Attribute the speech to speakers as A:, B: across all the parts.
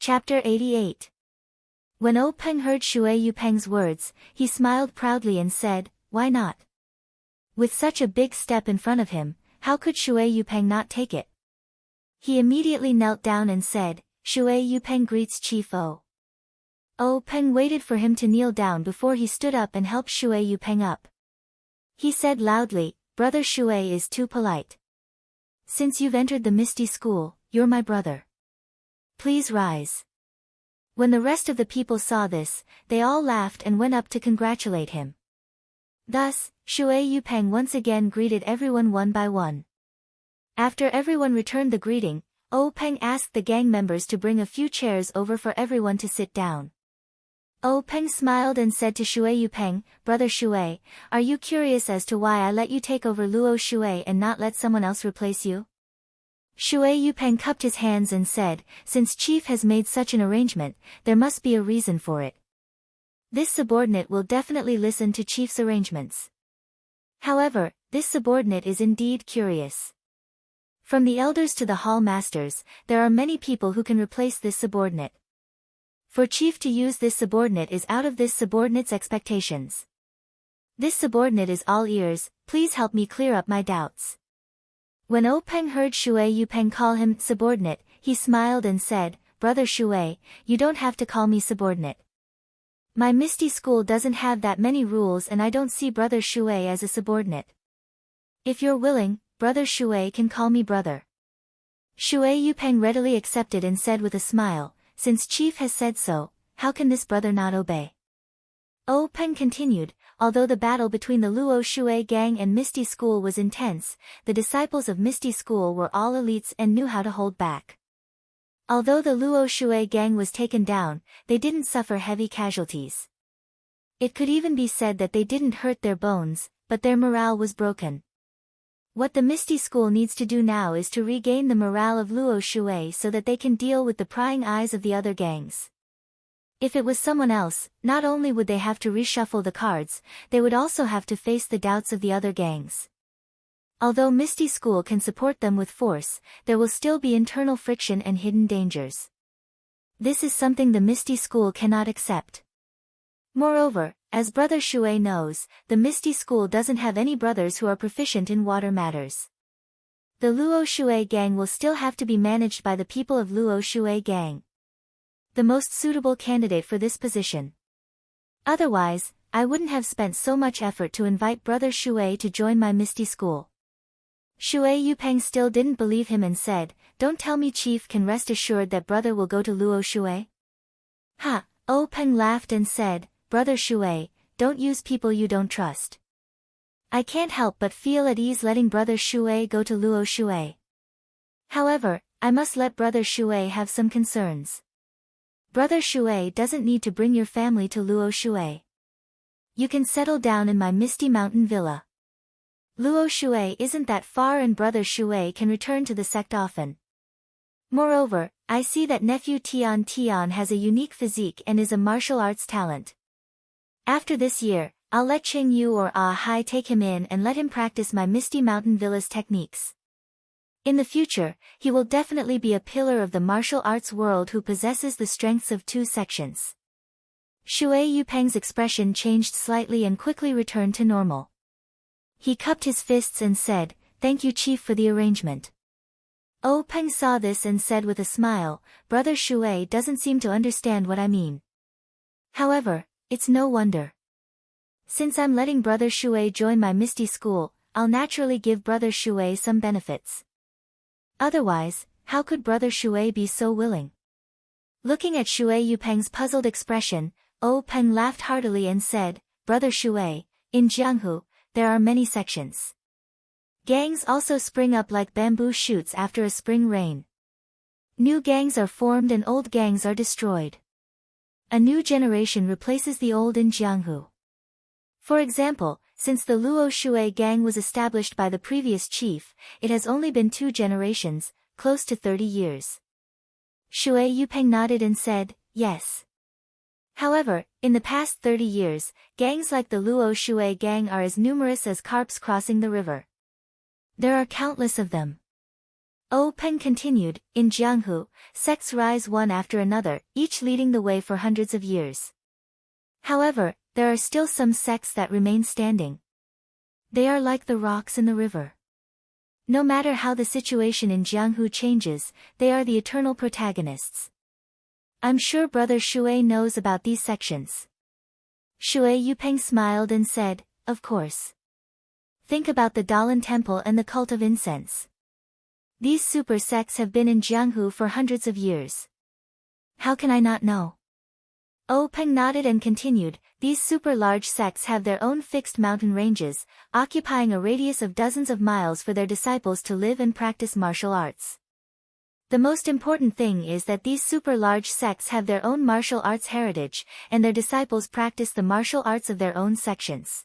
A: Chapter 88. When O Peng heard Shui Yupeng's words, he smiled proudly and said, "Why not?" With such a big step in front of him, how could Shui Yupeng not take it? He immediately knelt down and said, "Shui Yupeng greets Chief O." O Peng waited for him to kneel down before he stood up and helped Shui Yupeng up. He said loudly, "Brother Shui is too polite. Since you've entered the Misty School, you're my brother. Please rise." When the rest of the people saw this, they all laughed and went up to congratulate him. Thus, Shui Yupeng once again greeted everyone one by one. After everyone returned the greeting, O Peng asked the gang members to bring a few chairs over for everyone to sit down. O Peng smiled and said to Shui Yupeng, "Brother Shui, are you curious as to why I let you take over Luo Shui and not let someone else replace you?" Shui Yupeng cupped his hands and said, "Since Chief has made such an arrangement, there must be a reason for it. This subordinate will definitely listen to Chief's arrangements." However, this subordinate is indeed curious. From the elders to the hall masters, there are many people who can replace this subordinate. For Chief to use this subordinate is out of this subordinate's expectations. This subordinate is all ears, please help me clear up my doubts. When O Peng heard Shui Yupeng call him subordinate, he smiled and said, "Brother Shui, you don't have to call me subordinate. My Misty School doesn't have that many rules and I don't see Brother Shui as a subordinate. If you're willing, Brother Shui can call me brother." Shui Yupeng readily accepted and said with a smile, "Since Chief has said so, how can this brother not obey?" O Peng continued, "Although the battle between the Luo Shui gang and Misty School was intense, the disciples of Misty School were all elites and knew how to hold back. Although the Luo Shui gang was taken down, they didn't suffer heavy casualties. It could even be said that they didn't hurt their bones, but their morale was broken. What the Misty School needs to do now is to regain the morale of Luo Shui so that they can deal with the prying eyes of the other gangs. If it was someone else, not only would they have to reshuffle the cards, they would also have to face the doubts of the other gangs. Although Misty School can support them with force, there will still be internal friction and hidden dangers. This is something the Misty School cannot accept. Moreover, as Brother Shui knows, the Misty School doesn't have any brothers who are proficient in water matters. The Luo Shui gang will still have to be managed by the people of Luo Shui gang. The most suitable candidate for this position. Otherwise, I wouldn't have spent so much effort to invite Brother Shui to join my Misty School." Shui Yupeng still didn't believe him and said, "Don't tell me Chief can rest assured that brother will go to Luo Shui?" "Ha!" O Peng laughed and said, "Brother Shui, don't use people you don't trust. I can't help but feel at ease letting Brother Shui go to Luo Shui. However, I must let Brother Shui have some concerns. Brother Shui doesn't need to bring your family to Luo Shui. You can settle down in my Misty Mountain Villa. Luo Shui isn't that far and Brother Shui can return to the sect often. Moreover, I see that nephew Tian Tian has a unique physique and is a martial arts talent. After this year, I'll let Ching Yu or Ah Hai take him in and let him practice my Misty Mountain Villa's techniques. In the future, he will definitely be a pillar of the martial arts world who possesses the strengths of two sections." Shui Yupeng's expression changed slightly and quickly returned to normal. He cupped his fists and said, "Thank you Chief for the arrangement." O Peng saw this and said with a smile, "Brother Shui doesn't seem to understand what I mean. However, it's no wonder. Since I'm letting Brother Shui join my Misty School, I'll naturally give Brother Shui some benefits. Otherwise, how could Brother Shui be so willing?" Looking at Shui Yupeng's puzzled expression, O Peng laughed heartily and said, "Brother Shui, in Jianghu, there are many sections. Gangs also spring up like bamboo shoots after a spring rain. New gangs are formed and old gangs are destroyed. A new generation replaces the old in Jianghu. For example, since the Luo Shui gang was established by the previous chief, it has only been 2 generations, close to 30 years. Shui Yupeng nodded and said, "Yes." However, in the past 30 years, gangs like the Luo Shui gang are as numerous as carps crossing the river. There are countless of them. Peng continued, in Jianghu, sects rise one after another, each leading the way for hundreds of years. However, there are still some sects that remain standing. They are like the rocks in the river. No matter how the situation in Jianghu changes, they are the eternal protagonists. I'm sure Brother Shui knows about these sections. Shui Yupeng smiled and said, of course. Think about the Dalan Temple and the cult of incense. These super sects have been in Jianghu for hundreds of years. How can I not know? Peng nodded and continued, these super large sects have their own fixed mountain ranges, occupying a radius of dozens of miles for their disciples to live and practice martial arts. The most important thing is that these super large sects have their own martial arts heritage, and their disciples practice the martial arts of their own sections.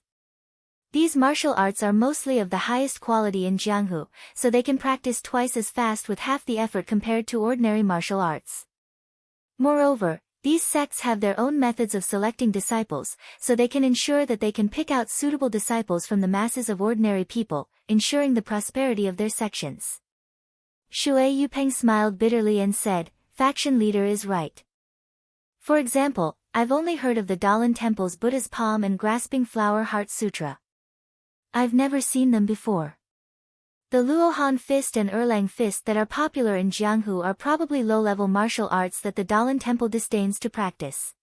A: These martial arts are mostly of the highest quality in Jianghu, so they can practice twice as fast with half the effort compared to ordinary martial arts. Moreover, these sects have their own methods of selecting disciples, so they can ensure that they can pick out suitable disciples from the masses of ordinary people, ensuring the prosperity of their sections. Shui Yupeng smiled bitterly and said, faction leader is right. For example, I've only heard of the Dalan Temple's Buddha's Palm and Grasping Flower Heart Sutra. I've never seen them before. The Luohan Fist and Erlang Fist that are popular in Jianghu are probably low-level martial arts that the Dalan Temple disdains to practice.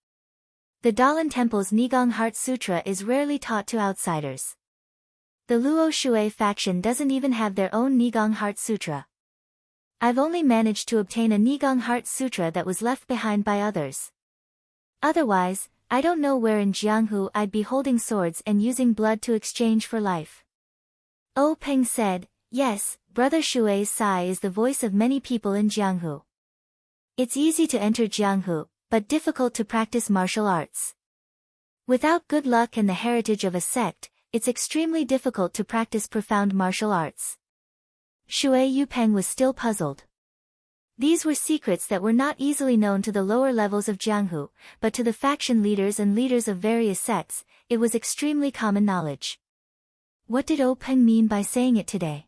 A: The Dalan Temple's Nigong Heart Sutra is rarely taught to outsiders. The Luo Shui faction doesn't even have their own Nigong Heart Sutra. I've only managed to obtain a Nigong Heart Sutra that was left behind by others. Otherwise, I don't know where in Jianghu I'd be holding swords and using blood to exchange for life. Peng said, yes, Brother Shui's Sai is the voice of many people in Jianghu. It's easy to enter Jianghu, but difficult to practice martial arts. Without good luck and the heritage of a sect, it's extremely difficult to practice profound martial arts. Shui Yupeng was still puzzled. These were secrets that were not easily known to the lower levels of Jianghu, but to the faction leaders and leaders of various sects, it was extremely common knowledge. What did Peng mean by saying it today?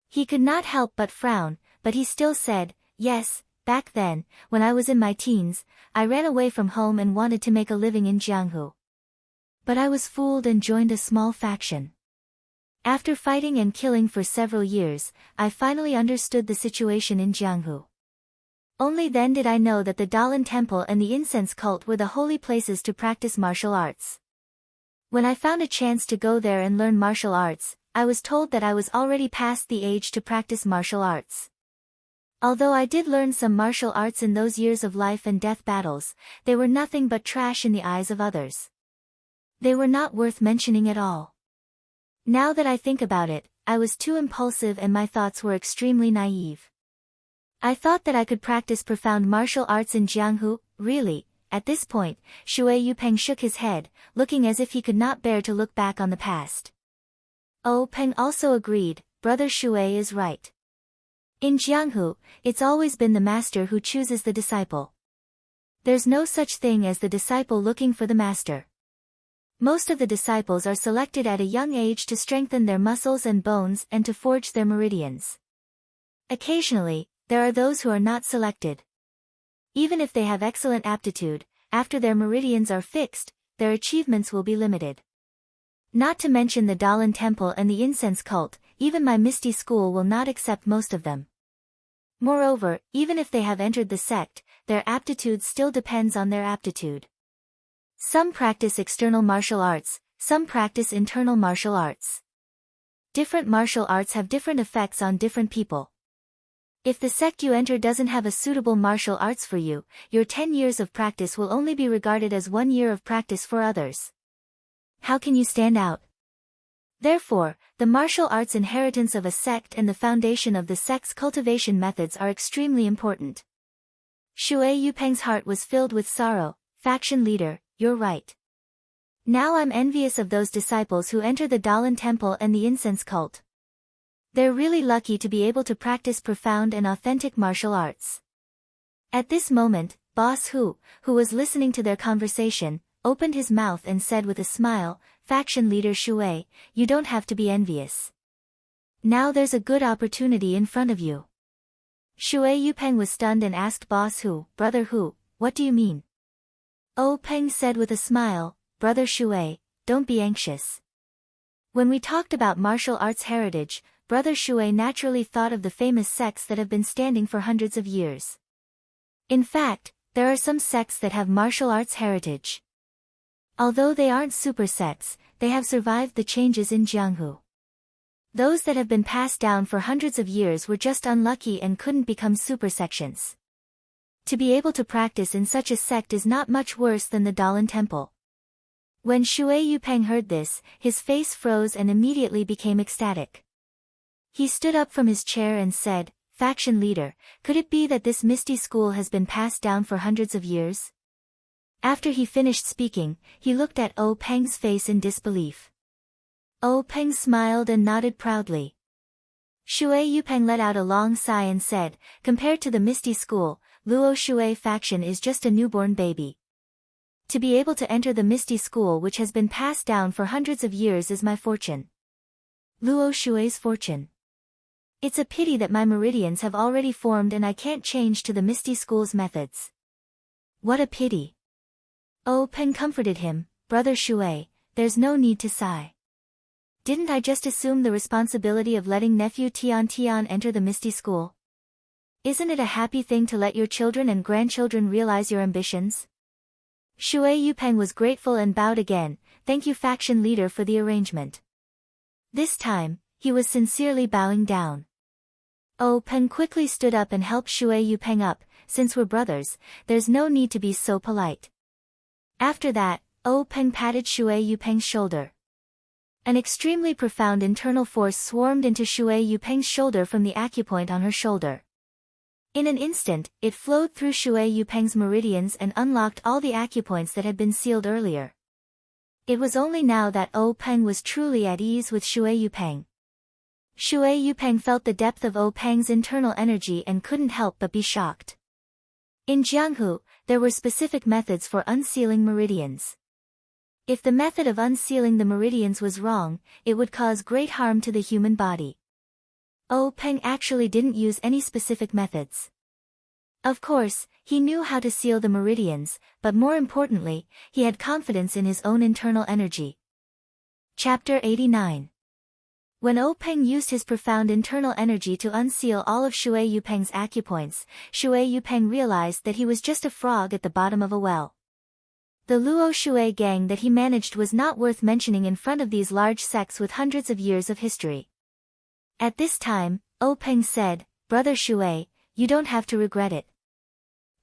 A: He could not help but frown, but he still said, yes, back then, when I was in my teens, I ran away from home and wanted to make a living in Jianghu. But I was fooled and joined a small faction. After fighting and killing for several years, I finally understood the situation in Jianghu. Only then did I know that the Dalan Temple and the incense cult were the holy places to practice martial arts. When I found a chance to go there and learn martial arts, I was told that I was already past the age to practice martial arts. Although I did learn some martial arts in those years of life and death battles, they were nothing but trash in the eyes of others. They were not worth mentioning at all. Now that I think about it, I was too impulsive and my thoughts were extremely naive. I thought that I could practice profound martial arts in Jianghu, really. At this point, Shui Yupeng shook his head, looking as if he could not bear to look back on the past. Peng also agreed, Brother Shui is right. In Jianghu, it's always been the master who chooses the disciple. There's no such thing as the disciple looking for the master. Most of the disciples are selected at a young age to strengthen their muscles and bones and to forge their meridians. Occasionally, there are those who are not selected. Even if they have excellent aptitude, after their meridians are fixed, their achievements will be limited. Not to mention the Dalan Temple and the incense cult, even my Misty School will not accept most of them. Moreover, even if they have entered the sect, their aptitude still depends on their aptitude. Some practice external martial arts, some practice internal martial arts. Different martial arts have different effects on different people. If the sect you enter doesn't have a suitable martial arts for you, your 10 years of practice will only be regarded as 1 year of practice for others. How can you stand out? Therefore, the martial arts inheritance of a sect and the foundation of the sect's cultivation methods are extremely important. Shui Yupeng's heart was filled with sorrow. Faction leader, you're right. Now I'm envious of those disciples who enter the Dalan Temple and the incense cult. They're really lucky to be able to practice profound and authentic martial arts. At this moment, Boss Hu, who was listening to their conversation, opened his mouth and said with a smile, Faction leader Shui, you don't have to be envious. Now there's a good opportunity in front of you. Shui Yupeng was stunned and asked Boss Hu, Brother Hu, what do you mean? Oh Peng said with a smile, Brother Shui, don't be anxious. When we talked about martial arts heritage, Brother Shui naturally thought of the famous sects that have been standing for hundreds of years. In fact, there are some sects that have martial arts heritage. Although they aren't super sects, they have survived the changes in Jianghu. Those that have been passed down for hundreds of years were just unlucky and couldn't become super sections. To be able to practice in such a sect is not much worse than the Dalan Temple. When Shui Yupeng heard this, his face froze and immediately became ecstatic. He stood up from his chair and said, Faction leader, could it be that this misty school has been passed down for hundreds of years? After he finished speaking, he looked at Oh Peng's face in disbelief. Oh Peng smiled and nodded proudly. Shui Yupeng let out a long sigh and said, compared to the Misty School, Luo Shui faction is just a newborn baby. To be able to enter the Misty School which has been passed down for hundreds of years is my fortune. Luo Shui's fortune. It's a pity that my meridians have already formed and I can't change to the Misty School's methods. What a pity. Oh Peng comforted him, Brother Shui, there's no need to sigh. Didn't I just assume the responsibility of letting nephew Tian Tian enter the Misty School? Isn't it a happy thing to let your children and grandchildren realize your ambitions? Shui Yupeng was grateful and bowed again, thank you faction leader for the arrangement. This time, he was sincerely bowing down. Oh Peng quickly stood up and helped Shui Yupeng up, since we're brothers, there's no need to be so polite. After that, Oh Peng patted Shui Yupeng's shoulder. An extremely profound internal force swarmed into Shui Yupeng's shoulder from the acupoint on her shoulder. In an instant, it flowed through Shui Yupeng's meridians and unlocked all the acupoints that had been sealed earlier. It was only now that Oh Peng was truly at ease with Shui Yupeng. Shui Yupeng felt the depth of Oh Peng's internal energy and couldn't help but be shocked. In Jianghu, there were specific methods for unsealing meridians. If the method of unsealing the meridians was wrong, it would cause great harm to the human body. Oh Peng actually didn't use any specific methods. Of course, he knew how to seal the meridians, but more importantly, he had confidence in his own internal energy. Chapter 89. When Oh Peng used his profound internal energy to unseal all of Shui Yupeng's acupoints, Shui Yupeng realized that he was just a frog at the bottom of a well. The Luo Shui gang that he managed was not worth mentioning in front of these large sects with hundreds of years of history. At this time, Oh Peng said, Brother Shui, you don't have to regret it.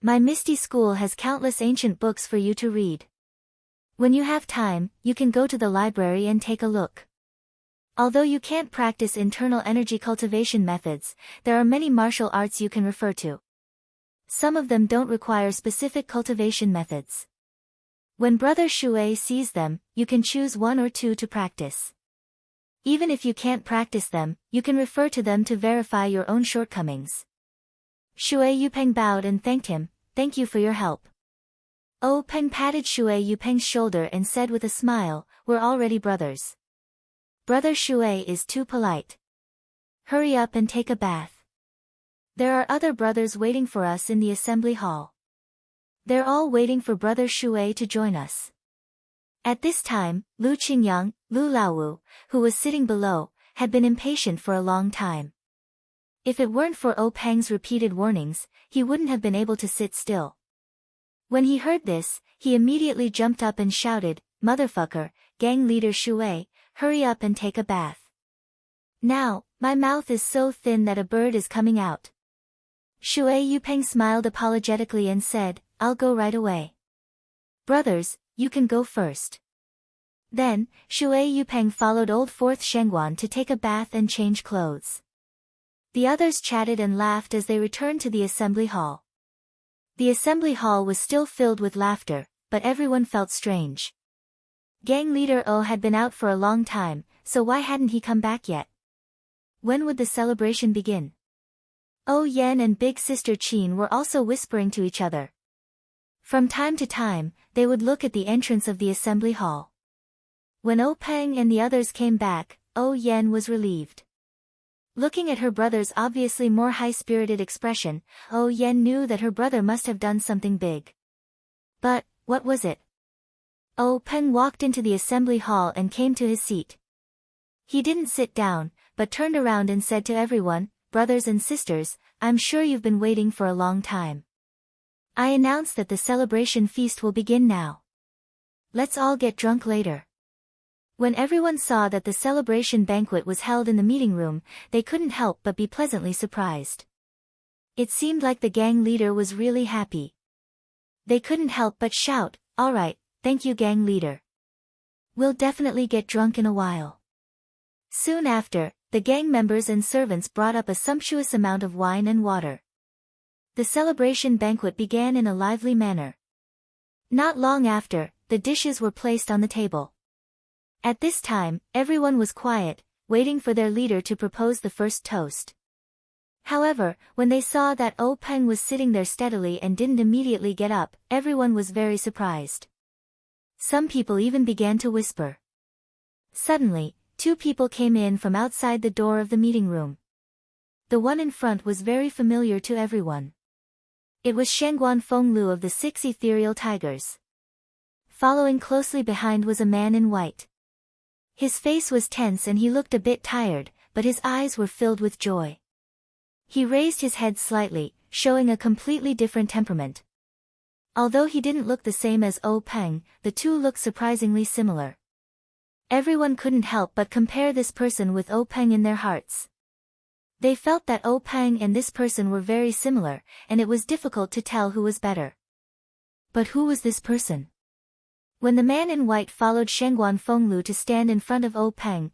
A: My Misty School has countless ancient books for you to read. When you have time, you can go to the library and take a look. Although you can't practice internal energy cultivation methods, there are many martial arts you can refer to. Some of them don't require specific cultivation methods. When Brother Shui sees them, you can choose one or two to practice. Even if you can't practice them, you can refer to them to verify your own shortcomings. Shui Yupeng bowed and thanked him, thank you for your help. Oh Peng patted Shui Yupeng's shoulder and said with a smile, we're already brothers. Brother Shui is too polite. Hurry up and take a bath. There are other brothers waiting for us in the assembly hall. They're all waiting for Brother Shui to join us. At this time, Lu Qingyang, Lu Laowu, who was sitting below, had been impatient for a long time. If it weren't for Oh Peng's repeated warnings, he wouldn't have been able to sit still. When he heard this, he immediately jumped up and shouted, Motherfucker, gang leader Shui, hurry up and take a bath. Now, my mouth is so thin that a bird is coming out. Shui Yupeng smiled apologetically and said, I'll go right away. Brothers, you can go first. Then, Shui Yupeng followed old Fourth Shengguan to take a bath and change clothes. The others chatted and laughed as they returned to the assembly hall. The assembly hall was still filled with laughter, but everyone felt strange. Gang leader O had been out for a long time, so why hadn't he come back yet? When would the celebration begin? Oh Yen and big sister Qin were also whispering to each other. From time to time, they would look at the entrance of the assembly hall. When Oh Peng and the others came back, Oh Yen was relieved. Looking at her brother's obviously more high-spirited expression, Oh Yen knew that her brother must have done something big. But, what was it? Oh Peng walked into the assembly hall and came to his seat. He didn't sit down, but turned around and said to everyone, brothers and sisters, I'm sure you've been waiting for a long time. I announce that the celebration feast will begin now. Let's all get drunk later. When everyone saw that the celebration banquet was held in the meeting room, they couldn't help but be pleasantly surprised. It seemed like the gang leader was really happy. They couldn't help but shout, all right, thank you gang leader. We'll definitely get drunk in a while. Soon after, the gang members and servants brought up a sumptuous amount of wine and water. The celebration banquet began in a lively manner. Not long after, the dishes were placed on the table. At this time, everyone was quiet, waiting for their leader to propose the first toast. However, when they saw that Oh Peng was sitting there steadily and didn't immediately get up, everyone was very surprised. Some people even began to whisper. Suddenly, two people came in from outside the door of the meeting room. The one in front was very familiar to everyone. It was Shangguan Fenglu of the 6 Ethereal Tigers. Following closely behind was a man in white. His face was tense and he looked a bit tired, but his eyes were filled with joy. He raised his head slightly, showing a completely different temperament. Although he didn't look the same as Oh Peng, the two looked surprisingly similar. Everyone couldn't help but compare this person with Oh Peng in their hearts. They felt that Oh Peng and this person were very similar, and it was difficult to tell who was better. But who was this person? When the man in white followed Shangguan Fenglu to stand in front of Oh Peng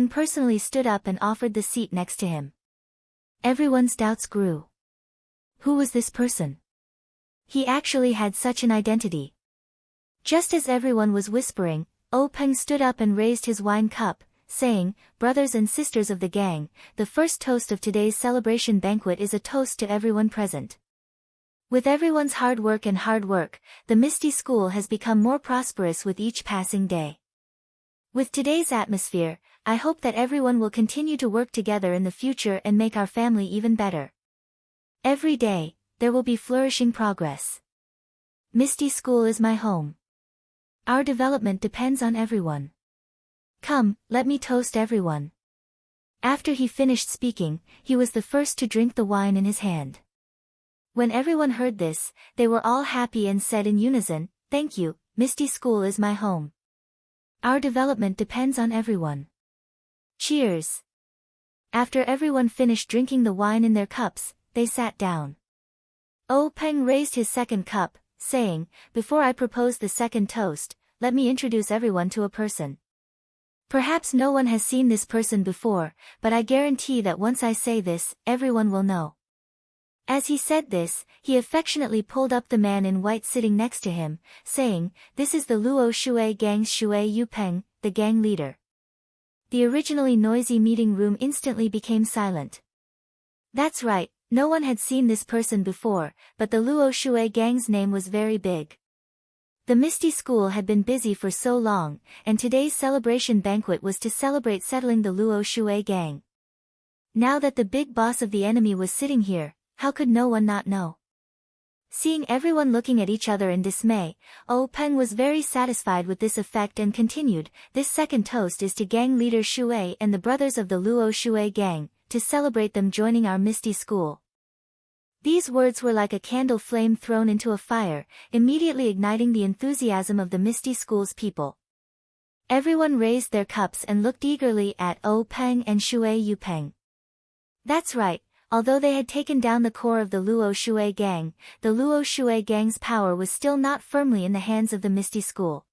A: personally stood up and offered the seat next to him. Everyone's doubts grew. Who was this person? He actually had such an identity. Just as everyone was whispering, Oh Peng stood up and raised his wine cup, saying, brothers and sisters of the gang, the first toast of today's celebration banquet is a toast to everyone present. With everyone's hard work, the Misty School has become more prosperous with each passing day. With today's atmosphere, I hope that everyone will continue to work together in the future and make our family even better. Every day, there will be flourishing progress. Misty School is my home. Our development depends on everyone. Come, let me toast everyone. After he finished speaking, he was the first to drink the wine in his hand. When everyone heard this, they were all happy and said in unison, thank you, Misty School is my home. Our development depends on everyone. Cheers! After everyone finished drinking the wine in their cups, they sat down. Oh Peng raised his second cup, saying, before I propose the second toast, let me introduce everyone to a person. Perhaps no one has seen this person before, but I guarantee that once I say this, everyone will know. As he said this, he affectionately pulled up the man in white sitting next to him, saying, this is the Luo Shui Gang's Shui Yupeng, the gang leader. The originally noisy meeting room instantly became silent. That's right, no one had seen this person before, but the Luo Shui Gang's name was very big. The Misty School had been busy for so long, and today's celebration banquet was to celebrate settling the Luo Shui Gang. Now that the big boss of the enemy was sitting here, how could no one not know? Seeing everyone looking at each other in dismay, Oh Peng was very satisfied with this effect and continued, this second toast is to gang leader Shui and the brothers of the Luo Shui Gang, to celebrate them joining our Misty School. These words were like a candle flame thrown into a fire, immediately igniting the enthusiasm of the Misty School's people. Everyone raised their cups and looked eagerly at Oh Peng and Shui Yupeng. That's right. Although they had taken down the core of the Luo Shui Gang, the Luo Shui Gang's power was still not firmly in the hands of the Misty School.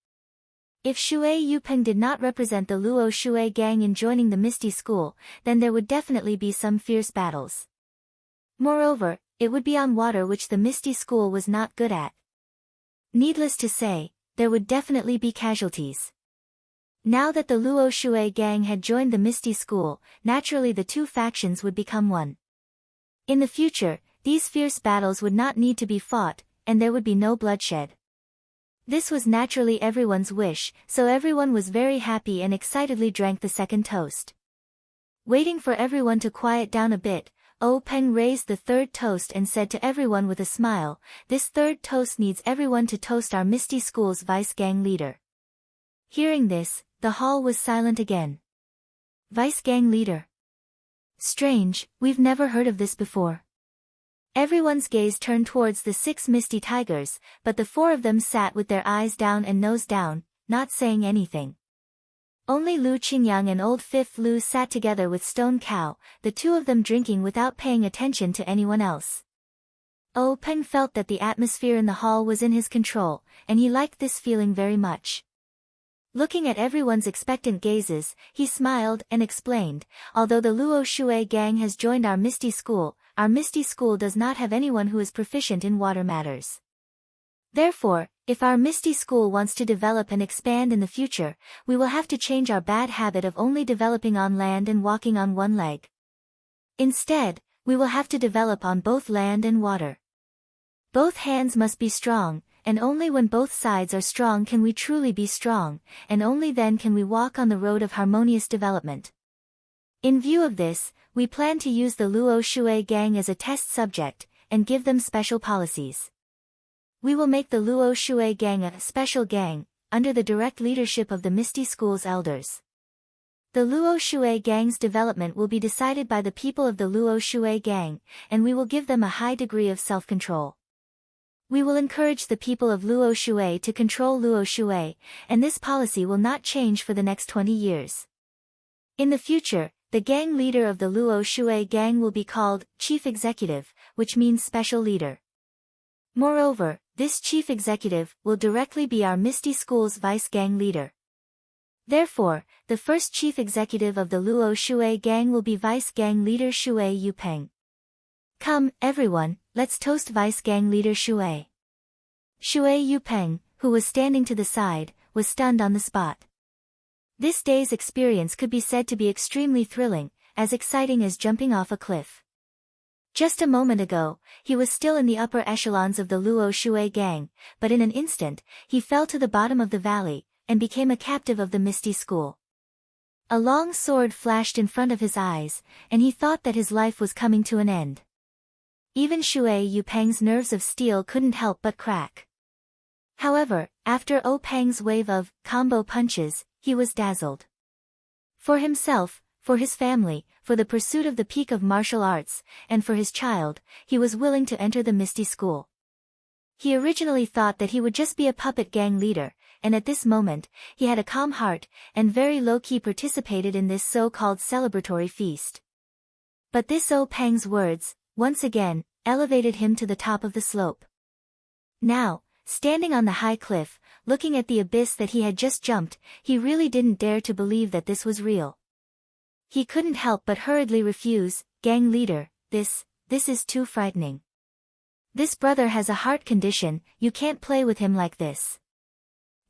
A: If Shui Yupeng did not represent the Luo Shui Gang in joining the Misty School, then there would definitely be some fierce battles. Moreover, it would be on water which the Misty School was not good at. Needless to say, there would definitely be casualties. Now that the Luo Shui Gang had joined the Misty School, naturally the two factions would become one. In the future, these fierce battles would not need to be fought, and there would be no bloodshed. This was naturally everyone's wish, so everyone was very happy and excitedly drank the second toast. Waiting for everyone to quiet down a bit, Peng raised the third toast and said to everyone with a smile, "This third toast needs everyone to toast our Misty School's vice gang leader." Hearing this, the hall was silent again. Vice gang leader. Strange, we've never heard of this before. Everyone's gaze turned towards the 6 Misty Tigers, but the 4 of them sat with their eyes down and nose down, not saying anything. Only Lu Qingyang and old Fifth Lu sat together with Stone Cow, the 2 of them drinking without paying attention to anyone else. Peng felt that the atmosphere in the hall was in his control, and he liked this feeling very much. Looking at everyone's expectant gazes, he smiled and explained, "Although the Luo Shui gang has joined our Misty School does not have anyone who is proficient in water matters. Therefore, if our Misty School wants to develop and expand in the future, we will have to change our bad habit of only developing on land and walking on one leg. Instead, we will have to develop on both land and water. Both hands must be strong, and only when both sides are strong can we truly be strong, and only then can we walk on the road of harmonious development. In view of this, we plan to use the Luo Shui gang as a test subject, and give them special policies. We will make the Luo Shui gang a special gang, under the direct leadership of the Misty School's elders. The Luo Shui gang's development will be decided by the people of the Luo Shui gang, and we will give them a high degree of self-control. We will encourage the people of Luo Shui to control Luo Shui, and this policy will not change for the next 20 years. In the future, the gang leader of the Luo Shui gang will be called Chief Executive, which means special leader. Moreover, this chief executive will directly be our Misty School's vice gang leader. Therefore, the first chief executive of the Luo Shui gang will be vice gang leader Shui Yupeng. Come, everyone, let's toast vice gang leader Shui. Shui Yupeng, who was standing to the side, was stunned on the spot. This day's experience could be said to be extremely thrilling, as exciting as jumping off a cliff. Just a moment ago, he was still in the upper echelons of the Luo Shui gang, but in an instant, he fell to the bottom of the valley, and became a captive of the Misty School. A long sword flashed in front of his eyes, and he thought that his life was coming to an end. Even Shui Yupeng's nerves of steel couldn't help but crack. However, after Peng's wave of combo punches, he was dazzled. For himself, for his family, for the pursuit of the peak of martial arts, and for his child, he was willing to enter the Misty School. He originally thought that he would just be a puppet gang leader, and at this moment, he had a calm heart, and very low-key participated in this so-called celebratory feast. But this Peng's words, once again, elevated him to the top of the slope. Now, standing on the high cliff, looking at the abyss that he had just jumped, he really didn't dare to believe that this was real. He couldn't help but hurriedly refuse, "Gang leader, this is too frightening. This brother has a heart condition, you can't play with him like this."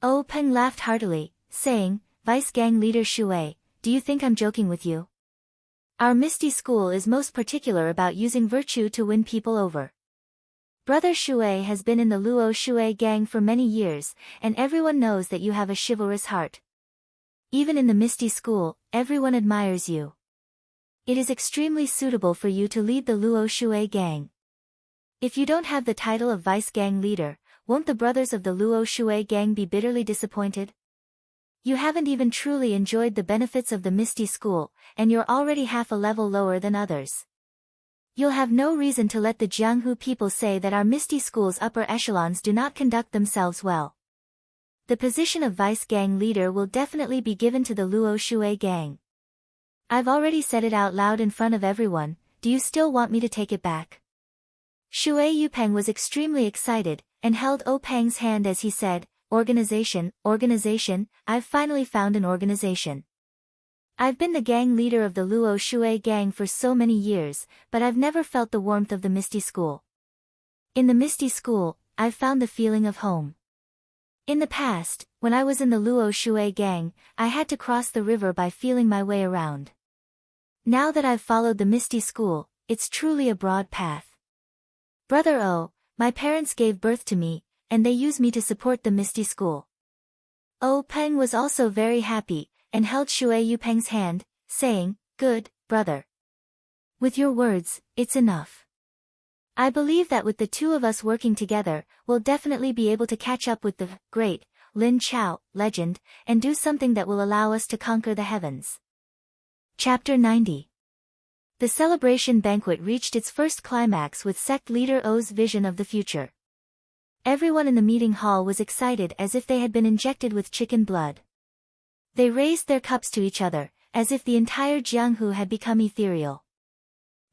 A: Peng laughed heartily, saying, "Vice gang leader Shui, do you think I'm joking with you? Our Misty School is most particular about using virtue to win people over. Brother Shui has been in the Luo Shui gang for many years, and everyone knows that you have a chivalrous heart. Even in the Misty School, everyone admires you. It is extremely suitable for you to lead the Luo Shui gang. If you don't have the title of vice gang leader, won't the brothers of the Luo Shui gang be bitterly disappointed? You haven't even truly enjoyed the benefits of the Misty School, and you're already half a level lower than others. You'll have no reason to let the Jianghu people say that our Misty School's upper echelons do not conduct themselves well. The position of vice gang leader will definitely be given to the Luo Shui gang. I've already said it out loud in front of everyone, do you still want me to take it back?" Shui Yupeng was extremely excited, and held Peng's hand as he said, Organization, I've finally found an organization. I've been the gang leader of the Luo Shui gang for so many years, but I've never felt the warmth of the Misty School. In the Misty School, I've found the feeling of home. In the past, when I was in the Luo Shui gang, I had to cross the river by feeling my way around. Now that I've followed the Misty School, it's truly a broad path. Brother my parents gave birth to me, and they use me to support the Misty School. Peng was also very happy, and held Shui Yupeng's hand, saying, Good, brother. With your words, it's enough. I believe that with the two of us working together, we'll definitely be able to catch up with the great Lin Chao legend, and do something that will allow us to conquer the heavens. Chapter 90. The celebration banquet reached its first climax with sect leader O's vision of the future. Everyone in the meeting hall was excited as if they had been injected with chicken blood. They raised their cups to each other, as if the entire Jianghu had become ethereal.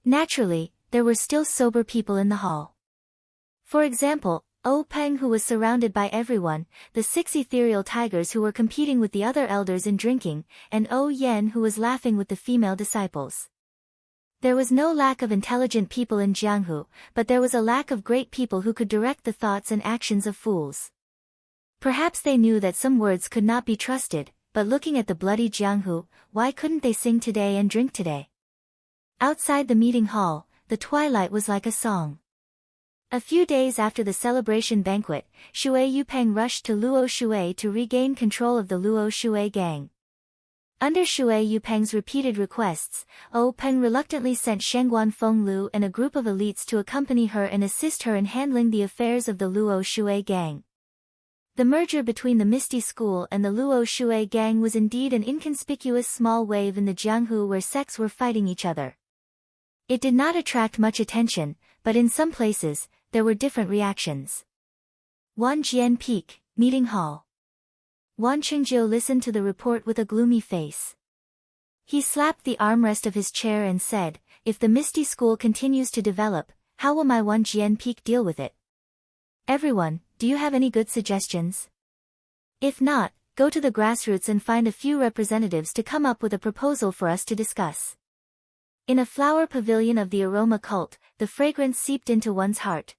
A: Naturally, there were still sober people in the hall. For example, O Peng, who was surrounded by everyone, the 6 ethereal tigers who were competing with the other elders in drinking, and O Yen, who was laughing with the female disciples. There was no lack of intelligent people in Jianghu, but there was a lack of great people who could direct the thoughts and actions of fools. Perhaps they knew that some words could not be trusted, but looking at the bloody Jianghu, why couldn't they sing today and drink today? Outside the meeting hall, the twilight was like a song. A few days after the celebration banquet, Shui Yupeng rushed to Luo Shui to regain control of the Luo Shui gang. Under Shui Yupeng's repeated requests, O Peng reluctantly sent Shengguan Fenglu and a group of elites to accompany her and assist her in handling the affairs of the Luo Shui gang. The merger between the Misty School and the Luo Shui gang was indeed an inconspicuous small wave in the Jianghu where sects were fighting each other. It did not attract much attention, but in some places, there were different reactions. Wanjian Peak, Meeting Hall. Wan Chengjiu listened to the report with a gloomy face. He slapped the armrest of his chair and said, "If the Misty School continues to develop, how will my Wanjian Peak deal with it? Everyone, do you have any good suggestions? If not, go to the grassroots and find a few representatives to come up with a proposal for us to discuss." In a flower pavilion of the aroma cult, the fragrance seeped into one's heart.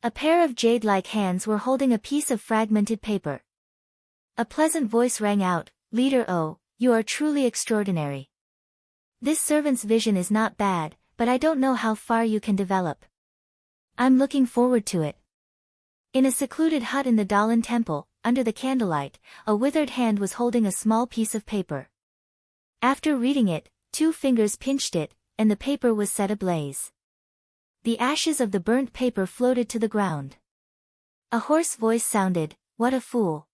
A: A pair of jade-like hands were holding a piece of fragmented paper. A pleasant voice rang out, "Leader O, you are truly extraordinary. This servant's vision is not bad, but I don't know how far you can develop. I'm looking forward to it." In a secluded hut in the Dalan temple, under the candlelight, a withered hand was holding a small piece of paper. After reading it, 2 fingers pinched it, and the paper was set ablaze. The ashes of the burnt paper floated to the ground. A hoarse voice sounded, "What a fool.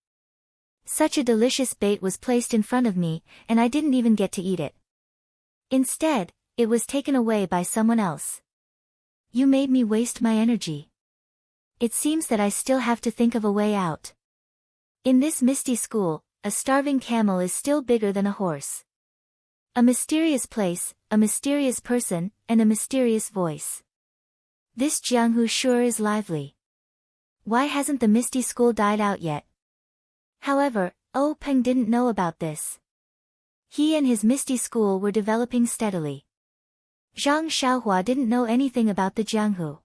A: Such a delicious bait was placed in front of me, and I didn't even get to eat it. Instead, it was taken away by someone else. You made me waste my energy. It seems that I still have to think of a way out. In this Misty School, a starving camel is still bigger than a horse. A mysterious place, a mysterious person, and a mysterious voice. This Jianghu sure is lively. Why hasn't the Misty School died out yet?" However, O Peng didn't know about this. He and his Misty School were developing steadily. Zhang Xiaohua didn't know anything about the Jianghu.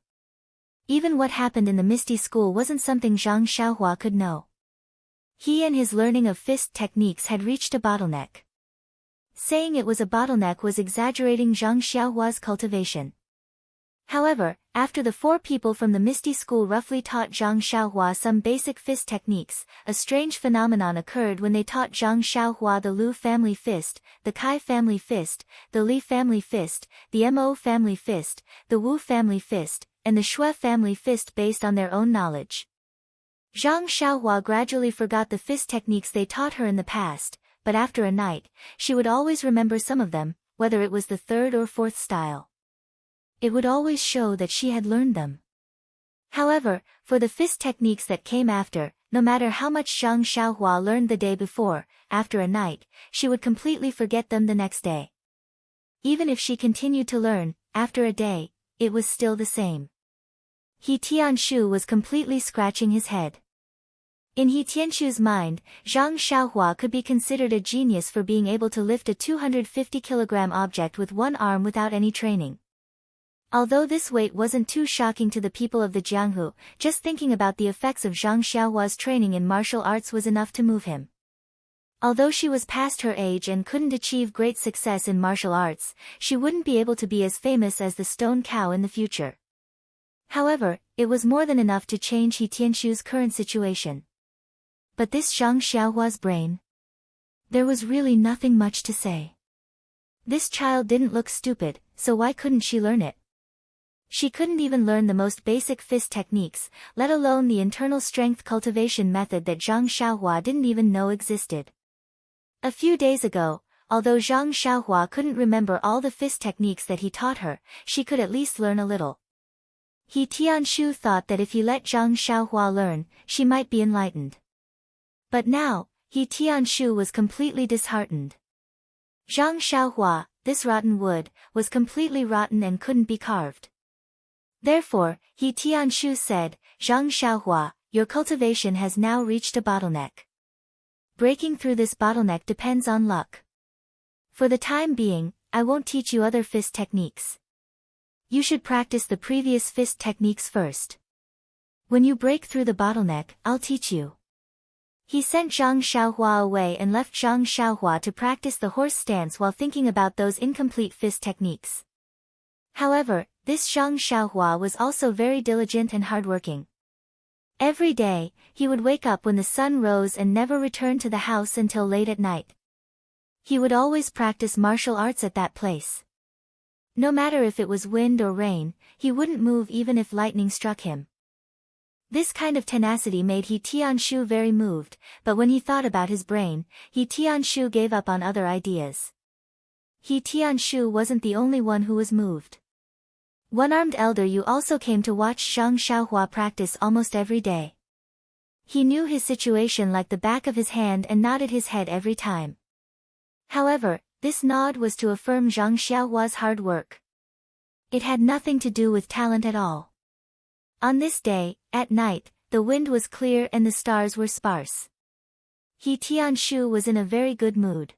A: Even what happened in the Misty School wasn't something Zhang Xiaohua could know. He and his learning of fist techniques had reached a bottleneck. Saying it was a bottleneck was exaggerating Zhang Xiaohua's cultivation. However, after the 4 people from the Misty School roughly taught Zhang Xiaohua some basic fist techniques, a strange phenomenon occurred when they taught Zhang Xiaohua the Lu family fist, the Kai family fist, the Li family fist, the Mo family fist, the Wu family fist, and the Shui family fist based on their own knowledge. Zhang Xiaohua gradually forgot the fist techniques they taught her in the past, but after a night, she would always remember some of them, whether it was the 3rd or 4th style. It would always show that she had learned them. However, for the fist techniques that came after, no matter how much Zhang Xiaohua learned the day before, after a night, she would completely forget them the next day. Even if she continued to learn, after a day, it was still the same. He Tianshu was completely scratching his head. In He Tianshu's mind, Zhang Xiaohua could be considered a genius for being able to lift a 250-kilogram object with one arm without any training. Although this weight wasn't too shocking to the people of the Jianghu, just thinking about the effects of Zhang Xiaohua's training in martial arts was enough to move him. Although she was past her age and couldn't achieve great success in martial arts, she wouldn't be able to be as famous as the stone cow in the future. However, it was more than enough to change He Tianshu's current situation. But this Zhang Xiaohua's brain? There was really nothing much to say. This child didn't look stupid, so why couldn't she learn it? She couldn't even learn the most basic fist techniques, let alone the internal strength cultivation method that Zhang Xiaohua didn't even know existed. A few days ago, although Zhang Xiaohua couldn't remember all the fist techniques that he taught her, she could at least learn a little. He Tianshu thought that if he let Zhang Xiaohua learn, she might be enlightened. But now, He Tianshu was completely disheartened. Zhang Xiaohua, this rotten wood, was completely rotten and couldn't be carved. Therefore, He Tianshu said, Zhang Xiaohua, your cultivation has now reached a bottleneck. Breaking through this bottleneck depends on luck. For the time being, I won't teach you other fist techniques. You should practice the previous fist techniques first. When you break through the bottleneck, I'll teach you. He sent Zhang Xiaohua away and left Zhang Xiaohua to practice the horse stance while thinking about those incomplete fist techniques. However, this Zhang Xiaohua was also very diligent and hardworking. Every day, he would wake up when the sun rose and never return to the house until late at night. He would always practice martial arts at that place. No matter if it was wind or rain, he wouldn't move even if lightning struck him. This kind of tenacity made He Tianshu very moved, but when he thought about his brain, He Tianshu gave up on other ideas. He Tianshu wasn't the only one who was moved. One-armed elder Yu also came to watch Zhang Xiaohua practice almost every day. He knew his situation like the back of his hand and nodded his head every time. However, this nod was to affirm Zhang Xiaohua's hard work. It had nothing to do with talent at all. On this day, at night, the wind was clear and the stars were sparse. He Tianshu was in a very good mood.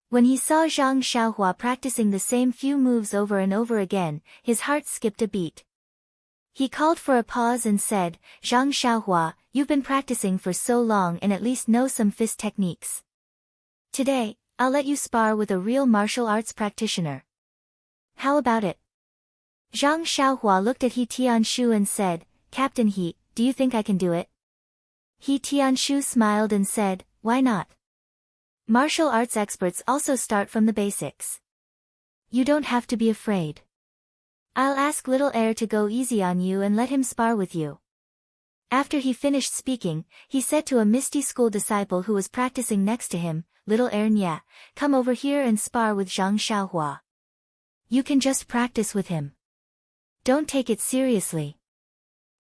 A: When he saw Zhang Xiaohua practicing the same few moves over and over again, his heart skipped a beat. He called for a pause and said, Zhang Xiaohua, you've been practicing for so long and at least know some fist techniques. Today, I'll let you spar with a real martial arts practitioner. How about it? Zhang Xiaohua looked at He Tianshu and said, Captain He, do you think I can do it? He Tianshu smiled and said, why not? Martial arts experts also start from the basics. You don't have to be afraid. I'll ask little heir to go easy on you and let him spar with you. After he finished speaking, he said to a Misty School disciple who was practicing next to him, little heir Nya, come over here and spar with Zhang Xiaohua. You can just practice with him. Don't take it seriously.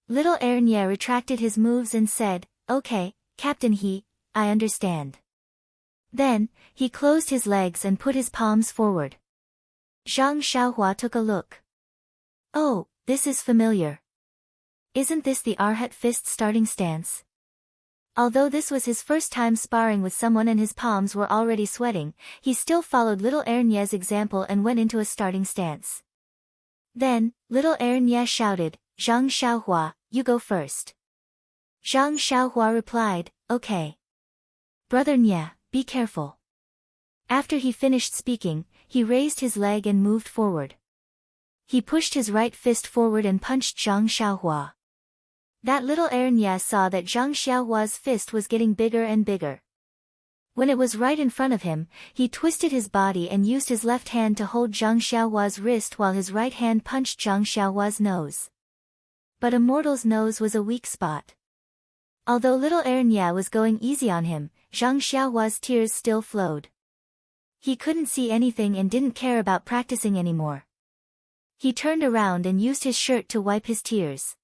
A: Little heir Nya retracted his moves and said, okay, Captain He, I understand. Then, he closed his legs and put his palms forward. Zhang Xiaohua took a look. Oh, this is familiar. Isn't this the Arhat fist starting stance? Although this was his first time sparring with someone and his palms were already sweating, he still followed little heir Nya's example and went into a starting stance. Then, little heir Nya shouted, Zhang Xiaohua, you go first. Zhang Xiaohua replied, okay. Brother Nya, be careful. After he finished speaking, he raised his leg and moved forward. He pushed his right fist forward and punched Zhang Xiaohua. That little heir Nya saw that Zhang Xiaohua's fist was getting bigger and bigger. When it was right in front of him, he twisted his body and used his left hand to hold Zhang Xiaohua's wrist while his right hand punched Zhang Xiaohua's nose. But a mortal's nose was a weak spot. Although little heir Nya was going easy on him, Zhang Xiaohua's tears still flowed. He couldn't see anything and didn't care about practicing anymore. He turned around and used his shirt to wipe his tears.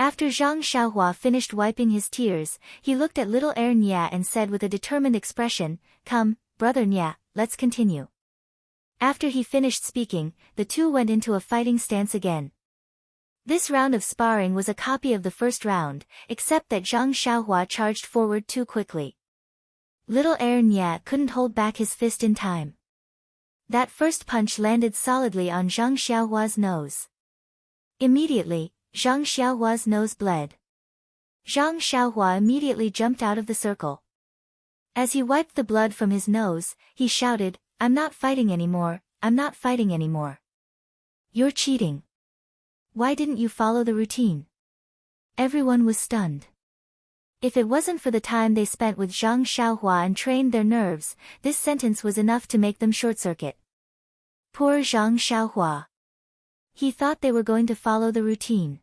A: After Zhang Xiaohua finished wiping his tears, he looked at little heir Nya and said with a determined expression, come, brother Nya, let's continue. After he finished speaking, the two went into a fighting stance again. This round of sparring was a copy of the first round, except that Zhang Xiaohua charged forward too quickly. Little heir Nya couldn't hold back his fist in time. That first punch landed solidly on Zhang Xiaohua's nose. Immediately, Zhang Xiaohua's nose bled. Zhang Xiaohua immediately jumped out of the circle. As he wiped the blood from his nose, he shouted, I'm not fighting anymore, I'm not fighting anymore. You're cheating. Why didn't you follow the routine? Everyone was stunned. If it wasn't for the time they spent with Zhang Xiaohua and trained their nerves, this sentence was enough to make them short-circuit. Poor Zhang Xiaohua. He thought they were going to follow the routine.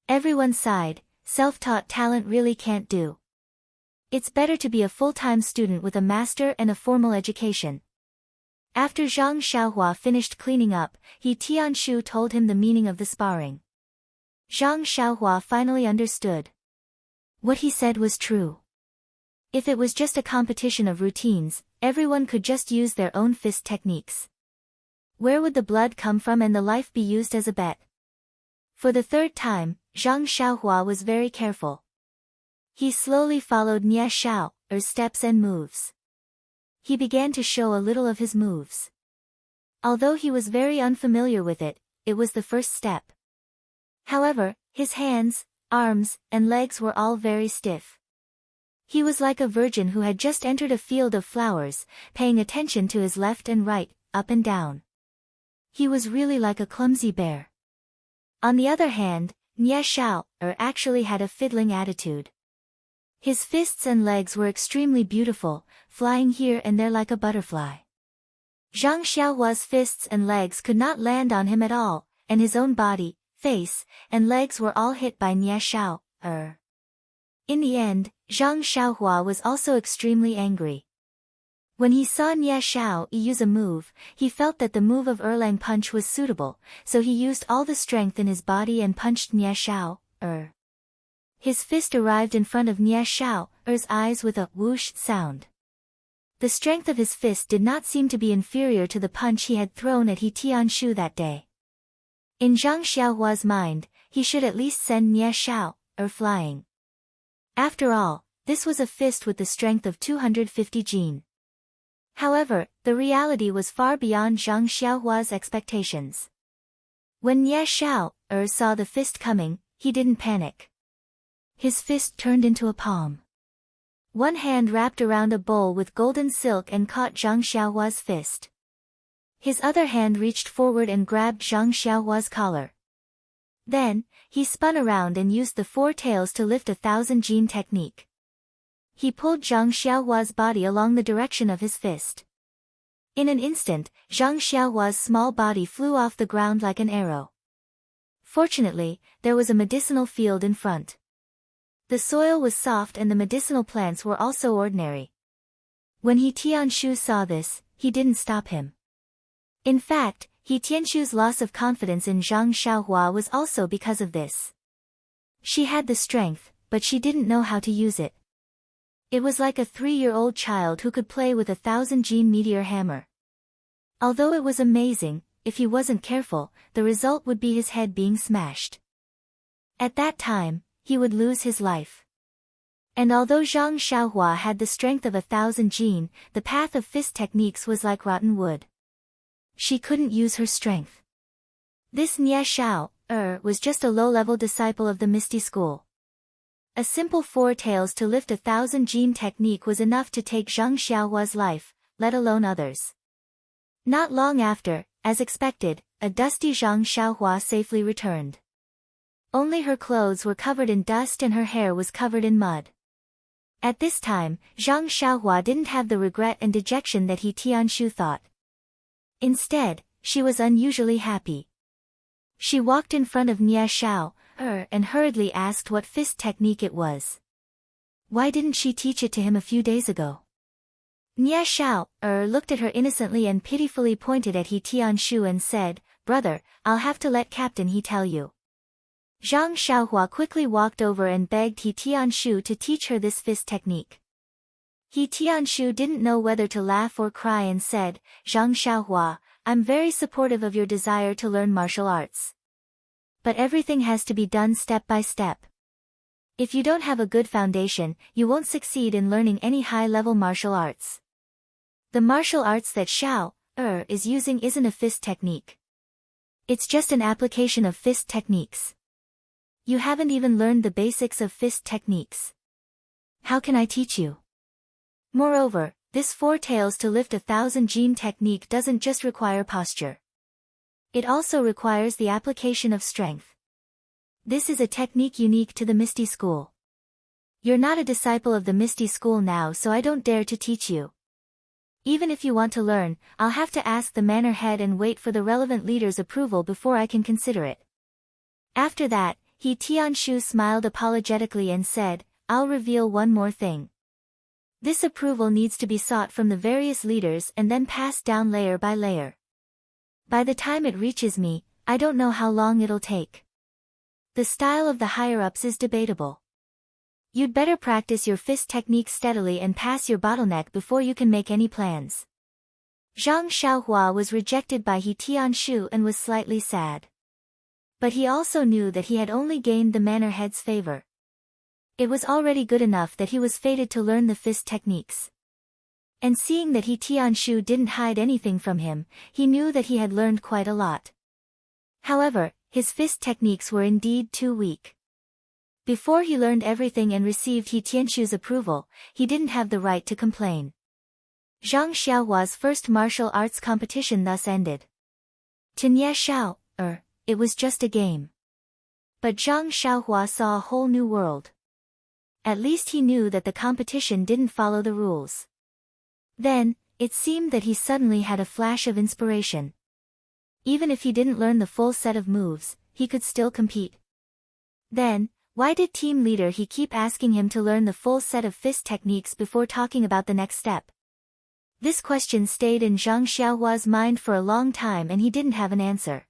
A: Everyone sighed, self-taught talent really can't do. It's better to be a full-time student with a master and a formal education. After Zhang Xiaohua finished cleaning up, Tianshu told him the meaning of the sparring. Zhang Xiaohua finally understood. What he said was true. If it was just a competition of routines, everyone could just use their own fist techniques. Where would the blood come from and the life be used as a bet? For the third time, Zhang Xiaohua was very careful. He slowly followed Nie Xiao, steps and moves. He began to show a little of his moves. Although he was very unfamiliar with it, it was the first step. However, his hands, arms, and legs were all very stiff. He was like a virgin who had just entered a field of flowers, paying attention to his left and right, up and down. He was really like a clumsy bear. On the other hand, Nie Xiao, actually had a fiddling attitude. His fists and legs were extremely beautiful, flying here and there like a butterfly. Zhang Xiaohua's fists and legs could not land on him at all, and his own body, face, and legs were all hit by Nie Xiao. In the end, Zhang Xiaohua was also extremely angry. When he saw Nie Xiao use a move, he felt that the move of Erlang punch was suitable, so he used all the strength in his body and punched Nie Xiao. His fist arrived in front of Nie Xiao's eyes with a whoosh sound. The strength of his fist did not seem to be inferior to the punch he had thrown at Tianshu that day. In Zhang Xiaohua's mind, he should at least send Nie Xiao flying. After all, this was a fist with the strength of 250 jin. However, the reality was far beyond Zhang Xiaohua's expectations. When Nie Xiao saw the fist coming, he didn't panic. His fist turned into a palm. One hand wrapped around a bowl with golden silk and caught Zhang Xiaohua's fist. His other hand reached forward and grabbed Zhang Xiaohua's collar. Then, he spun around and used the four tails to lift 1,000 jin technique. He pulled Zhang Xiaohua's body along the direction of his fist. In an instant, Zhang Xiaohua's small body flew off the ground like an arrow. Fortunately, there was a medicinal field in front. The soil was soft and the medicinal plants were also ordinary. When Tianshu saw this, he didn't stop him. In fact, Tianshu's loss of confidence in Zhang Xiaohua was also because of this. She had the strength, but she didn't know how to use it. It was like a 3-year-old child who could play with 1,000 jin meteor hammer. Although it was amazing, if he wasn't careful, the result would be his head being smashed. At that time, he would lose his life. And although Zhang Xiaohua had the strength of 1,000 jin, the path of fist techniques was like rotten wood. She couldn't use her strength. This Nie Xiao was just a low-level disciple of the Misty School. A simple 4 tails to lift 1,000 jin technique was enough to take Zhang Xiaohua's life, let alone others. Not long after, as expected, a dusty Zhang Xiaohua safely returned. Only her clothes were covered in dust and her hair was covered in mud. At this time, Zhang Xiaohua didn't have the regret and dejection that Tianshu thought. Instead, she was unusually happy. She walked in front of Nie Xiao and hurriedly asked what fist technique it was. Why didn't she teach it to him a few days ago? Nie Xiao looked at her innocently and pitifully pointed at Tianshu and said, "Brother, I'll have to let Captain He tell you." Zhang Xiaohua quickly walked over and begged Tianshu to teach her this fist technique. Tianshu didn't know whether to laugh or cry and said, "Zhang Xiaohua, I'm very supportive of your desire to learn martial arts. But everything has to be done step by step. If you don't have a good foundation, you won't succeed in learning any high-level martial arts. The martial arts that Xiao is using isn't a fist technique. It's just an application of fist techniques. You haven't even learned the basics of fist techniques. How can I teach you? Moreover, this 4 tails to lift 1,000 jin technique doesn't just require posture. It also requires the application of strength. This is a technique unique to the Misty School. You're not a disciple of the Misty School now, so I don't dare to teach you. Even if you want to learn, I'll have to ask the manor head and wait for the relevant leader's approval before I can consider it. After that, He Tianshu smiled apologetically and said, I'll reveal one more thing. This approval needs to be sought from the various leaders and then passed down layer by layer. By the time it reaches me, I don't know how long it'll take. The style of the higher-ups is debatable. You'd better practice your fist technique steadily and pass your bottleneck before you can make any plans. Zhang Xiaohua was rejected by He Tianshu and was slightly sad. But he also knew that he had only gained the manor head's favor. It was already good enough that he was fated to learn the fist techniques. And seeing that He Tianshu didn't hide anything from him, he knew that he had learned quite a lot. However, his fist techniques were indeed too weak. Before he learned everything and received He Tianshu's approval, he didn't have the right to complain. Zhang Xiaohua's first martial arts competition thus ended. To Nie Xiao, it was just a game. But Zhang Xiaohua saw a whole new world. At least he knew that the competition didn't follow the rules. Then, it seemed that he suddenly had a flash of inspiration. Even if he didn't learn the full set of moves, he could still compete. Then, why did team leader He keep asking him to learn the full set of fist techniques before talking about the next step? This question stayed in Zhang Xiaohua's mind for a long time and he didn't have an answer.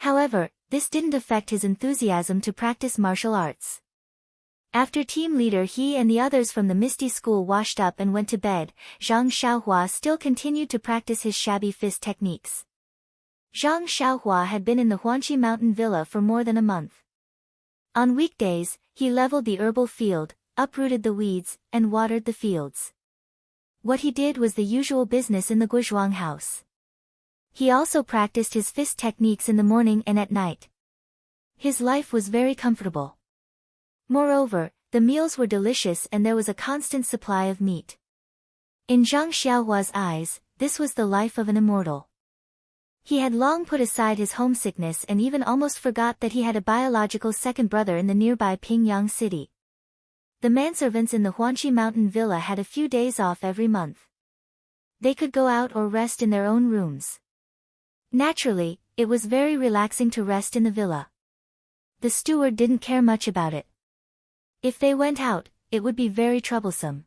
A: However, this didn't affect his enthusiasm to practice martial arts. After team leader He and the others from the Misty School washed up and went to bed, Zhang Xiaohua still continued to practice his shabby fist techniques. Zhang Xiaohua had been in the Huanqi Mountain Villa for more than a month. On weekdays, he leveled the herbal field, uprooted the weeds, and watered the fields. What he did was the usual business in the Guizhuang house. He also practiced his fist techniques in the morning and at night. His life was very comfortable. Moreover, the meals were delicious and there was a constant supply of meat. In Zhang Xiaohua's eyes, this was the life of an immortal. He had long put aside his homesickness and even almost forgot that he had a biological second brother in the nearby Pingyang city. The manservants in the Huanqi Mountain Villa had a few days off every month. They could go out or rest in their own rooms. Naturally, it was very relaxing to rest in the villa. The steward didn't care much about it. If they went out, it would be very troublesome.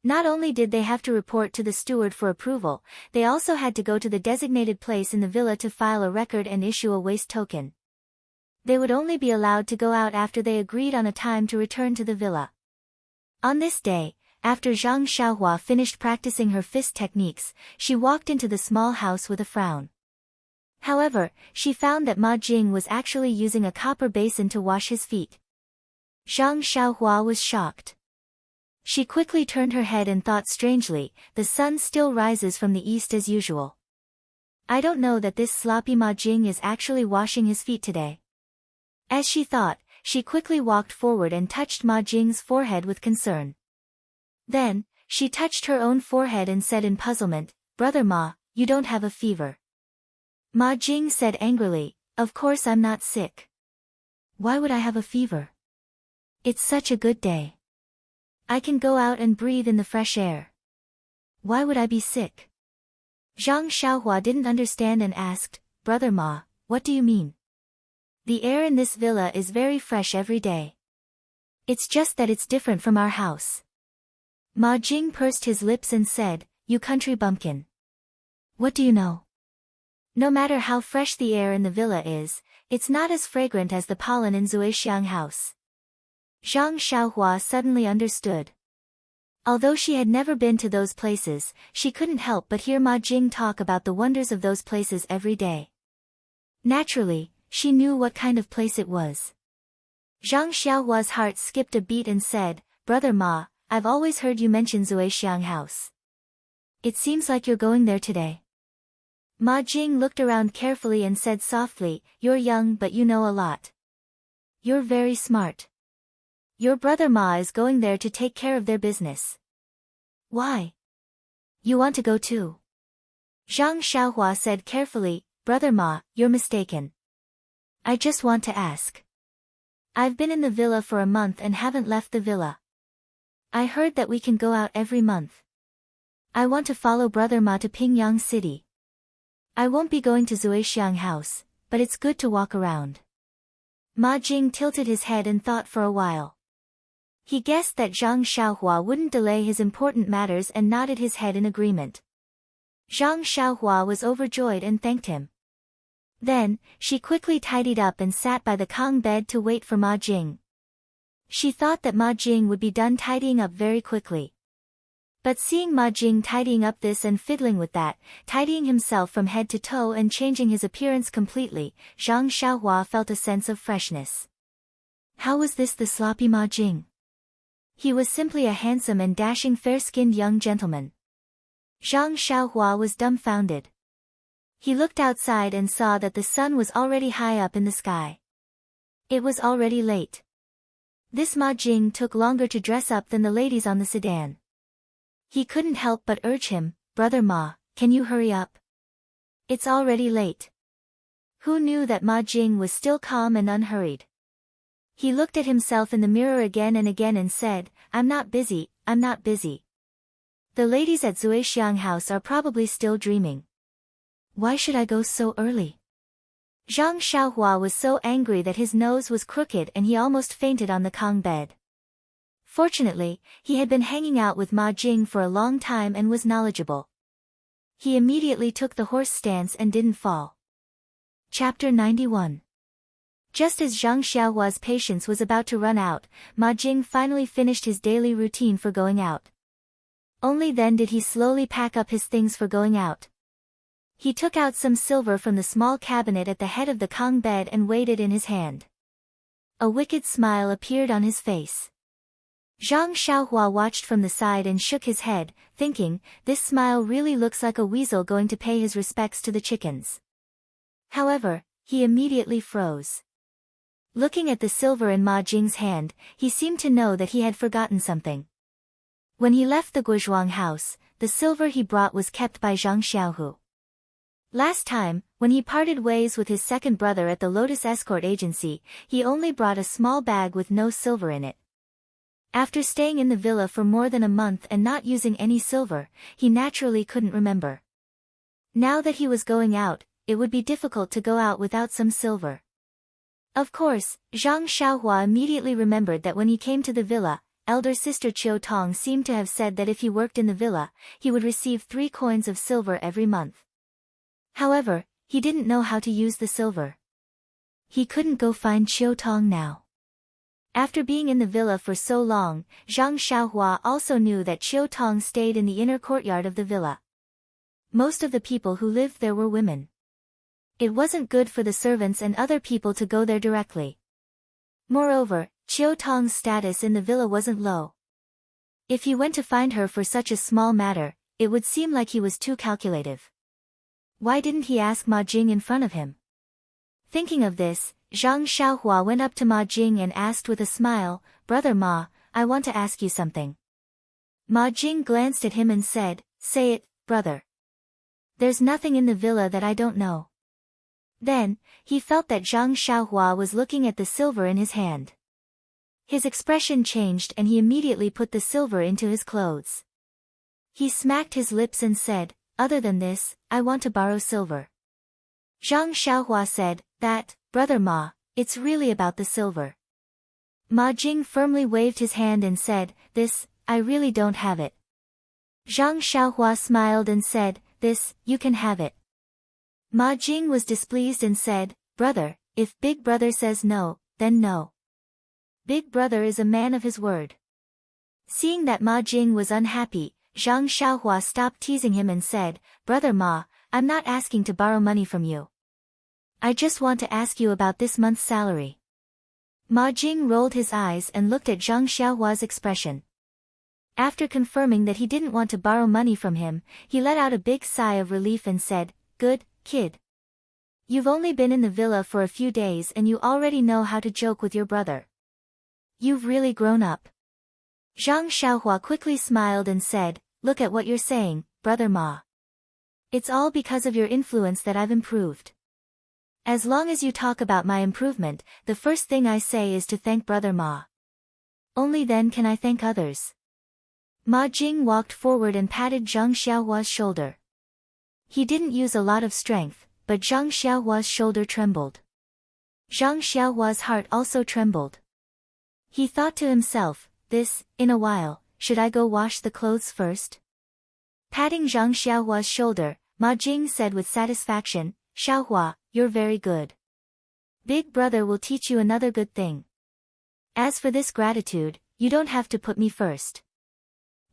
A: Not only did they have to report to the steward for approval, they also had to go to the designated place in the villa to file a record and issue a waste token. They would only be allowed to go out after they agreed on a time to return to the villa. On this day, after Zhang Xiaohua finished practicing her fist techniques, she walked into the small house with a frown. However, she found that Ma Jing was actually using a copper basin to wash his feet. Zhang Xiaohua was shocked. She quickly turned her head and thought strangely, the sun still rises from the east as usual. I don't know that this sloppy Ma Jing is actually washing his feet today. As she thought, she quickly walked forward and touched Ma Jing's forehead with concern. Then, she touched her own forehead and said in puzzlement, Brother Ma, you don't have a fever. Ma Jing said angrily, Of course I'm not sick. Why would I have a fever? It's such a good day. I can go out and breathe in the fresh air. Why would I be sick? Zhang Xiaohua didn't understand and asked, Brother Ma, what do you mean? The air in this villa is very fresh every day. It's just that it's different from our house. Ma Jing pursed his lips and said, You country bumpkin. What do you know? No matter how fresh the air in the villa is, it's not as fragrant as the pollen in Zuixiang house. Zhang Xiaohua suddenly understood. Although she had never been to those places, she couldn't help but hear Ma Jing talk about the wonders of those places every day. Naturally, she knew what kind of place it was. Zhang Xiaohua's heart skipped a beat and said, Brother Ma, I've always heard you mention Zuixiang house. It seems like you're going there today. Ma Jing looked around carefully and said softly, You're young but you know a lot. You're very smart. Your brother Ma is going there to take care of their business. Why? You want to go too? Zhang Xiaohua said carefully, Brother Ma, you're mistaken. I just want to ask. I've been in the villa for a month and haven't left the villa. I heard that we can go out every month. I want to follow Brother Ma to Pingyang City. I won't be going to Zuixiang House, but it's good to walk around. Ma Jing tilted his head and thought for a while. He guessed that Zhang Xiaohua wouldn't delay his important matters and nodded his head in agreement. Zhang Xiaohua was overjoyed and thanked him. Then, she quickly tidied up and sat by the Kong bed to wait for Ma Jing. She thought that Ma Jing would be done tidying up very quickly. But seeing Ma Jing tidying up this and fiddling with that, tidying himself from head to toe and changing his appearance completely, Zhang Xiaohua felt a sense of freshness. How was this the sloppy Ma Jing? He was simply a handsome and dashing fair-skinned young gentleman. Zhang Xiaohua was dumbfounded. He looked outside and saw that the sun was already high up in the sky. It was already late. This Ma Jing took longer to dress up than the ladies on the sedan. He couldn't help but urge him, Brother Ma, can you hurry up? It's already late. Who knew that Ma Jing was still calm and unhurried? He looked at himself in the mirror again and again and said, I'm not busy, I'm not busy. The ladies at Zuixiang House are probably still dreaming. Why should I go so early? Zhang Xiaohua was so angry that his nose was crooked and he almost fainted on the Kong bed. Fortunately, he had been hanging out with Ma Jing for a long time and was knowledgeable. He immediately took the horse stance and didn't fall. Chapter 91. Just as Zhang Xiaohua's patience was about to run out, Ma Jing finally finished his daily routine for going out. Only then did he slowly pack up his things for going out. He took out some silver from the small cabinet at the head of the Kong bed and weighed it in his hand. A wicked smile appeared on his face. Zhang Xiaohua watched from the side and shook his head, thinking, this smile really looks like a weasel going to pay his respects to the chickens. However, he immediately froze. Looking at the silver in Ma Jing's hand, he seemed to know that he had forgotten something. When he left the Guozhuang house, the silver he brought was kept by Zhang Xiaohu. Last time, when he parted ways with his second brother at the Lotus Escort Agency, he only brought a small bag with no silver in it. After staying in the villa for more than a month and not using any silver, he naturally couldn't remember. Now that he was going out, it would be difficult to go out without some silver. Of course, Zhang Xiaohua immediately remembered that when he came to the villa, elder sister Qiu Tong seemed to have said that if he worked in the villa, he would receive 3 coins of silver every month. However, he didn't know how to use the silver. He couldn't go find Qiu Tong now. After being in the villa for so long, Zhang Xiaohua also knew that Qiu Tong stayed in the inner courtyard of the villa. Most of the people who lived there were women. It wasn't good for the servants and other people to go there directly. Moreover, Qiu Tong's status in the villa wasn't low. If he went to find her for such a small matter, it would seem like he was too calculative. Why didn't he ask Ma Jing in front of him? Thinking of this, Zhang Xiaohua went up to Ma Jing and asked with a smile, Brother Ma, I want to ask you something. Ma Jing glanced at him and said, Say it, brother. There's nothing in the villa that I don't know. Then, he felt that Zhang Xiaohua was looking at the silver in his hand. His expression changed and he immediately put the silver into his clothes. He smacked his lips and said, Other than this, I want to borrow silver. Zhang Xiaohua said, That, Brother Ma, it's really about the silver. Ma Jing firmly waved his hand and said, This, I really don't have it. Zhang Xiaohua smiled and said, This, you can have it. Ma Jing was displeased and said, Brother, if Big Brother says no, then no. Big Brother is a man of his word. Seeing that Ma Jing was unhappy, Zhang Xiaohua stopped teasing him and said, Brother Ma, I'm not asking to borrow money from you. I just want to ask you about this month's salary. Ma Jing rolled his eyes and looked at Zhang Xiaohua's expression. After confirming that he didn't want to borrow money from him, he let out a big sigh of relief and said, Good, kid. You've only been in the villa for a few days and you already know how to joke with your brother. You've really grown up. Zhang Xiaohua quickly smiled and said, Look at what you're saying, Brother Ma. It's all because of your influence that I've improved. As long as you talk about my improvement, the first thing I say is to thank Brother Ma. Only then can I thank others. Ma Jing walked forward and patted Zhang Xiaohua's shoulder. He didn't use a lot of strength, but Zhang Xiaohua's shoulder trembled. Zhang Xiaohua's heart also trembled. He thought to himself, in a while, should I go wash the clothes first? Patting Zhang Xiaohua's shoulder, Ma Jing said with satisfaction, Xiaohua, you're very good. Big brother will teach you another good thing. As for this gratitude, you don't have to put me first.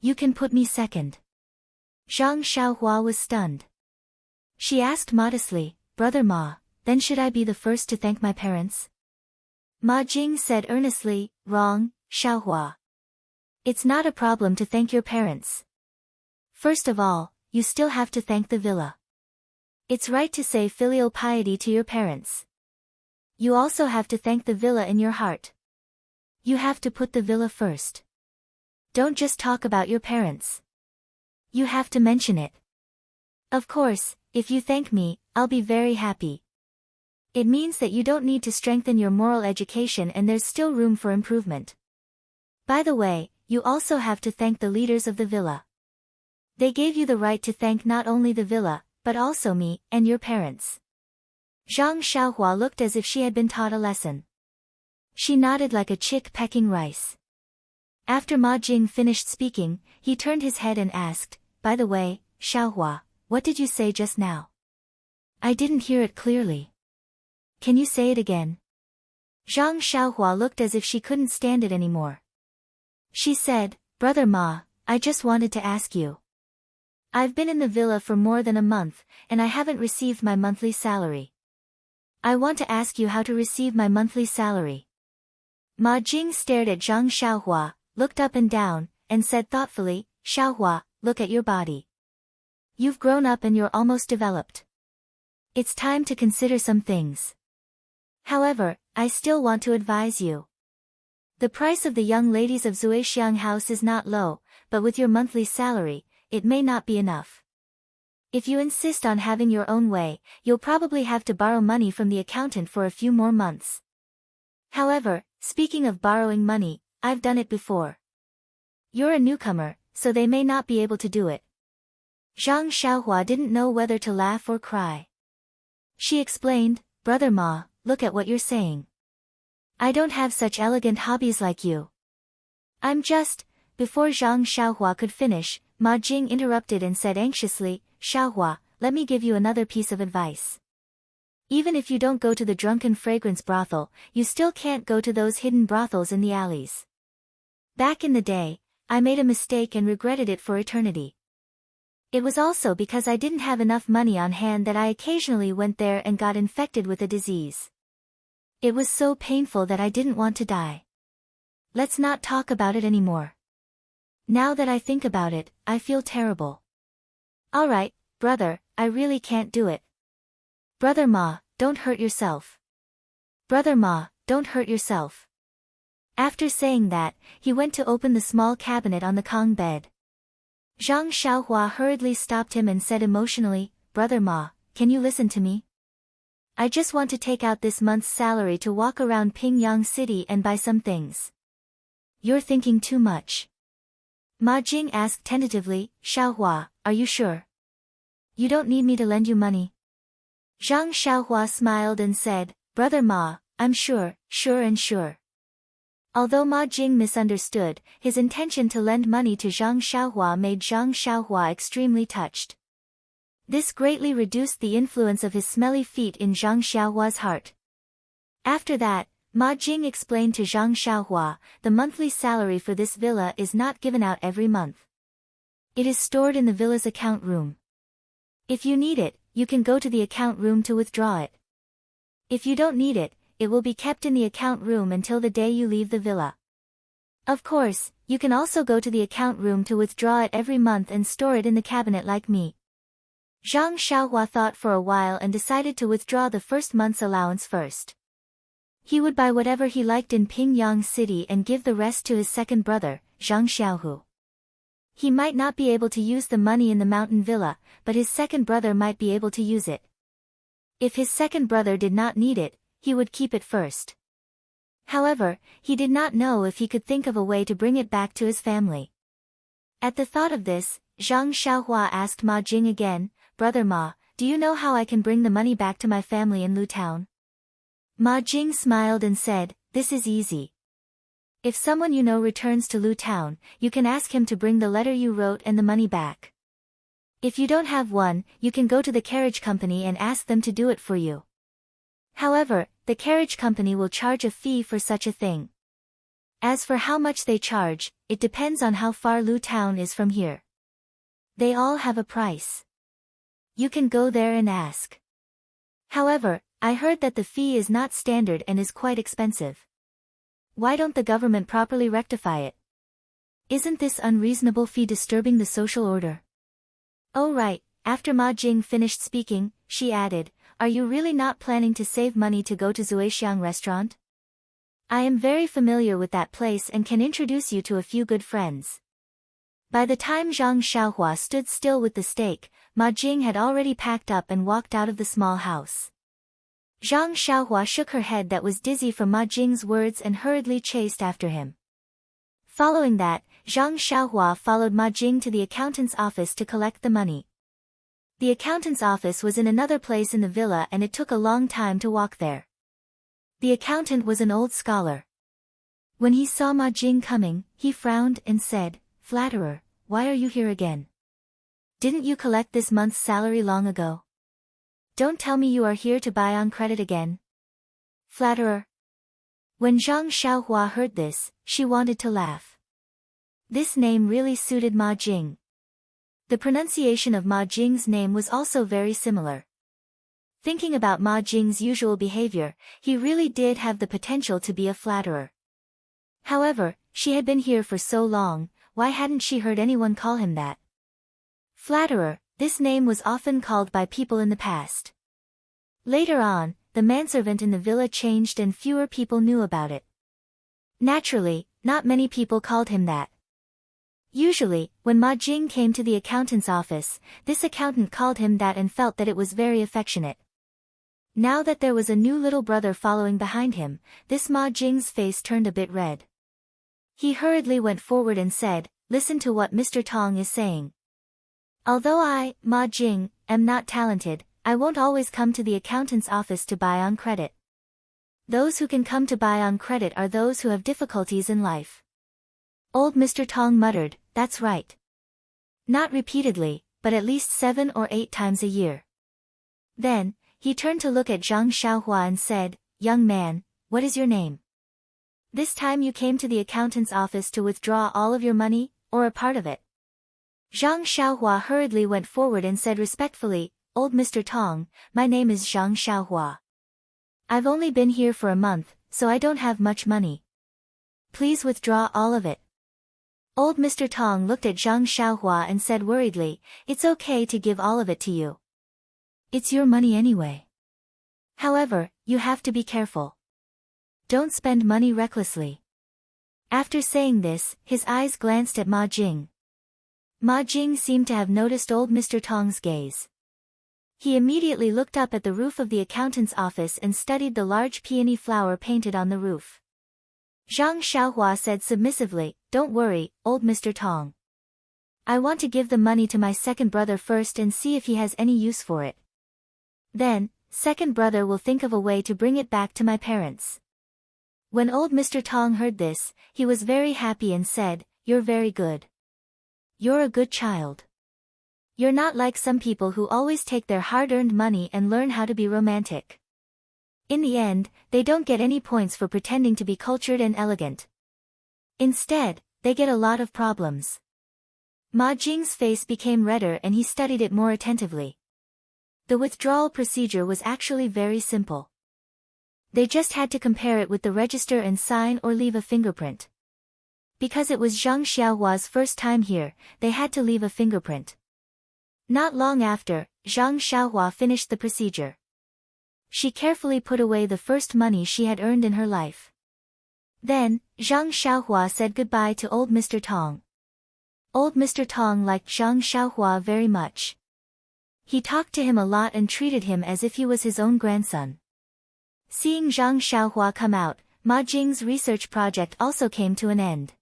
A: You can put me second. Zhang Xiaohua was stunned. She asked modestly, Brother Ma, then should I be the first to thank my parents? Ma Jing said earnestly, wrong, Xiaohua. It's not a problem to thank your parents. First of all, you still have to thank the villa. It's right to say filial piety to your parents. You also have to thank the villa in your heart. You have to put the villa first. Don't just talk about your parents. You have to mention it. Of course, if you thank me, I'll be very happy. It means that you don't need to strengthen your moral education and there's still room for improvement. By the way, you also have to thank the leaders of the villa. They gave you the right to thank not only the villa, but also me, and your parents. Zhang Xiaohua looked as if she had been taught a lesson. She nodded like a chick pecking rice. After Ma Jing finished speaking, he turned his head and asked, By the way, Xiaohua, what did you say just now? I didn't hear it clearly. Can you say it again? Zhang Xiaohua looked as if she couldn't stand it anymore. She said, Brother Ma, I just wanted to ask you. I've been in the villa for more than a month, and I haven't received my monthly salary. I want to ask you how to receive my monthly salary. Ma Jing stared at Zhang Xiaohua, looked up and down, and said thoughtfully, Xiaohua, look at your body. You've grown up and you're almost developed. It's time to consider some things. However, I still want to advise you. The price of the young ladies of Zuixiang House is not low, but with your monthly salary, it may not be enough. If you insist on having your own way, you'll probably have to borrow money from the accountant for a few more months. However, speaking of borrowing money, I've done it before. You're a newcomer, so they may not be able to do it. Zhang Xiaohua didn't know whether to laugh or cry. She explained, Brother Ma, look at what you're saying. I don't have such elegant hobbies like you. I'm just... Before Zhang Xiaohua could finish, Ma Jing interrupted and said anxiously, Xiaohua, let me give you another piece of advice. Even if you don't go to the drunken fragrance brothel, you still can't go to those hidden brothels in the alleys. Back in the day, I made a mistake and regretted it for eternity. It was also because I didn't have enough money on hand that I occasionally went there and got infected with a disease. It was so painful that I didn't want to die. Let's not talk about it anymore. Now that I think about it, I feel terrible. Alright, brother, I really can't do it. Brother Ma, don't hurt yourself. Brother Ma, don't hurt yourself. After saying that, he went to open the small cabinet on the Kong bed. Zhang Xiaohua hurriedly stopped him and said emotionally, Brother Ma, can you listen to me? I just want to take out this month's salary to walk around Pingyang City and buy some things. You're thinking too much. Ma Jing asked tentatively, Xiaohua, are you sure? You don't need me to lend you money? Zhang Xiaohua smiled and said, Brother Ma, I'm sure, sure. Although Ma Jing misunderstood, his intention to lend money to Zhang Xiaohua made Zhang Xiaohua extremely touched. This greatly reduced the influence of his smelly feet in Zhang Xiaohua's heart. After that, Ma Jing explained to Zhang Xiaohua, the monthly salary for this villa is not given out every month. It is stored in the villa's account room. If you need it, you can go to the account room to withdraw it. If you don't need it, it will be kept in the account room until the day you leave the villa. Of course, you can also go to the account room to withdraw it every month and store it in the cabinet like me. Zhang Xiaohua thought for a while and decided to withdraw the first month's allowance first. He would buy whatever he liked in Pingyang City and give the rest to his second brother, Zhang Xiaohu. He might not be able to use the money in the mountain villa, but his second brother might be able to use it. If his second brother did not need it, he would keep it first. However, he did not know if he could think of a way to bring it back to his family. At the thought of this, Zhang Xiaohua asked Ma Jing again, "Brother Ma, do you know how I can bring the money back to my family in Lu Town?" Ma Jing smiled and said, "This is easy. If someone you know returns to Lu Town, you can ask him to bring the letter you wrote and the money back. If you don't have one, you can go to the carriage company and ask them to do it for you. However, the carriage company will charge a fee for such a thing. As for how much they charge, it depends on how far Lu Town is from here. They all have a price. You can go there and ask. However, I heard that the fee is not standard and is quite expensive. Why don't the government properly rectify it? Isn't this unreasonable fee disturbing the social order?" "Oh right." After Ma Jing finished speaking, she added, "Are you really not planning to save money to go to Zuixiang restaurant? I am very familiar with that place and can introduce you to a few good friends." By the time Zhang Xiaohua stood still with the steak, Ma Jing had already packed up and walked out of the small house. Zhang Xiaohua shook her head that was dizzy from Ma Jing's words and hurriedly chased after him. Following that, Zhang Xiaohua followed Ma Jing to the accountant's office to collect the money. The accountant's office was in another place in the villa and it took a long time to walk there. The accountant was an old scholar. When he saw Ma Jing coming, he frowned and said, "Flatterer, why are you here again? Didn't you collect this month's salary long ago? Don't tell me you are here to buy on credit again." "Flatterer." When Zhang Xiaohua heard this, she wanted to laugh. This name really suited Ma Jing. The pronunciation of Ma Jing's name was also very similar. Thinking about Ma Jing's usual behavior, he really did have the potential to be a flatterer. However, she had been here for so long, why hadn't she heard anyone call him that? Flatterer, this name was often called by people in the past. Later on, the manservant in the villa changed and fewer people knew about it. Naturally, not many people called him that. Usually, when Ma Jing came to the accountant's office, this accountant called him that and felt that it was very affectionate. Now that there was a new little brother following behind him, this Ma Jing's face turned a bit red. He hurriedly went forward and said, "Listen to what Mr. Tong is saying. Although I, Ma Jing, am not talented, I won't always come to the accountant's office to buy on credit. Those who can come to buy on credit are those who have difficulties in life." Old Mr. Tong muttered, "That's right." Not repeatedly, but at least 7 or 8 times a year. Then, he turned to look at Zhang Xiaohua and said, "Young man, what is your name? This time you came to the accountant's office to withdraw all of your money, or a part of it?" Zhang Xiaohua hurriedly went forward and said respectfully, "Old Mr. Tong, my name is Zhang Xiaohua. I've only been here for a month, so I don't have much money. Please withdraw all of it." Old Mr. Tong looked at Zhang Xiaohua and said worriedly, "It's okay to give all of it to you. It's your money anyway. However, you have to be careful. Don't spend money recklessly." After saying this, his eyes glanced at Ma Jing. Ma Jing seemed to have noticed old Mr. Tong's gaze. He immediately looked up at the roof of the accountant's office and studied the large peony flower painted on the roof. Zhang Xiaohua said submissively, "Don't worry, old Mr. Tong. I want to give the money to my second brother first and see if he has any use for it. Then, second brother will think of a way to bring it back to my parents." When old Mr. Tong heard this, he was very happy and said, "You're very good. You're a good child. You're not like some people who always take their hard-earned money and learn how to be romantic. In the end, they don't get any points for pretending to be cultured and elegant. Instead, they get a lot of problems." Ma Jing's face became redder and he studied it more attentively. The withdrawal procedure was actually very simple. They just had to compare it with the register and sign or leave a fingerprint. Because it was Zhang Xiaohua's first time here, they had to leave a fingerprint. Not long after, Zhang Xiaohua finished the procedure. She carefully put away the first money she had earned in her life. Then, Zhang Xiaohua said goodbye to old Mr. Tong. Old Mr. Tong liked Zhang Xiaohua very much. He talked to him a lot and treated him as if he was his own grandson. Seeing Zhang Xiaohua come out, Ma Jing's research project also came to an end.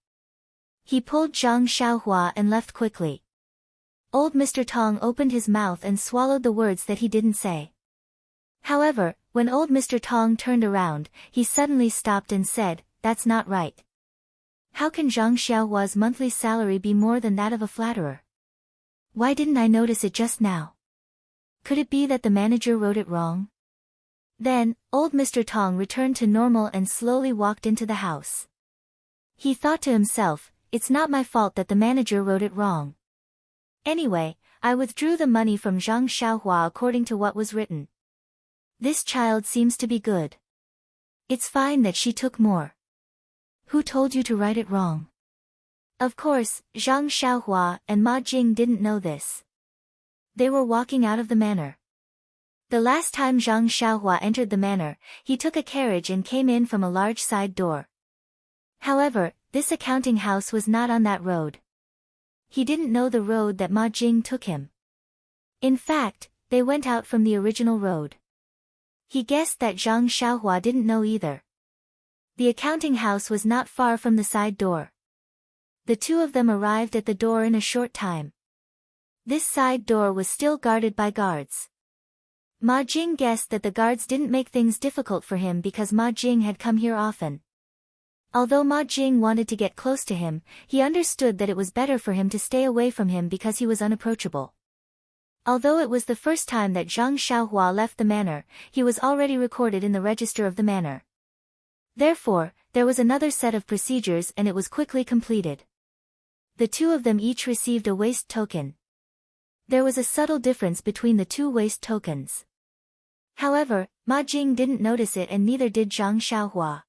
A: He pulled Zhang Xiaohua and left quickly. Old Mr. Tong opened his mouth and swallowed the words that he didn't say. However, when old Mr. Tong turned around, he suddenly stopped and said, "That's not right. How can Zhang Xiaohua's monthly salary be more than that of a flatterer? Why didn't I notice it just now? Could it be that the manager wrote it wrong?" Then, old Mr. Tong returned to normal and slowly walked into the house. He thought to himself, "It's not my fault that the manager wrote it wrong. Anyway, I withdrew the money from Zhang Xiaohua according to what was written. This child seems to be good. It's fine that she took more. Who told you to write it wrong?" Of course, Zhang Xiaohua and Ma Jing didn't know this. They were walking out of the manor. The last time Zhang Xiaohua entered the manor, he took a carriage and came in from a large side door. However, this accounting house was not on that road. He didn't know the road that Ma Jing took him. In fact, they went out from the original road. He guessed that Zhang Xiaohua didn't know either. The accounting house was not far from the side door. The two of them arrived at the door in a short time. This side door was still guarded by guards. Ma Jing guessed that the guards didn't make things difficult for him because Ma Jing had come here often. Although Ma Jing wanted to get close to him, he understood that it was better for him to stay away from him because he was unapproachable. Although it was the first time that Zhang Xiaohua left the manor, he was already recorded in the register of the manor. Therefore, there was another set of procedures and it was quickly completed. The two of them each received a waste token. There was a subtle difference between the two waste tokens. However, Ma Jing didn't notice it and neither did Zhang Xiaohua.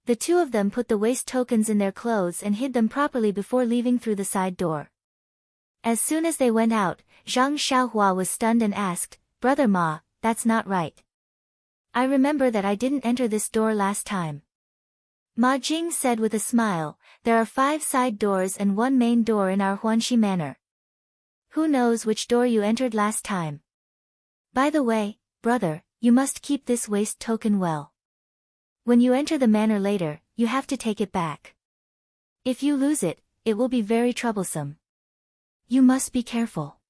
A: The two of them put the waste tokens in their clothes and hid them properly before leaving through the side door. As soon as they went out, Zhang Xiaohua was stunned and asked, "Brother Ma, that's not right. I remember that I didn't enter this door last time." Ma Jing said with a smile, "There are 5 side doors and 1 main door in our Huanxi manor. Who knows which door you entered last time? By the way, brother, you must keep this waste token well. When you enter the manor later, you have to take it back. If you lose it, it will be very troublesome. You must be careful."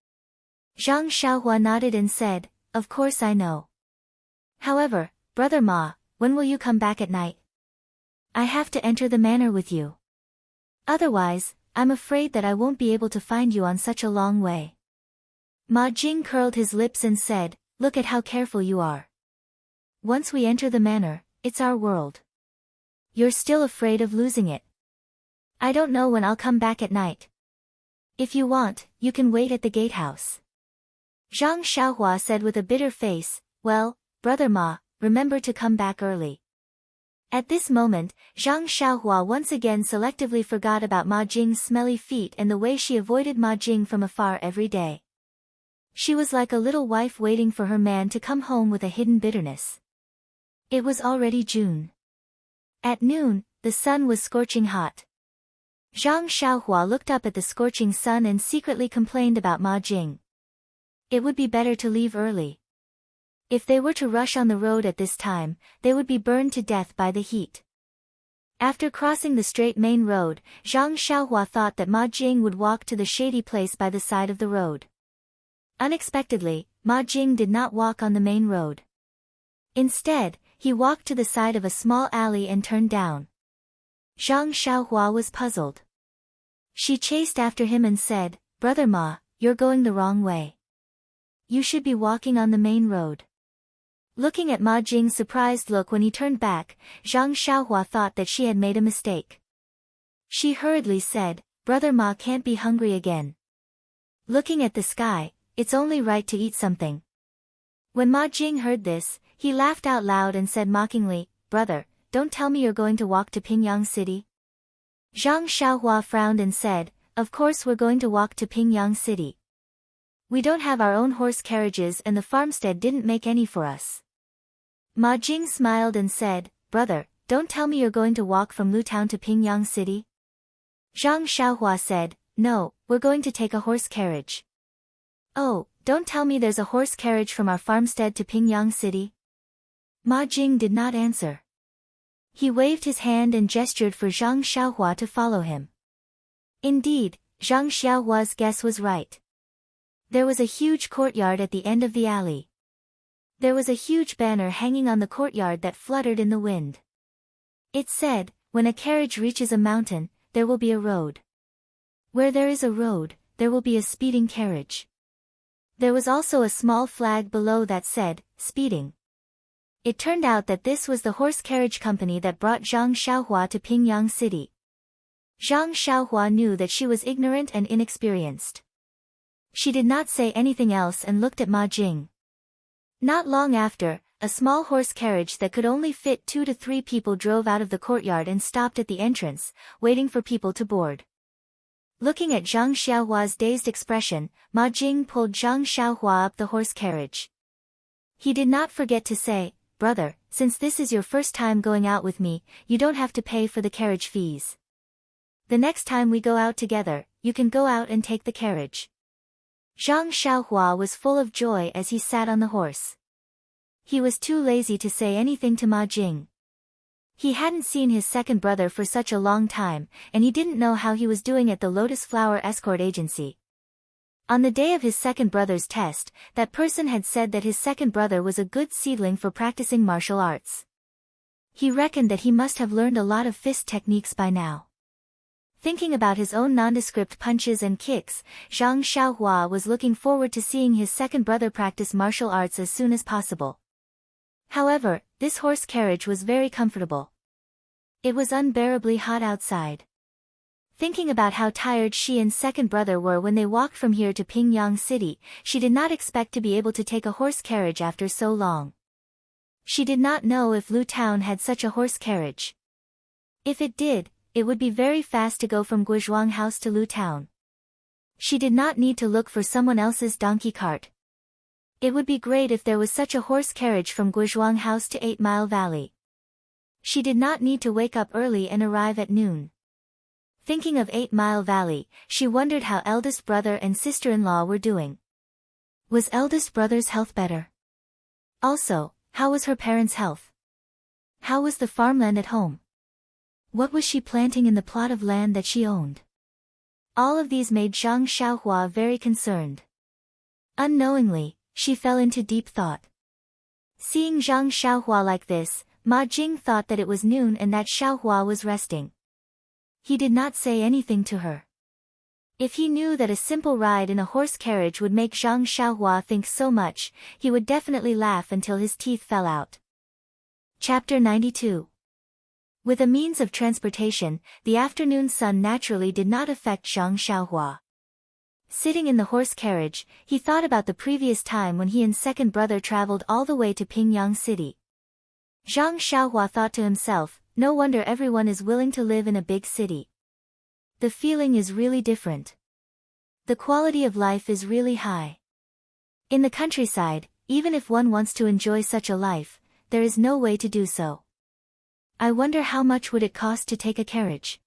A: Zhang Xiaohua nodded and said, "Of course I know. However, Brother Ma, when will you come back at night? I have to enter the manor with you. Otherwise, I'm afraid that I won't be able to find you on such a long way." Ma Jing curled his lips and said, "Look at how careful you are. Once we enter the manor, it's our world. You're still afraid of losing it. I don't know when I'll come back at night. If you want, you can wait at the gatehouse." Zhang Xiaohua said with a bitter face, "Well, Brother Ma, remember to come back early." At this moment, Zhang Xiaohua once again selectively forgot about Ma Jing's smelly feet and the way she avoided Ma Jing from afar every day. She was like a little wife waiting for her man to come home with a hidden bitterness. It was already June. At noon, the sun was scorching hot. Zhang Xiaohua looked up at the scorching sun and secretly complained about Ma Jing. It would be better to leave early. If they were to rush on the road at this time, they would be burned to death by the heat. After crossing the straight main road, Zhang Xiaohua thought that Ma Jing would walk to the shady place by the side of the road. Unexpectedly, Ma Jing did not walk on the main road. Instead, he walked to the side of a small alley and turned down. Zhang Xiaohua was puzzled. She chased after him and said, "Brother Ma, you're going the wrong way. You should be walking on the main road." Looking at Ma Jing's surprised look when he turned back, Zhang Xiaohua thought that she had made a mistake. She hurriedly said, "Brother Ma can't be hungry again. Looking at the sky, it's only right to eat something." When Ma Jing heard this, he laughed out loud and said mockingly, "Brother, don't tell me you're going to walk to Pingyang City." Zhang Xiaohua frowned and said, "Of course we're going to walk to Pingyang City. We don't have our own horse carriages and the farmstead didn't make any for us." Ma Jing smiled and said, "Brother, don't tell me you're going to walk from Lutown to Pingyang City." Zhang Xiaohua said, "No, we're going to take a horse carriage." "Oh, don't tell me there's a horse carriage from our farmstead to Pingyang City." Ma Jing did not answer. He waved his hand and gestured for Zhang Xiaohua to follow him. Indeed, Zhang Xiaohua's guess was right. There was a huge courtyard at the end of the alley. There was a huge banner hanging on the courtyard that fluttered in the wind. It said, "When a carriage reaches a mountain, there will be a road. Where there is a road, there will be a speeding carriage." There was also a small flag below that said, "Speeding." It turned out that this was the horse carriage company that brought Zhang Xiaohua to Pingyang City. Zhang Xiaohua knew that she was ignorant and inexperienced. She did not say anything else and looked at Ma Jing. Not long after, a small horse carriage that could only fit 2 to 3 people drove out of the courtyard and stopped at the entrance, waiting for people to board. Looking at Zhang Xiaohua's dazed expression, Ma Jing pulled Zhang Xiaohua up the horse carriage. He did not forget to say, "Brother, since this is your first time going out with me, you don't have to pay for the carriage fees. The next time we go out together, you can go out and take the carriage." Zhang Xiaohua was full of joy as he sat on the horse. He was too lazy to say anything to Ma Jing. He hadn't seen his second brother for such a long time, and he didn't know how he was doing at the Lotus Flower Escort Agency. On the day of his second brother's test, that person had said that his second brother was a good seedling for practicing martial arts. He reckoned that he must have learned a lot of fist techniques by now. Thinking about his own nondescript punches and kicks, Zhang Xiaohua was looking forward to seeing his second brother practice martial arts as soon as possible. However, this horse carriage was very comfortable. It was unbearably hot outside. Thinking about how tired she and second brother were when they walked from here to Pingyang City, she did not expect to be able to take a horse carriage after so long. She did not know if Lu Town had such a horse carriage. If it did, it would be very fast to go from Guizhuang House to Lu Town. She did not need to look for someone else's donkey cart. It would be great if there was such a horse carriage from Guizhuang House to 8 Mile Valley. She did not need to wake up early and arrive at noon. Thinking of 8 Mile Valley, she wondered how eldest brother and sister-in-law were doing. Was eldest brother's health better? Also, how was her parents' health? How was the farmland at home? What was she planting in the plot of land that she owned? All of these made Zhang Xiaohua very concerned. Unknowingly, she fell into deep thought. Seeing Zhang Xiaohua like this, Ma Jing thought that it was noon and that Xiaohua was resting. He did not say anything to her. If he knew that a simple ride in a horse carriage would make Zhang Xiaohua think so much, he would definitely laugh until his teeth fell out. Chapter 92. With a means of transportation, the afternoon sun naturally did not affect Zhang Xiaohua. Sitting in the horse carriage, he thought about the previous time when he and second brother traveled all the way to Pingyang City. Zhang Xiaohua thought to himself, no wonder everyone is willing to live in a big city. The feeling is really different. The quality of life is really high. In the countryside, even if one wants to enjoy such a life, there is no way to do so. I wonder how much would it cost to take a carriage?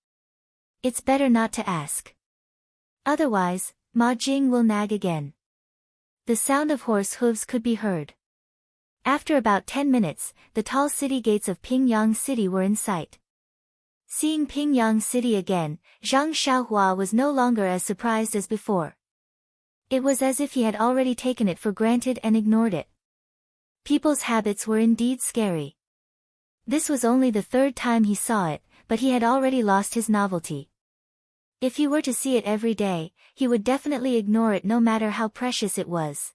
A: It's better not to ask. Otherwise, Ma Jing will nag again. The sound of horse hooves could be heard. After about 10 minutes, the tall city gates of Pingyang City were in sight. Seeing Pingyang City again, Zhang Xiaohua was no longer as surprised as before. It was as if he had already taken it for granted and ignored it. People's habits were indeed scary. This was only the 3rd time he saw it, but he had already lost his novelty. If he were to see it every day, he would definitely ignore it no matter how precious it was.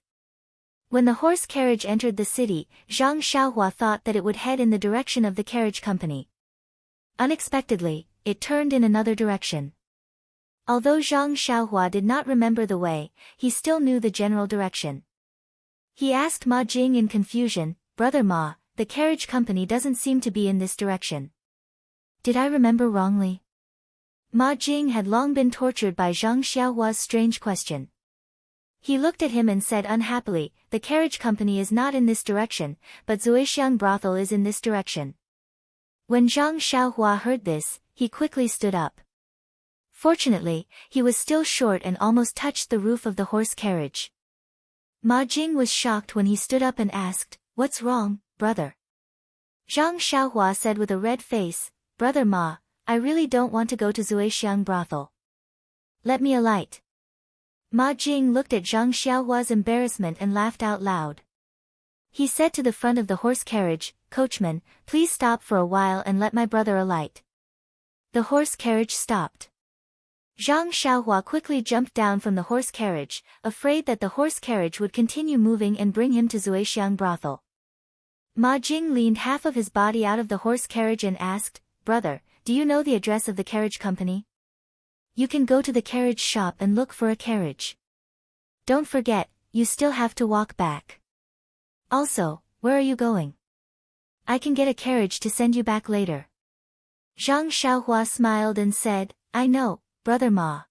A: When the horse carriage entered the city, Zhang Xiaohua thought that it would head in the direction of the carriage company. Unexpectedly, it turned in another direction. Although Zhang Xiaohua did not remember the way, he still knew the general direction. He asked Ma Jing in confusion, "Brother Ma, the carriage company doesn't seem to be in this direction. Did I remember wrongly?" Ma Jing had long been tortured by Zhang Xiaohua's strange question. He looked at him and said unhappily, "The carriage company is not in this direction, but Zuixiang brothel is in this direction." When Zhang Xiaohua heard this, he quickly stood up. Fortunately, he was still short and almost touched the roof of the horse carriage. Ma Jing was shocked when he stood up and asked, "What's wrong, brother?" Zhang Xiaohua said with a red face, "Brother Ma, I really don't want to go to Zuixiang brothel. Let me alight. Ma Jing looked at Zhang Xiaohua's embarrassment and laughed out loud. He said to the front of the horse carriage, "Coachman, please stop for a while and let my brother alight." The horse carriage stopped. Zhang Xiaohua quickly jumped down from the horse carriage, afraid that the horse carriage would continue moving and bring him to Zuixiang brothel. Ma Jing leaned half of his body out of the horse carriage and asked, "Brother, do you know the address of the carriage company? You can go to the carriage shop and look for a carriage. Don't forget, you still have to walk back. Also, where are you going? I can get a carriage to send you back later." Zhang Xiaohua smiled and said, "I know, Brother Ma.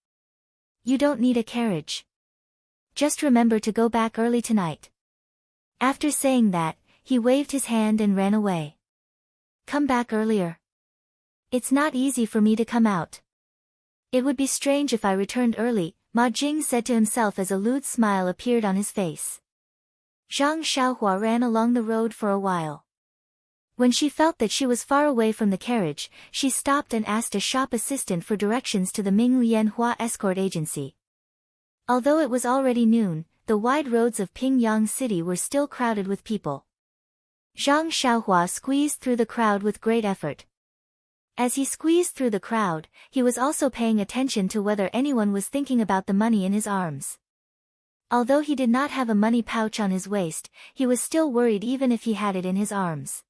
A: You don't need a carriage. Just remember to go back early tonight." After saying that, he waved his hand and ran away. "Come back earlier. It's not easy for me to come out. It would be strange if I returned early," Ma Jing said to himself as a lewd smile appeared on his face. Zhang Xiaohua ran along the road for a while. When she felt that she was far away from the carriage, she stopped and asked a shop assistant for directions to the Ming Lianhua escort agency. Although it was already noon, the wide roads of Pingyang City were still crowded with people. Zhang Xiaohua squeezed through the crowd with great effort. As he squeezed through the crowd, he was also paying attention to whether anyone was thinking about the money in his arms. Although he did not have a money pouch on his waist, he was still worried even if he had it in his arms.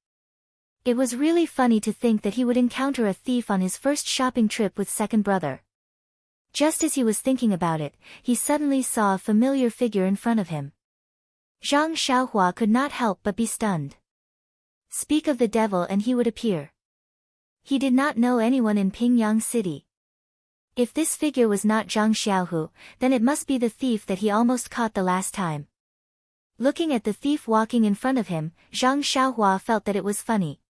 A: It was really funny to think that he would encounter a thief on his first shopping trip with second brother. Just as he was thinking about it, he suddenly saw a familiar figure in front of him. Zhang Xiaohua could not help but be stunned. Speak of the devil and he would appear. He did not know anyone in Pingyang City. If this figure was not Zhang Xiaohu, then it must be the thief that he almost caught the last time. Looking at the thief walking in front of him, Zhang Xiaohua felt that it was funny.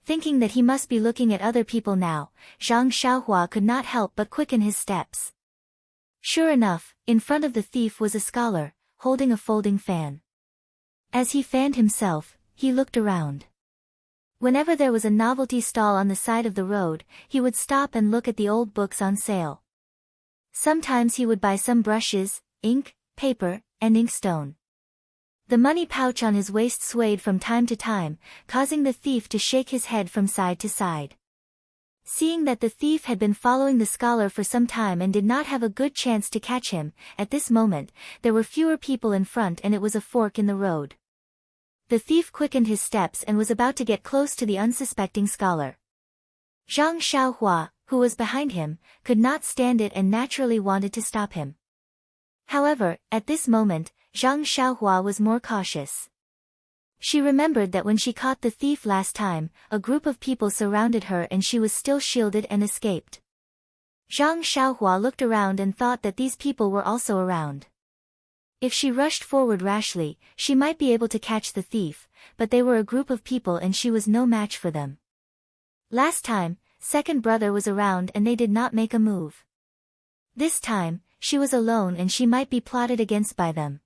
A: Thinking that he must be looking at other people now, Zhang Xiaohua could not help but quicken his steps. Sure enough, in front of the thief was a scholar, holding a folding fan. As he fanned himself, he looked around. Whenever there was a novelty stall on the side of the road, he would stop and look at the old books on sale. Sometimes he would buy some brushes, ink, paper, and inkstone. The money pouch on his waist swayed from time to time, causing the thief to shake his head from side to side. Seeing that the thief had been following the scholar for some time and did not have a good chance to catch him, at this moment, there were fewer people in front and it was a fork in the road. The thief quickened his steps and was about to get close to the unsuspecting scholar. Zhang Xiaohua, who was behind him, could not stand it and naturally wanted to stop him. However, at this moment, Zhang Xiaohua was more cautious. She remembered that when she caught the thief last time, a group of people surrounded her and she was still shielded and escaped. Zhang Xiaohua looked around and thought that these people were also around. If she rushed forward rashly, she might be able to catch the thief, but they were a group of people and she was no match for them. Last time, second brother was around and they did not make a move. This time, she was alone and she might be plotted against by them.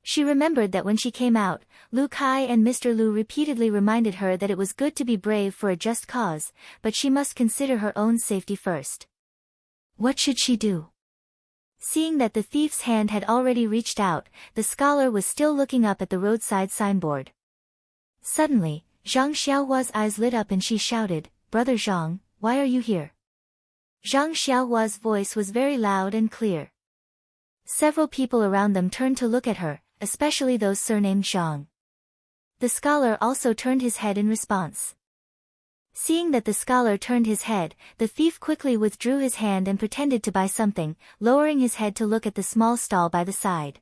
A: She remembered that when she came out, Lu Kai and Mr. Lu repeatedly reminded her that it was good to be brave for a just cause, but she must consider her own safety first. What should she do? Seeing that the thief's hand had already reached out, the scholar was still looking up at the roadside signboard. Suddenly, Zhang Xiaohua's eyes lit up and she shouted, "Brother Zhang, why are you here?" Zhang Xiaohua's voice was very loud and clear. Several people around them turned to look at her, especially those surnamed Zhang. The scholar also turned his head in response. Seeing that the scholar turned his head, the thief quickly withdrew his hand and pretended to buy something, lowering his head to look at the small stall by the side.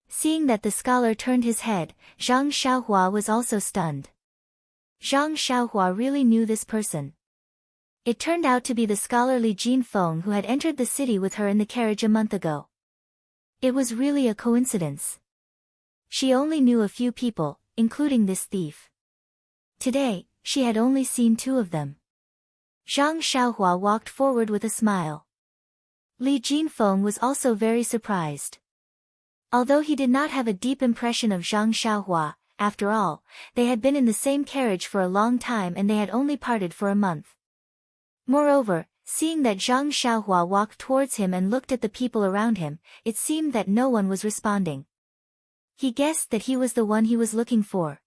A: Seeing that the scholar turned his head, Zhang Xiaohua was also stunned. Zhang Xiaohua really knew this person. It turned out to be the scholar Li Jinfeng who had entered the city with her in the carriage a month ago. It was really a coincidence. She only knew a few people, including this thief. Today, she had only seen two of them. Zhang Xiaohua walked forward with a smile. Li Jinfeng was also very surprised. Although he did not have a deep impression of Zhang Xiaohua, after all, they had been in the same carriage for a long time and they had only parted for a month. Moreover, Seeing that Zhang Xiaohua walked towards him and looked at the people around him, it seemed that no one was responding. He guessed that he was the one he was looking for.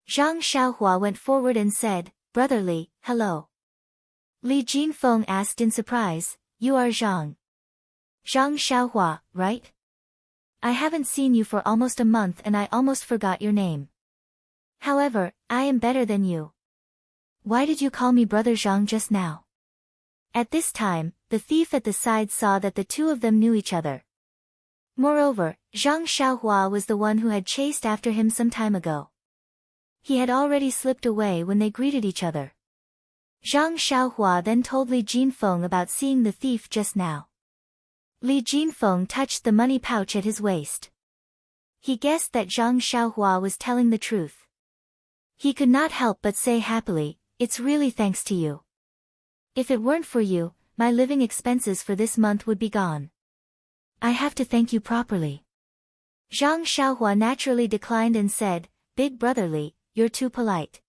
A: Zhang Xiaohua went forward and said, "Brother Li, hello." Li Jinfeng asked in surprise, "You are Zhang Xiaohua, right? I haven't seen you for almost a month and I almost forgot your name. However, I am better than you. Why did you call me Brother Zhang just now?" At this time, the thief at the side saw that the two of them knew each other. Moreover, Zhang Xiaohua was the one who had chased after him some time ago. He had already slipped away when they greeted each other. Zhang Xiaohua then told Li Jinfeng about seeing the thief just now. Li Jinfeng touched the money pouch at his waist. He guessed that Zhang Xiaohua was telling the truth. He could not help but say happily, "It's really thanks to you. If it weren't for you, my living expenses for this month would be gone. I have to thank you properly." Zhang Xiaohua naturally declined and said, "Big brother Li, you're too polite.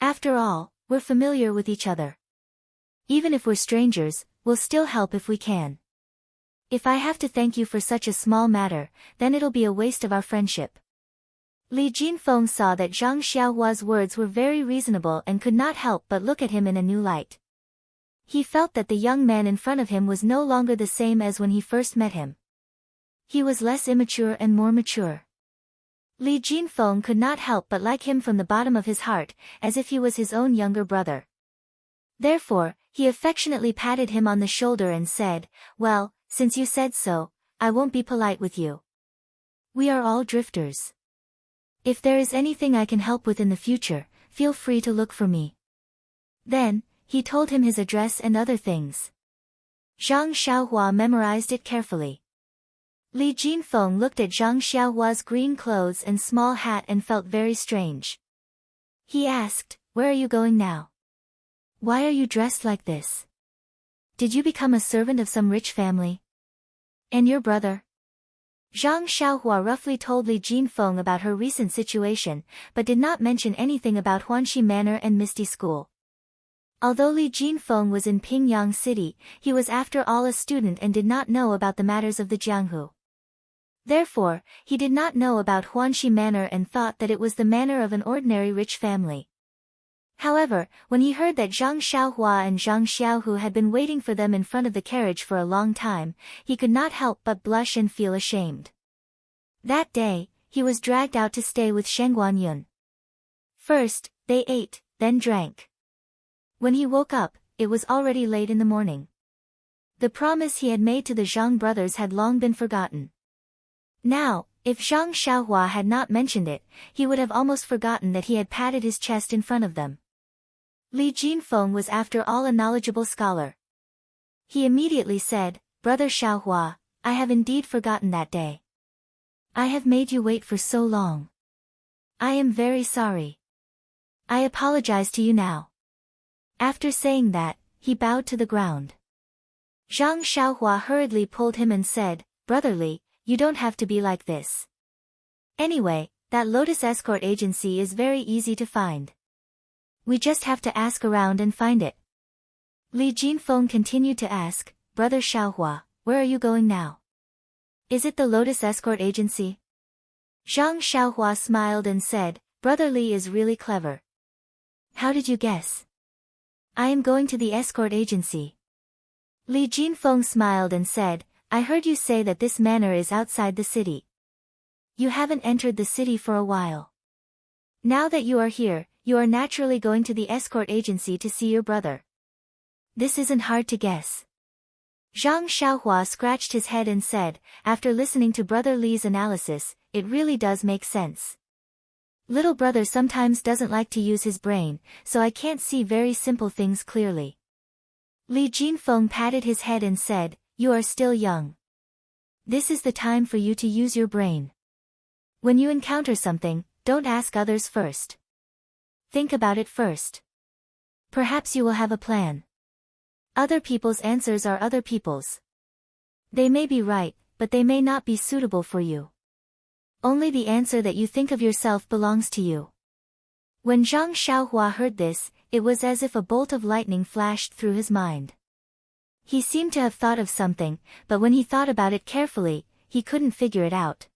A: After all, we're familiar with each other. Even if we're strangers, we'll still help if we can. If I have to thank you for such a small matter, then it'll be a waste of our friendship." Li Jinfeng saw that Zhang Xiaohua's words were very reasonable and could not help but look at him in a new light. He felt that the young man in front of him was no longer the same as when he first met him. He was less immature and more mature. Li Jinfeng could not help but like him from the bottom of his heart, as if he was his own younger brother. Therefore, he affectionately patted him on the shoulder and said, "Well, since you said so, I won't be polite with you. We are all drifters. If there is anything I can help with in the future, feel free to look for me." Then, he told him his address and other things. Zhang Xiaohua memorized it carefully. Li Jinfeng looked at Zhang Xiaohua's green clothes and small hat and felt very strange. He asked, "Where are you going now? Why are you dressed like this? Did you become a servant of some rich family? And your brother?" Zhang Xiaohua roughly told Li Jinfeng about her recent situation, but did not mention anything about Huanxi Manor and Misty School. Although Li Jinfeng was in Pingyang City, he was after all a student and did not know about the matters of the Jianghu. Therefore, he did not know about Huanxi Manor and thought that it was the manor of an ordinary rich family. However, when he heard that Zhang Xiaohua and Zhang Xiaohu had been waiting for them in front of the carriage for a long time, he could not help but blush and feel ashamed. That day, he was dragged out to stay with Sheng Guanyun. First, they ate, then drank. When he woke up, it was already late in the morning. The promise he had made to the Zhang brothers had long been forgotten. Now, if Zhang Xiaohua had not mentioned it, he would have almost forgotten that he had patted his chest in front of them. Li Jinfeng was after all a knowledgeable scholar. He immediately said, "Brother Xiaohua, I have indeed forgotten that day. I have made you wait for so long. I am very sorry. I apologize to you now." After saying that, he bowed to the ground. Zhang Xiaohua hurriedly pulled him and said, "Brother Li, you don't have to be like this. Anyway, that Lotus Escort Agency is very easy to find. We just have to ask around and find it." Li Jinfeng continued to ask, "Brother Xiaohua, where are you going now? Is it the Lotus Escort Agency?" Zhang Xiaohua smiled and said, "Brother Li is really clever. How did you guess?" "I am going to the escort agency." Li Jinfeng smiled and said, "I heard you say that this manor is outside the city. You haven't entered the city for a while. Now that you are here, you are naturally going to the escort agency to see your brother. This isn't hard to guess." Zhang Xiaohua scratched his head and said, after listening to Brother Li's analysis, "It really does make sense. Little brother sometimes doesn't like to use his brain, so I can't see very simple things clearly." Li Jinfeng patted his head and said, "You are still young. This is the time for you to use your brain. When you encounter something, don't ask others first. Think about it first. Perhaps you will have a plan. Other people's answers are other people's. They may be right, but they may not be suitable for you. Only the answer that you think of yourself belongs to you." When Zhang Xiaohua heard this, it was as if a bolt of lightning flashed through his mind. He seemed to have thought of something, but when he thought about it carefully, he couldn't figure it out.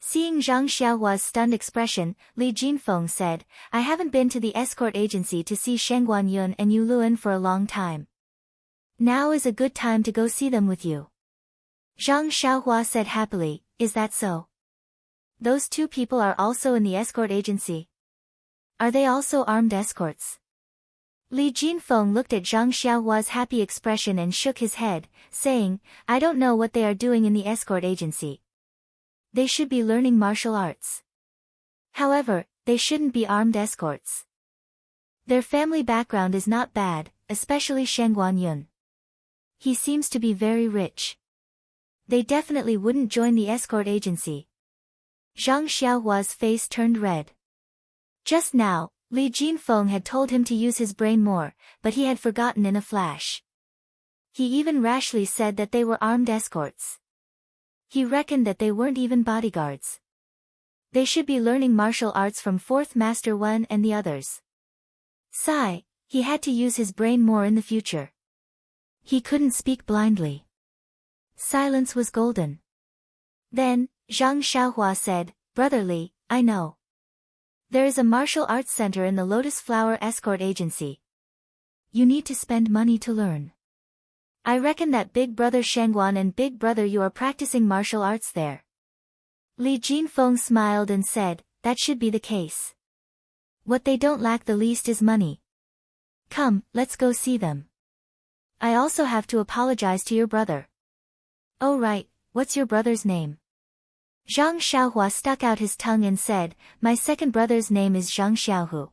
A: Seeing Zhang Xiaohua's stunned expression, Li Jinfeng said, I haven't been to the escort agency to see Shen Guanyun and Yu Luan for a long time. Now is a good time to go see them with you. Zhang Xiaohua said happily, is that so? Those two people are also in the escort agency. Are they also armed escorts? Li Jinfeng looked at Zhang Xiaohua's happy expression and shook his head, saying, I don't know what they are doing in the escort agency. They should be learning martial arts. However, they shouldn't be armed escorts. Their family background is not bad, especially Shen Guanyun. He seems to be very rich. They definitely wouldn't join the escort agency. Zhang Xiaohua's face turned red. Just now, Li Jinfeng had told him to use his brain more, but he had forgotten in a flash. He even rashly said that they were armed escorts. He reckoned that they weren't even bodyguards. They should be learning martial arts from Fourth Master Wen and the others. Sigh, he had to use his brain more in the future. He couldn't speak blindly. Silence was golden. Then, Zhang Xiaohua said, Brother Li, I know. There is a martial arts center in the Lotus Flower Escort Agency. You need to spend money to learn. I reckon that Big Brother Shengguan and Big Brother you are practicing martial arts there. Li Jinfeng smiled and said, that should be the case. What they don't lack the least is money. Come, let's go see them. I also have to apologize to your brother. Oh right, what's your brother's name? Zhang Xiaohua stuck out his tongue and said, my second brother's name is Zhang Xiaohu.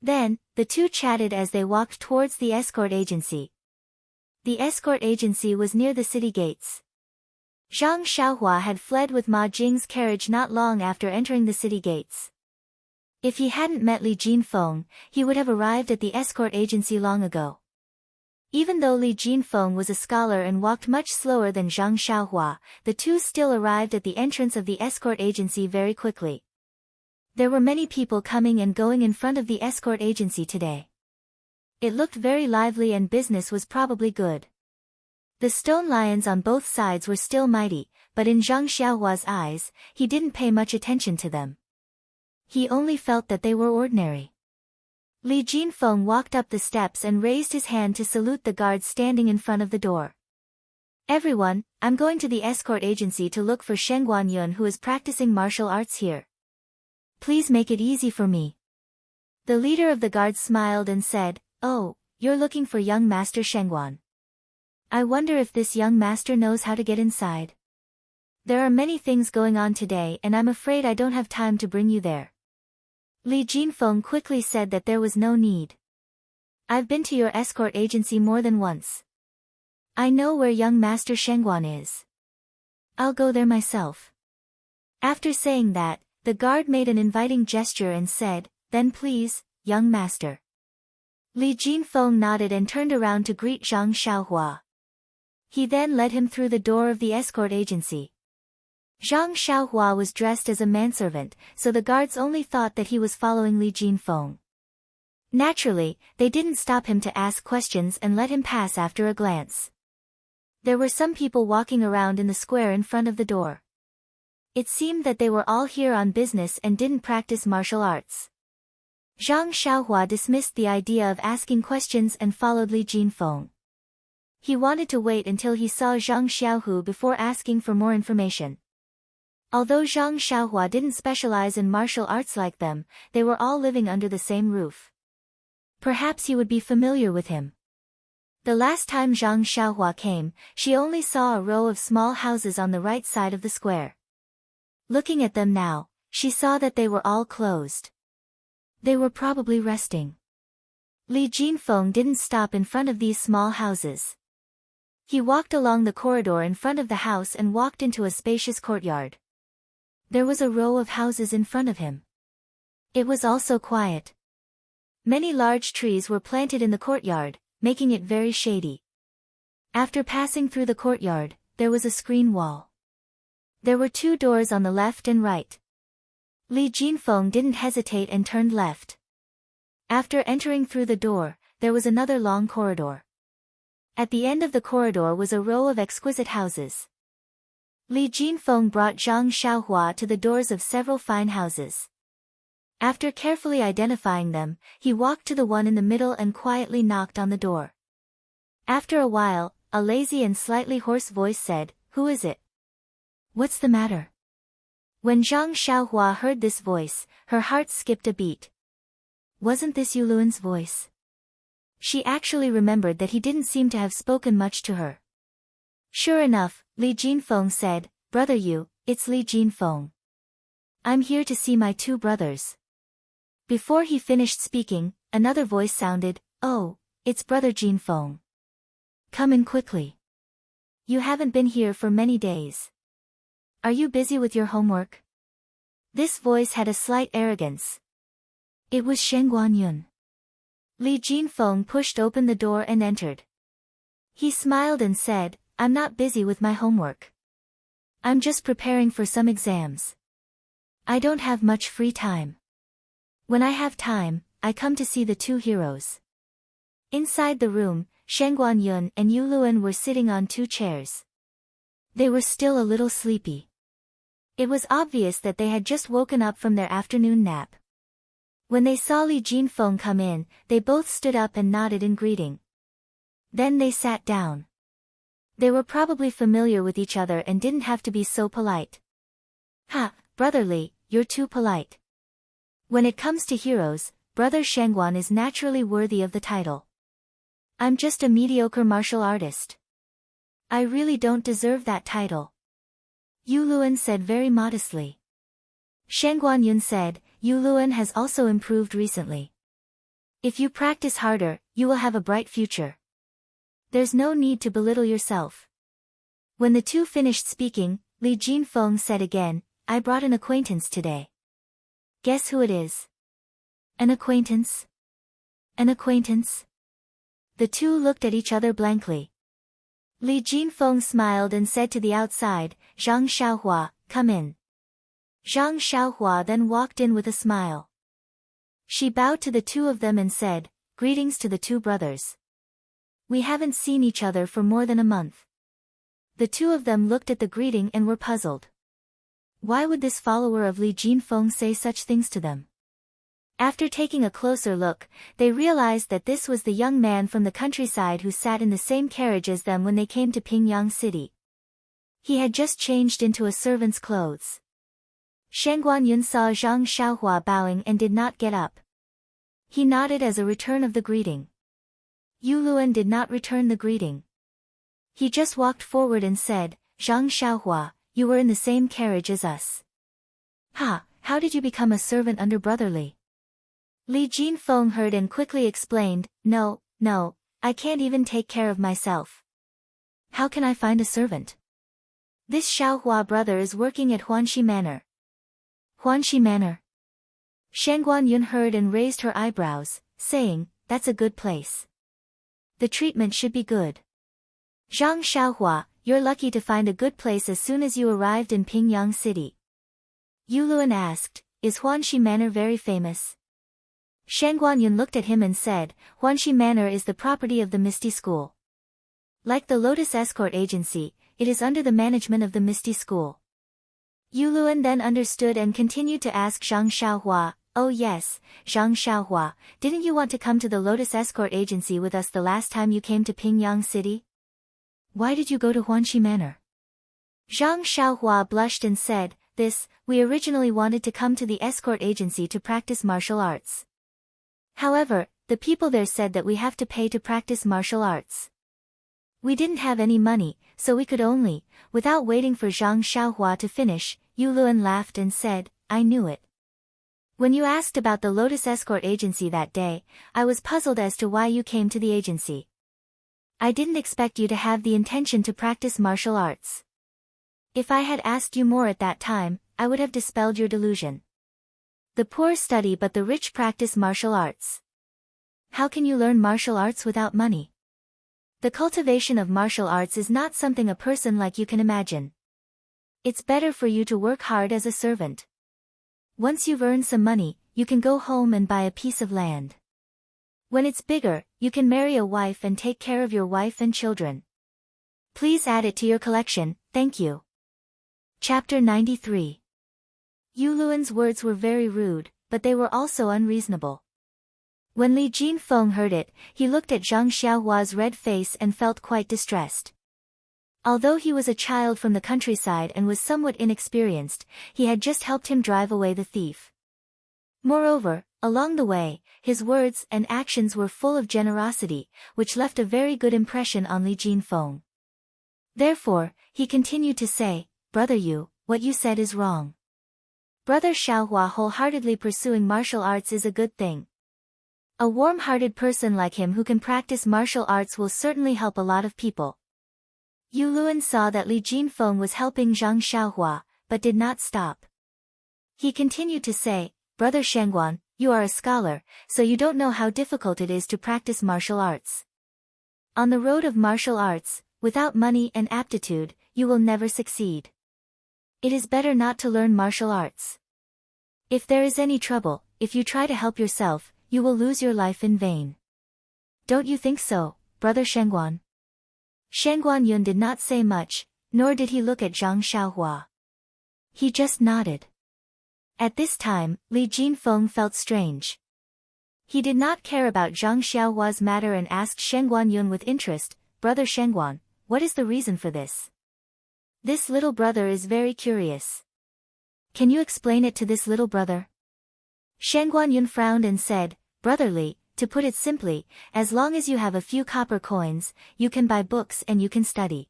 A: Then, the two chatted as they walked towards the escort agency. The escort agency was near the city gates. Zhang Xiaohua had fled with Ma Jing's carriage not long after entering the city gates. If he hadn't met Li Jinfeng, he would have arrived at the escort agency long ago. Even though Li Jinfeng was a scholar and walked much slower than Zhang Xiaohua, the two still arrived at the entrance of the escort agency very quickly. There were many people coming and going in front of the escort agency today. It looked very lively and business was probably good. The stone lions on both sides were still mighty, but in Zhang Xiaohua's eyes, he didn't pay much attention to them. He only felt that they were ordinary. Li Jinfeng walked up the steps and raised his hand to salute the guards standing in front of the door. Everyone, I'm going to the escort agency to look for Shen Guanyun who is practicing martial arts here. Please make it easy for me. The leader of the guards smiled and said, Oh, you're looking for young Master Shengguan. I wonder if this young master knows how to get inside. There are many things going on today and I'm afraid I don't have time to bring you there. Li Jinfeng quickly said that there was no need. I've been to your escort agency more than once. I know where young Master Shengguan is. I'll go there myself. After saying that, the guard made an inviting gesture and said, Then please, young master. Li Jinfeng nodded and turned around to greet Zhang Xiaohua. He then led him through the door of the escort agency. Zhang Xiaohua was dressed as a manservant, so the guards only thought that he was following Li Jinfeng. Naturally, they didn't stop him to ask questions and let him pass after a glance. There were some people walking around in the square in front of the door. It seemed that they were all here on business and didn't practice martial arts. Zhang Xiaohua dismissed the idea of asking questions and followed Li Jinfeng. He wanted to wait until he saw Zhang Xiaohu before asking for more information. Although Zhang Xiaohua didn't specialize in martial arts like them, they were all living under the same roof. Perhaps he would be familiar with him. The last time Zhang Xiaohua came, she only saw a row of small houses on the right side of the square. Looking at them now, she saw that they were all closed. They were probably resting. Li Jinfeng didn't stop in front of these small houses. He walked along the corridor in front of the house and walked into a spacious courtyard. There was a row of houses in front of him. It was also quiet. Many large trees were planted in the courtyard, making it very shady. After passing through the courtyard, there was a screen wall. There were two doors on the left and right. Li Jinfeng didn't hesitate and turned left. After entering through the door, there was another long corridor. At the end of the corridor was a row of exquisite houses. Li Jinfeng brought Zhang Xiaohua to the doors of several fine houses. After carefully identifying them, he walked to the one in the middle and quietly knocked on the door. After a while, a lazy and slightly hoarse voice said, "Who is it? What's the matter?" When Zhang Xiaohua heard this voice, her heart skipped a beat. Wasn't this Yuluan's voice? She actually remembered that he didn't seem to have spoken much to her. Sure enough, Li Jinfeng said, "Brother Yu, it's Li Jinfeng. I'm here to see my two brothers." Before he finished speaking, another voice sounded, "Oh, it's Brother Jinfeng. Come in quickly. You haven't been here for many days. Are you busy with your homework?" This voice had a slight arrogance. It was Shen Guanyun. Li Jinfeng pushed open the door and entered. He smiled and said, "I'm not busy with my homework. I'm just preparing for some exams. I don't have much free time. When I have time, I come to see the two heroes." Inside the room, Shen Guanyun and Yu Luan were sitting on two chairs. They were still a little sleepy. It was obvious that they had just woken up from their afternoon nap. When they saw Li Jinfeng come in, they both stood up and nodded in greeting. Then they sat down. They were probably familiar with each other and didn't have to be so polite. "Ha, Brother Li, you're too polite. When it comes to heroes, Brother Shengguan is naturally worthy of the title. I'm just a mediocre martial artist. I really don't deserve that title," Yu Luan said very modestly. Shen Guanyun said, "Yu Luan has also improved recently. If you practice harder, you will have a bright future. There's no need to belittle yourself." When the two finished speaking, Li Jinfeng said again, "I brought an acquaintance today. Guess who it is?" "An acquaintance? An acquaintance?" The two looked at each other blankly. Li Jinfeng smiled and said to the outside, "Zhang Xiaohua, come in." Zhang Xiaohua then walked in with a smile. She bowed to the two of them and said, "Greetings to the two brothers. We haven't seen each other for more than a month." The two of them looked at the greeting and were puzzled. Why would this follower of Li Jinfeng say such things to them? After taking a closer look, they realized that this was the young man from the countryside who sat in the same carriage as them when they came to Pingyang City. He had just changed into a servant's clothes. Shen Guanyun saw Zhang Xiaohua bowing and did not get up. He nodded as a return of the greeting. Yu Luan did not return the greeting. He just walked forward and said, "Zhang Xiaohua, you were in the same carriage as us. Ha, how did you become a servant under Brother Li?" Li Jinfeng heard and quickly explained, No, I can't even take care of myself. How can I find a servant? This Xiaohua brother is working at Huanxi Manor." "Huanxi Manor?" Shen Guanyun heard and raised her eyebrows, saying, "That's a good place. The treatment should be good." "Zhang Xiaohua, you're lucky to find a good place as soon as you arrived in Pingyang City." Yu Luan asked, "Is Huanxi Manor very famous?" Shen Guanyun looked at him and said, "Huanxi Manor is the property of the Misty School. Like the Lotus Escort Agency, it is under the management of the Misty School." Yu Luan then understood and continued to ask Zhang Xiaohua, "Oh yes, Zhang Xiaohua, didn't you want to come to the Lotus Escort Agency with us the last time you came to Pingyang City? Why did you go to Huanxi Manor?" Zhang Xiaohua blushed and said, We originally wanted to come to the escort agency to practice martial arts. However, the people there said that we have to pay to practice martial arts. We didn't have any money, so we could only." Without waiting for Zhang Xiaohua to finish, Yu Luan laughed and said, "I knew it. When you asked about the Lotus Escort Agency that day, I was puzzled as to why you came to the agency. I didn't expect you to have the intention to practice martial arts. If I had asked you more at that time, I would have dispelled your delusion. The poor study but the rich practice martial arts. How can you learn martial arts without money? The cultivation of martial arts is not something a person like you can imagine. It's better for you to work hard as a servant. Once you've earned some money, you can go home and buy a piece of land. When it's bigger, you can marry a wife and take care of your wife and children. Please add it to your collection, thank you. Chapter 93. Yu Luan's words were very rude, but they were also unreasonable. When Li Jinfeng heard it, he looked at Zhang Xiaohua's red face and felt quite distressed. Although he was a child from the countryside and was somewhat inexperienced, he had just helped him drive away the thief. Moreover, along the way, his words and actions were full of generosity, which left a very good impression on Li Jinfeng. Therefore, he continued to say, "Brother Yu, what you said is wrong. Brother Xiaohua wholeheartedly pursuing martial arts is a good thing. A warm-hearted person like him who can practice martial arts will certainly help a lot of people." Yu Luan saw that Li Jinfeng was helping Zhang Xiaohua, but did not stop. He continued to say, "Brother Shangguan, you are a scholar, so you don't know how difficult it is to practice martial arts. On the road of martial arts, without money and aptitude, you will never succeed. It is better not to learn martial arts. If there is any trouble, if you try to help yourself, you will lose your life in vain. Don't you think so, Brother Shangguan?" Shangguan Yun did not say much, nor did he look at Zhang Xiaohua. He just nodded. At this time, Li Jinfeng felt strange. He did not care about Zhang Xiaohua's matter and asked Shangguan Yun with interest, "Brother Shangguan, what is the reason for this? This little brother is very curious. Can you explain it to this little brother?" Shangguan Yun frowned and said, "Brother Li, to put it simply, as long as you have a few copper coins, you can buy books and you can study.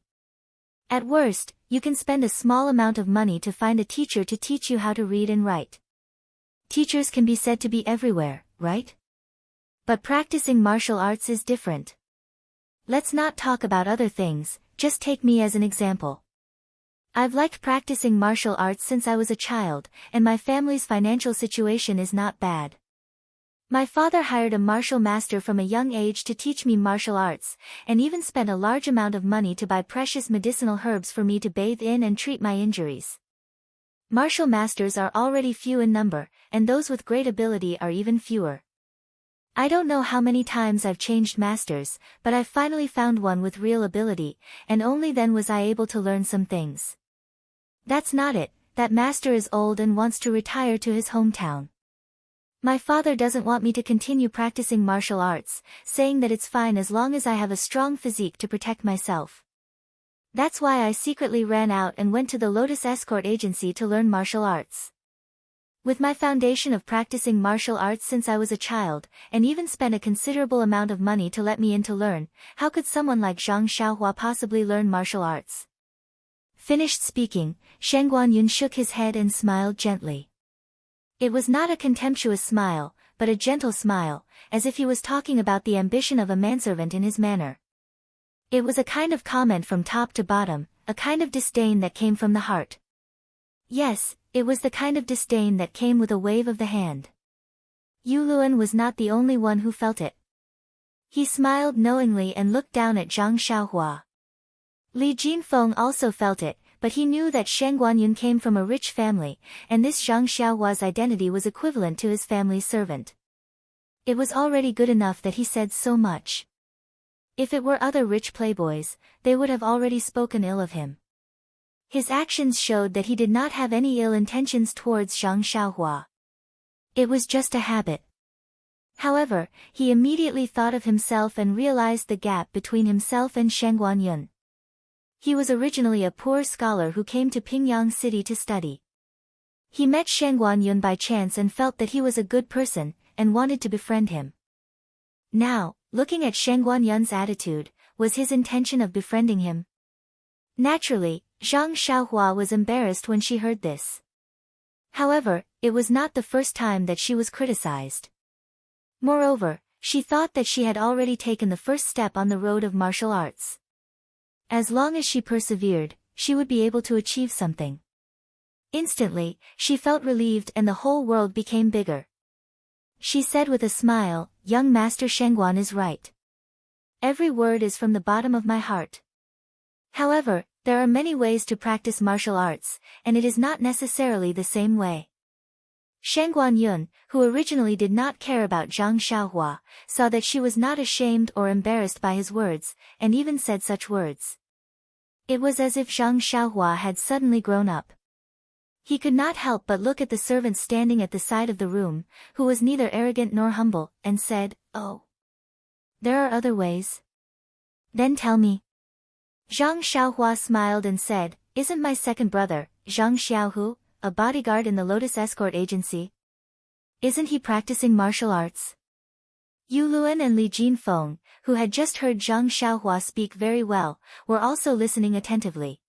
A: At worst, you can spend a small amount of money to find a teacher to teach you how to read and write. Teachers can be said to be everywhere, right? But practicing martial arts is different. Let's not talk about other things, just take me as an example. I've liked practicing martial arts since I was a child, and my family's financial situation is not bad. My father hired a martial master from a young age to teach me martial arts, and even spent a large amount of money to buy precious medicinal herbs for me to bathe in and treat my injuries. Martial masters are already few in number, and those with great ability are even fewer. I don't know how many times I've changed masters, but I finally found one with real ability, and only then was I able to learn some things. That's not it, that master is old and wants to retire to his hometown. My father doesn't want me to continue practicing martial arts, saying that it's fine as long as I have a strong physique to protect myself. That's why I secretly ran out and went to the Lotus Escort Agency to learn martial arts. With my foundation of practicing martial arts since I was a child, and even spent a considerable amount of money to let me in to learn, how could someone like Zhang Xiaohua possibly learn martial arts?" Finished speaking, Shangguan Yun shook his head and smiled gently. It was not a contemptuous smile, but a gentle smile, as if he was talking about the ambition of a manservant in his manner. It was a kind of comment from top to bottom, a kind of disdain that came from the heart. Yes, it was the kind of disdain that came with a wave of the hand. Yu Luan was not the only one who felt it. He smiled knowingly and looked down at Zhang Xiaohua. Li Jinfeng also felt it, but he knew that Shangguan Yun came from a rich family, and this Zhang Xiaohua's identity was equivalent to his family's servant. It was already good enough that he said so much. If it were other rich playboys, they would have already spoken ill of him. His actions showed that he did not have any ill intentions towards Zhang Xiaohua. It was just a habit. However, he immediately thought of himself and realized the gap between himself and Shangguan Yun. He was originally a poor scholar who came to Pingyang City to study. He met Shangguan Yun by chance and felt that he was a good person, and wanted to befriend him. Now, looking at Shangguan Yun's attitude, was his intention of befriending him? Naturally, Zhang Xiaohua was embarrassed when she heard this. However, it was not the first time that she was criticized. Moreover, she thought that she had already taken the first step on the road of martial arts. As long as she persevered, she would be able to achieve something. Instantly, she felt relieved and the whole world became bigger. She said with a smile, "Young Master Shangguan is right. Every word is from the bottom of my heart. However, there are many ways to practice martial arts, and it is not necessarily the same way. Shangguan Yun, who originally did not care about Zhang Xiaohua, saw that she was not ashamed or embarrassed by his words, and even said such words. It was as if Zhang Xiaohua had suddenly grown up. He could not help but look at the servant standing at the side of the room, who was neither arrogant nor humble, and said, "Oh, there are other ways. Then tell me." Zhang Xiaohua smiled and said, "Isn't my second brother, Zhang Xiaohu, a bodyguard in the Lotus Escort Agency? Isn't he practicing martial arts?" Yu Luan and Li Jinfeng, who had just heard Zhang Xiaohua speak very well, were also listening attentively.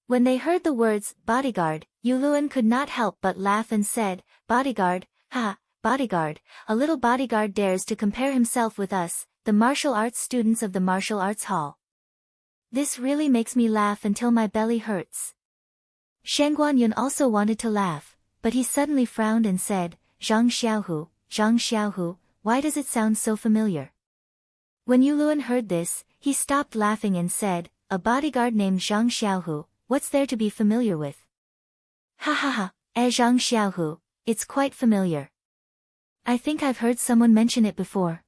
A: When they heard the words, bodyguard, Yu Luan could not help but laugh and said, "Bodyguard, ha, bodyguard, a little bodyguard dares to compare himself with us, the martial arts students of the martial arts hall. This really makes me laugh until my belly hurts." Shangguan Yun also wanted to laugh, but he suddenly frowned and said, Zhang Xiaohu, why does it sound so familiar?" When Yu Luan heard this, he stopped laughing and said, "A bodyguard named Zhang Xiaohu, what's there to be familiar with?" "Ha ha ha, Zhang Xiaohu, it's quite familiar. I think I've heard someone mention it before."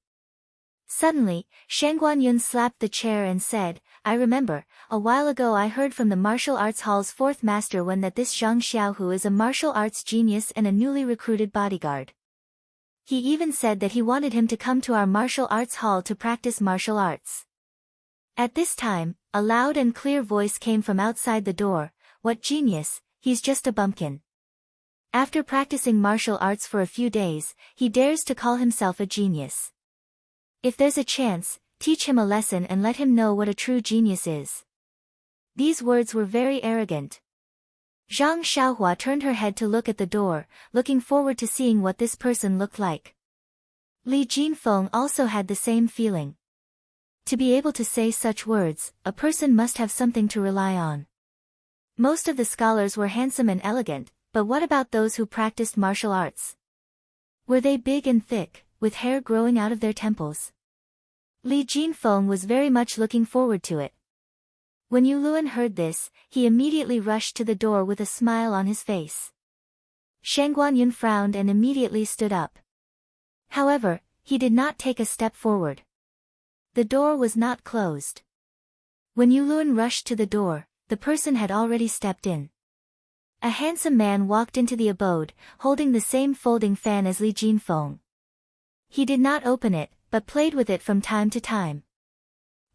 A: Suddenly, Shangguan Yun slapped the chair and said, "I remember, a while ago I heard from the martial arts hall's fourth master when that this Zhang Xiaohu is a martial arts genius and a newly recruited bodyguard. He even said that he wanted him to come to our martial arts hall to practice martial arts." At this time, a loud and clear voice came from outside the door, "What genius, he's just a bumpkin. After practicing martial arts for a few days, he dares to call himself a genius. If there's a chance, teach him a lesson and let him know what a true genius is." These words were very arrogant. Zhang Xiaohua turned her head to look at the door, looking forward to seeing what this person looked like. Li Jinfeng also had the same feeling. To be able to say such words, a person must have something to rely on. Most of the scholars were handsome and elegant, but what about those who practiced martial arts? Were they big and thick, with hair growing out of their temples? Li Jinfeng was very much looking forward to it. When Yu Luan heard this, he immediately rushed to the door with a smile on his face. Shangguan Yun frowned and immediately stood up. However, he did not take a step forward. The door was not closed. When Yu Luan rushed to the door, the person had already stepped in. A handsome man walked into the abode, holding the same folding fan as Li Jinfeng. He did not open it, but played with it from time to time.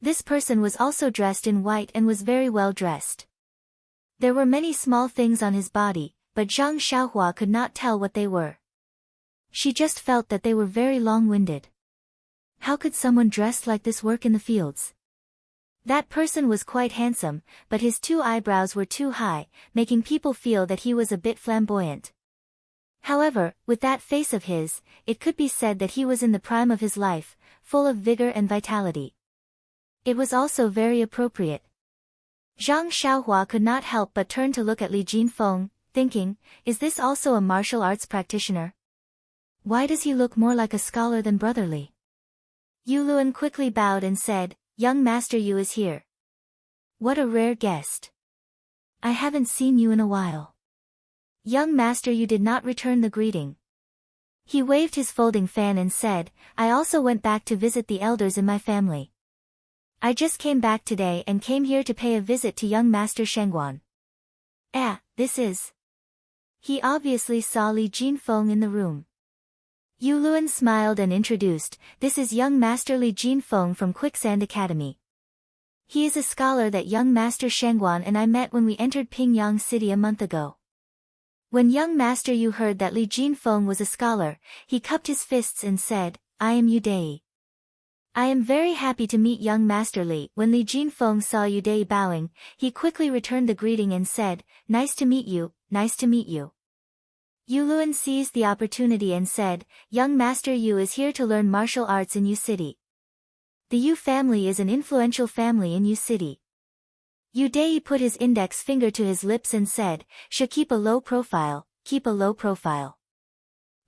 A: This person was also dressed in white and was very well dressed. There were many small things on his body, but Zhang Xiaohua could not tell what they were. She just felt that they were very long-winded. How could someone dressed like this work in the fields? That person was quite handsome, but his two eyebrows were too high, making people feel that he was a bit flamboyant. However, with that face of his, it could be said that he was in the prime of his life, full of vigor and vitality. It was also very appropriate. Zhang Xiaohua could not help but turn to look at Li Jinfeng, thinking, is this also a martial arts practitioner? Why does he look more like a scholar than brotherly? Yu Luan quickly bowed and said, "Young Master Yu is here. What a rare guest. I haven't seen you in a while." Young Master Yu did not return the greeting. He waved his folding fan and said, "I also went back to visit the elders in my family. I just came back today and came here to pay a visit to young Master Shangguan." This is... He obviously saw Li Jinfeng in the room. Yu Luan smiled and introduced, "This is young Master Li Jinfeng from Quicksand Academy. He is a scholar that young Master Shangguan and I met when we entered Pingyang City a month ago." When young Master Yu heard that Li Jinfeng was a scholar, he cupped his fists and said, "I am Yu Dai. I am very happy to meet young Master Li." When Li Jinfeng saw Yu Dai bowing, he quickly returned the greeting and said, "Nice to meet you, nice to meet you." Yu Luan seized the opportunity and said, "Young Master Yu is here to learn martial arts in Yu City. The Yu family is an influential family in Yu City." Yu Dai put his index finger to his lips and said, "Should keep a low profile, keep a low profile."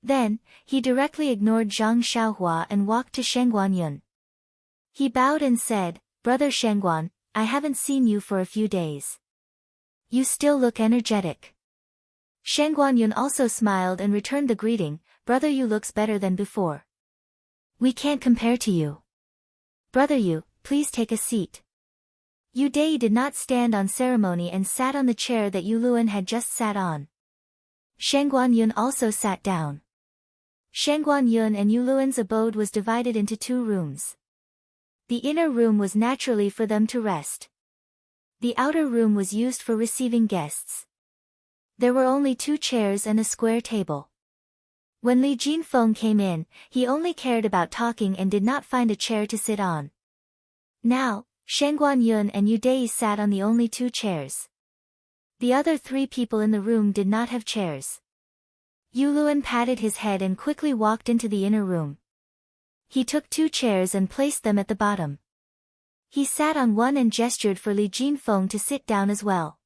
A: Then, he directly ignored Zhang Xiaohua and walked to Shangguan Yun. He bowed and said, "Brother Shangguan, I haven't seen you for a few days. You still look energetic." Shen Guanyun also smiled and returned the greeting, "Brother Yu looks better than before. We can't compare to you. Brother Yu, please take a seat." Yu Dai did not stand on ceremony and sat on the chair that Yu Luan had just sat on. Shen Guanyun also sat down. Shen Guanyun and Yu Luan's abode was divided into 2 rooms. The inner room was naturally for them to rest. The outer room was used for receiving guests. There were only 2 chairs and a square table. When Li Jinfeng came in, he only cared about talking and did not find a chair to sit on. Now, Shen Guanyun and Yu Dai sat on the only 2 chairs. The other 3 people in the room did not have chairs. Yu Luan patted his head and quickly walked into the inner room. He took 2 chairs and placed them at the bottom. He sat on one and gestured for Li Jinfeng to sit down as well.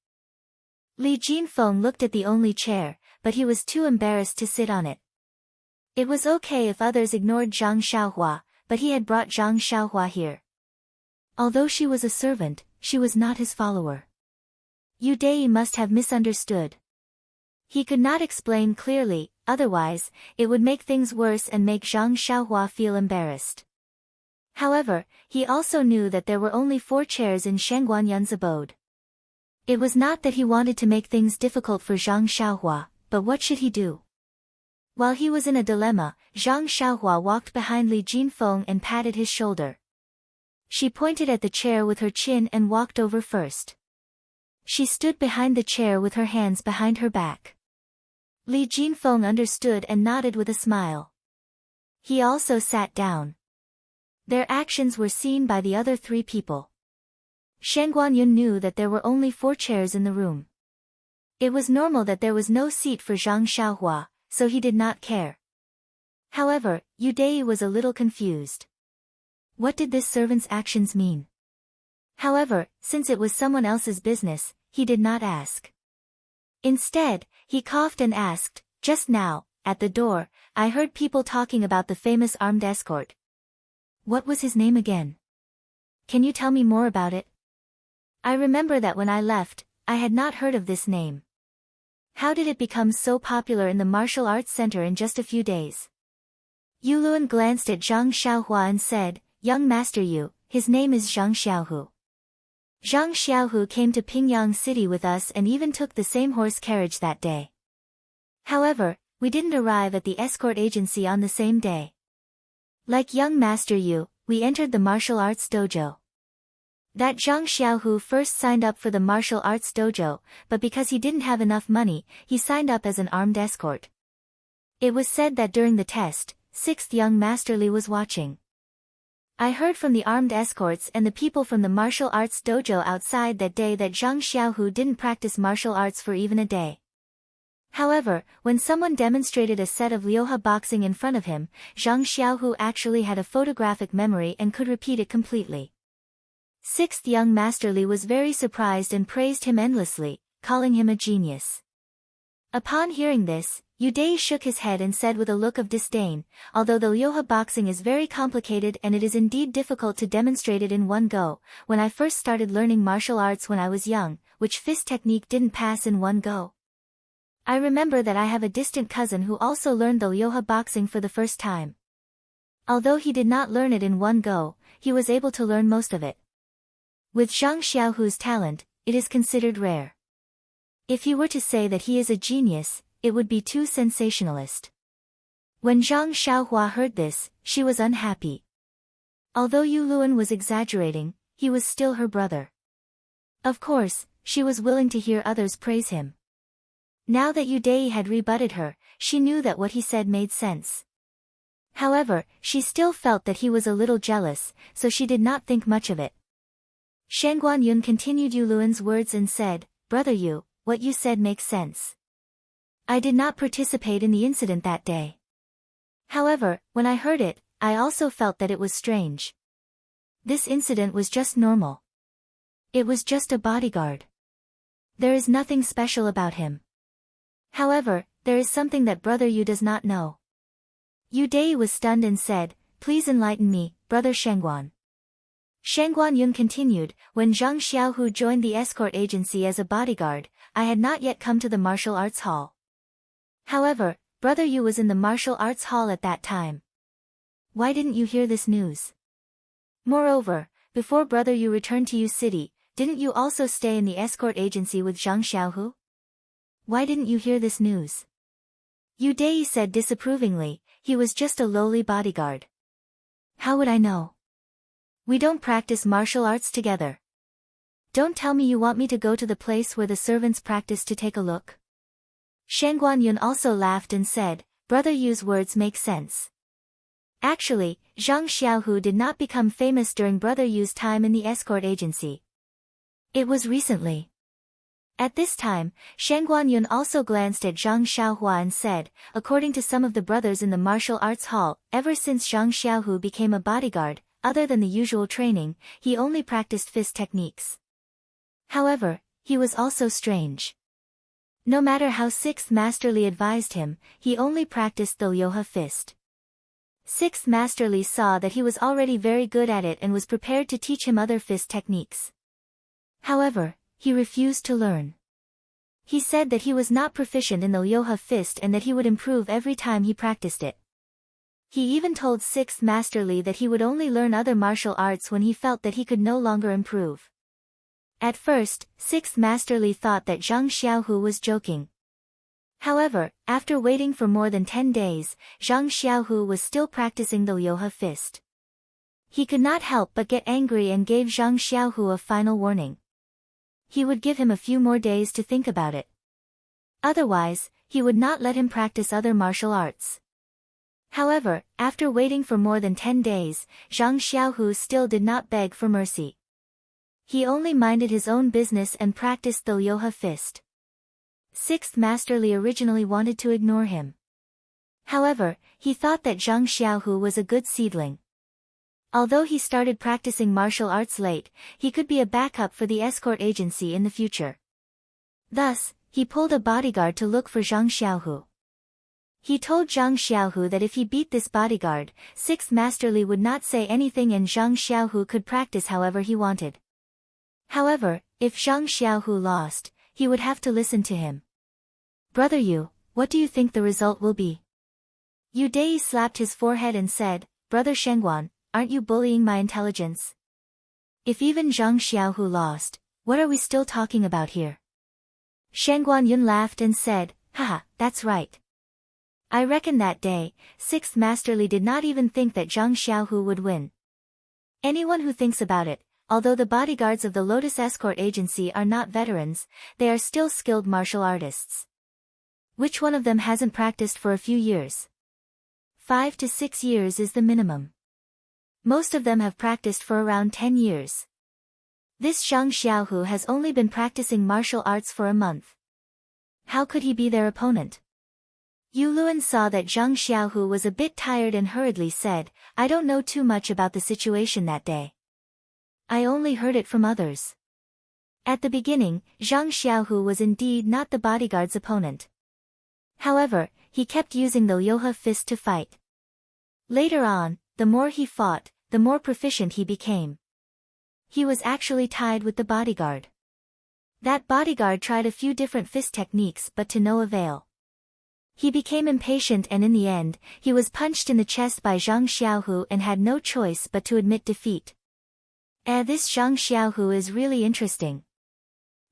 A: Li Jinfeng looked at the only chair, but he was too embarrassed to sit on it. It was okay if others ignored Zhang Xiaohua, but he had brought Zhang Xiaohua here. Although she was a servant, she was not his follower. Yu Dai must have misunderstood. He could not explain clearly, otherwise, it would make things worse and make Zhang Xiaohua feel embarrassed. However, he also knew that there were only 4 chairs in Shen Guanyun's abode. It was not that he wanted to make things difficult for Zhang Xiaohua, but what should he do? While he was in a dilemma, Zhang Xiaohua walked behind Li Jinfeng and patted his shoulder. She pointed at the chair with her chin and walked over first. She stood behind the chair with her hands behind her back. Li Jinfeng understood and nodded with a smile. He also sat down. Their actions were seen by the other 3 people. Shen Guanyun knew that there were only 4 chairs in the room. It was normal that there was no seat for Zhang Xiaohua, so he did not care. However, Yu Dai was a little confused. What did this servant's actions mean? However, since it was someone else's business, he did not ask. Instead, he coughed and asked, "Just now, at the door, I heard people talking about the famous armed escort. What was his name again? Can you tell me more about it? I remember that when I left, I had not heard of this name. How did it become so popular in the martial arts center in just a few days?" Yu Luan glanced at Zhang Xiaohua and said, "Young Master Yu, his name is Zhang Xiaohu. Zhang Xiaohu came to Pingyang City with us and even took the same horse carriage that day. However, we didn't arrive at the escort agency on the same day. Like young Master Yu, we entered the martial arts dojo. That Zhang Xiaohu first signed up for the martial arts dojo, but because he didn't have enough money, he signed up as an armed escort. It was said that during the test, 6th young Master Li was watching. I heard from the armed escorts and the people from the martial arts dojo outside that day that Zhang Xiaohu didn't practice martial arts for even a day. However, when someone demonstrated a set of Liuha boxing in front of him, Zhang Xiaohu actually had a photographic memory and could repeat it completely. 6th young Master Li was very surprised and praised him endlessly, calling him a genius. Upon hearing this, Yu Dai shook his head and said with a look of disdain, "Although the Liuha boxing is very complicated and it is indeed difficult to demonstrate it in one go, when I first started learning martial arts when I was young, which fist technique didn't pass in one go? I remember that I have a distant cousin who also learned the Liuha boxing for the first time. Although he did not learn it in one go, he was able to learn most of it. With Zhang Xiaohu's talent, it is considered rare. If you were to say that he is a genius, it would be too sensationalist." When Zhang Xiaohua heard this, she was unhappy. Although Yu Luan was exaggerating, he was still her brother. Of course, she was willing to hear others praise him. Now that Yu Dai had rebutted her, she knew that what he said made sense. However, she still felt that he was a little jealous, so she did not think much of it. Shen Guanyun continued Yu Luan's words and said, "Brother Yu, what you said makes sense. I did not participate in the incident that day. However, when I heard it, I also felt that it was strange. This incident was just normal. It was just a bodyguard. There is nothing special about him. However, there is something that Brother Yu does not know." Yu Dai was stunned and said, "Please enlighten me, Brother Shengguan." Shen Guanyun continued, "When Zhang Xiaohu joined the escort agency as a bodyguard, I had not yet come to the martial arts hall. However, Brother Yu was in the martial arts hall at that time. Why didn't you hear this news? Moreover, before Brother Yu returned to Yu City, didn't you also stay in the escort agency with Zhang Xiaohu? Why didn't you hear this news? Yu Dai said disapprovingly, he was just a lowly bodyguard. How would I know? We don't practice martial arts together. Don't tell me you want me to go to the place where the servants practice to take a look. Shangguan Yun also laughed and said, Brother Yu's words make sense. Actually, Zhang Xiaohu did not become famous during Brother Yu's time in the escort agency. It was recently. At this time, Shangguan Yun also glanced at Zhang Xiaohua and said, according to some of the brothers in the martial arts hall, ever since Zhang Xiaohu became a bodyguard, other than the usual training, he only practiced fist techniques. However, he was also strange. No matter how Sixth Master Li advised him, he only practiced the Lyoha fist. Sixth Master Li saw that he was already very good at it and was prepared to teach him other fist techniques. However, he refused to learn. He said that he was not proficient in the Lyoha fist and that he would improve every time he practiced it. He even told Sixth Master Li that he would only learn other martial arts when he felt that he could no longer improve. At first, Sixth Master Li thought that Zhang Xiaohu was joking. However, after waiting for more than 10 days, Zhang Xiaohu was still practicing the Lyoha fist. He could not help but get angry and gave Zhang Xiaohu a final warning. He would give him a few more days to think about it. Otherwise, he would not let him practice other martial arts. However, after waiting for more than 10 days, Zhang Xiaohu still did not beg for mercy. He only minded his own business and practiced the Lyoha fist. Sixth Master Li originally wanted to ignore him. However, he thought that Zhang Xiaohu was a good seedling. Although he started practicing martial arts late, he could be a backup for the escort agency in the future. Thus, he pulled a bodyguard to look for Zhang Xiaohu. He told Zhang Xiaohu that if he beat this bodyguard, Sixth Master Li would not say anything and Zhang Xiaohu could practice however he wanted. However, if Zhang Xiaohu lost, he would have to listen to him. Brother Yu, what do you think the result will be? Yu Dai slapped his forehead and said, Brother Shangguan, aren't you bullying my intelligence? If even Zhang Xiaohu lost, what are we still talking about here? Shangguan Yun laughed and said, haha, that's right. I reckon that day, Sixth Master Li did not even think that Zhang Xiaohu would win. Anyone who thinks about it, although the bodyguards of the Lotus Escort Agency are not veterans, they are still skilled martial artists. Which one of them hasn't practiced for a few years? 5 to 6 years is the minimum. Most of them have practiced for around 10 years. This Zhang Xiaohu has only been practicing martial arts for a month. How could he be their opponent? Yu Luan saw that Zhang Xiaohu was a bit tired and hurriedly said, I don't know too much about the situation that day. I only heard it from others. At the beginning, Zhang Xiaohu was indeed not the bodyguard's opponent. However, he kept using the Lyoha fist to fight. Later on, the more he fought, the more proficient he became. He was actually tied with the bodyguard. That bodyguard tried a few different fist techniques but to no avail. He became impatient and in the end, he was punched in the chest by Zhang Xiaohu and had no choice but to admit defeat. This Zhang Xiaohu is really interesting.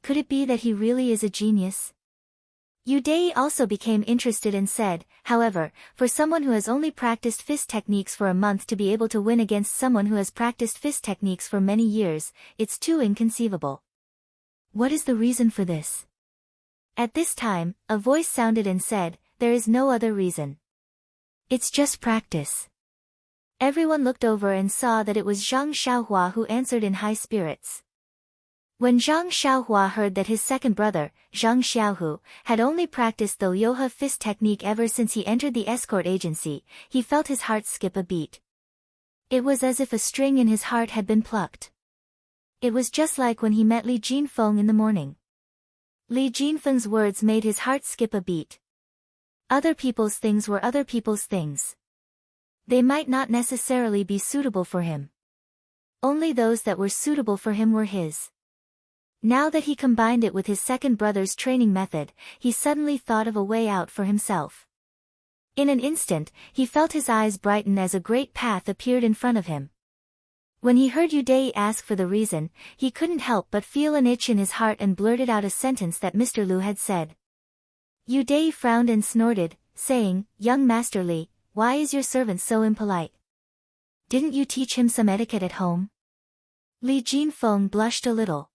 A: Could it be that he really is a genius? Yu Dai also became interested and said, however, for someone who has only practiced fist techniques for a month to be able to win against someone who has practiced fist techniques for many years, it's too inconceivable. What is the reason for this? At this time, a voice sounded and said, there is no other reason. It's just practice. Everyone looked over and saw that it was Zhang Xiaohua who answered in high spirits. When Zhang Xiaohua heard that his second brother, Zhang Xiaohu, had only practiced the Lyoha fist technique ever since he entered the escort agency, he felt his heart skip a beat. It was as if a string in his heart had been plucked. It was just like when he met Li Jinfeng in the morning. Li Jinfeng's words made his heart skip a beat. Other people's things were other people's things. They might not necessarily be suitable for him. Only those that were suitable for him were his. Now that he combined it with his second brother's training method, he suddenly thought of a way out for himself. In an instant, he felt his eyes brighten as a great path appeared in front of him. When he heard Uday ask for the reason, he couldn't help but feel an itch in his heart and blurted out a sentence that Mr. Lu had said. Uday frowned and snorted, saying, "Young Master Li, why is your servant so impolite? Didn't you teach him some etiquette at home?" Li Jinfeng blushed a little.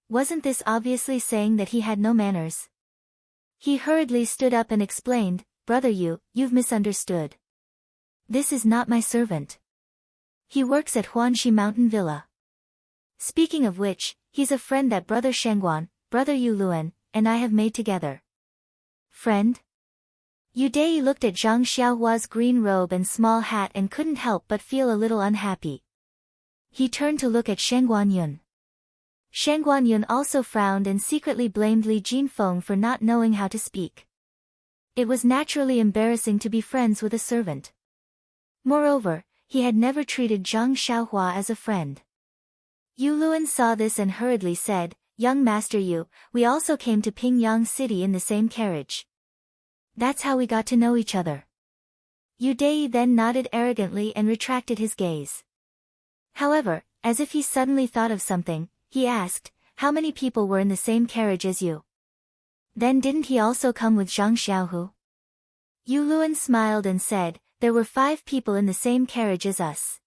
A: Wasn't this obviously saying that he had no manners? He hurriedly stood up and explained, "Brother you've misunderstood. This is not my servant. He works at Huanxi Mountain Villa. Speaking of which, he's a friend that Brother Shengguan, Brother Yu Luan, and I have made together." Friend? Uday looked at Zhang Xiaohua's green robe and small hat and couldn't help but feel a little unhappy. He turned to look at Shengguan Yun. Shengguan Yun also frowned and secretly blamed Li Jinfeng for not knowing how to speak. It was naturally embarrassing to be friends with a servant. Moreover, he had never treated Zhang Xiaohua as a friend. Yu Luan saw this and hurriedly said, "Young Master Yu, we also came to Pingyang City in the same carriage. That's how we got to know each other." Uday then nodded arrogantly and retracted his gaze. However, as if he suddenly thought of something, he asked, "How many people were in the same carriage as you? Then didn't he also come with Zhang Xiaohu?" Yu Luan smiled and said, "There were 5 people in the same carriage as us.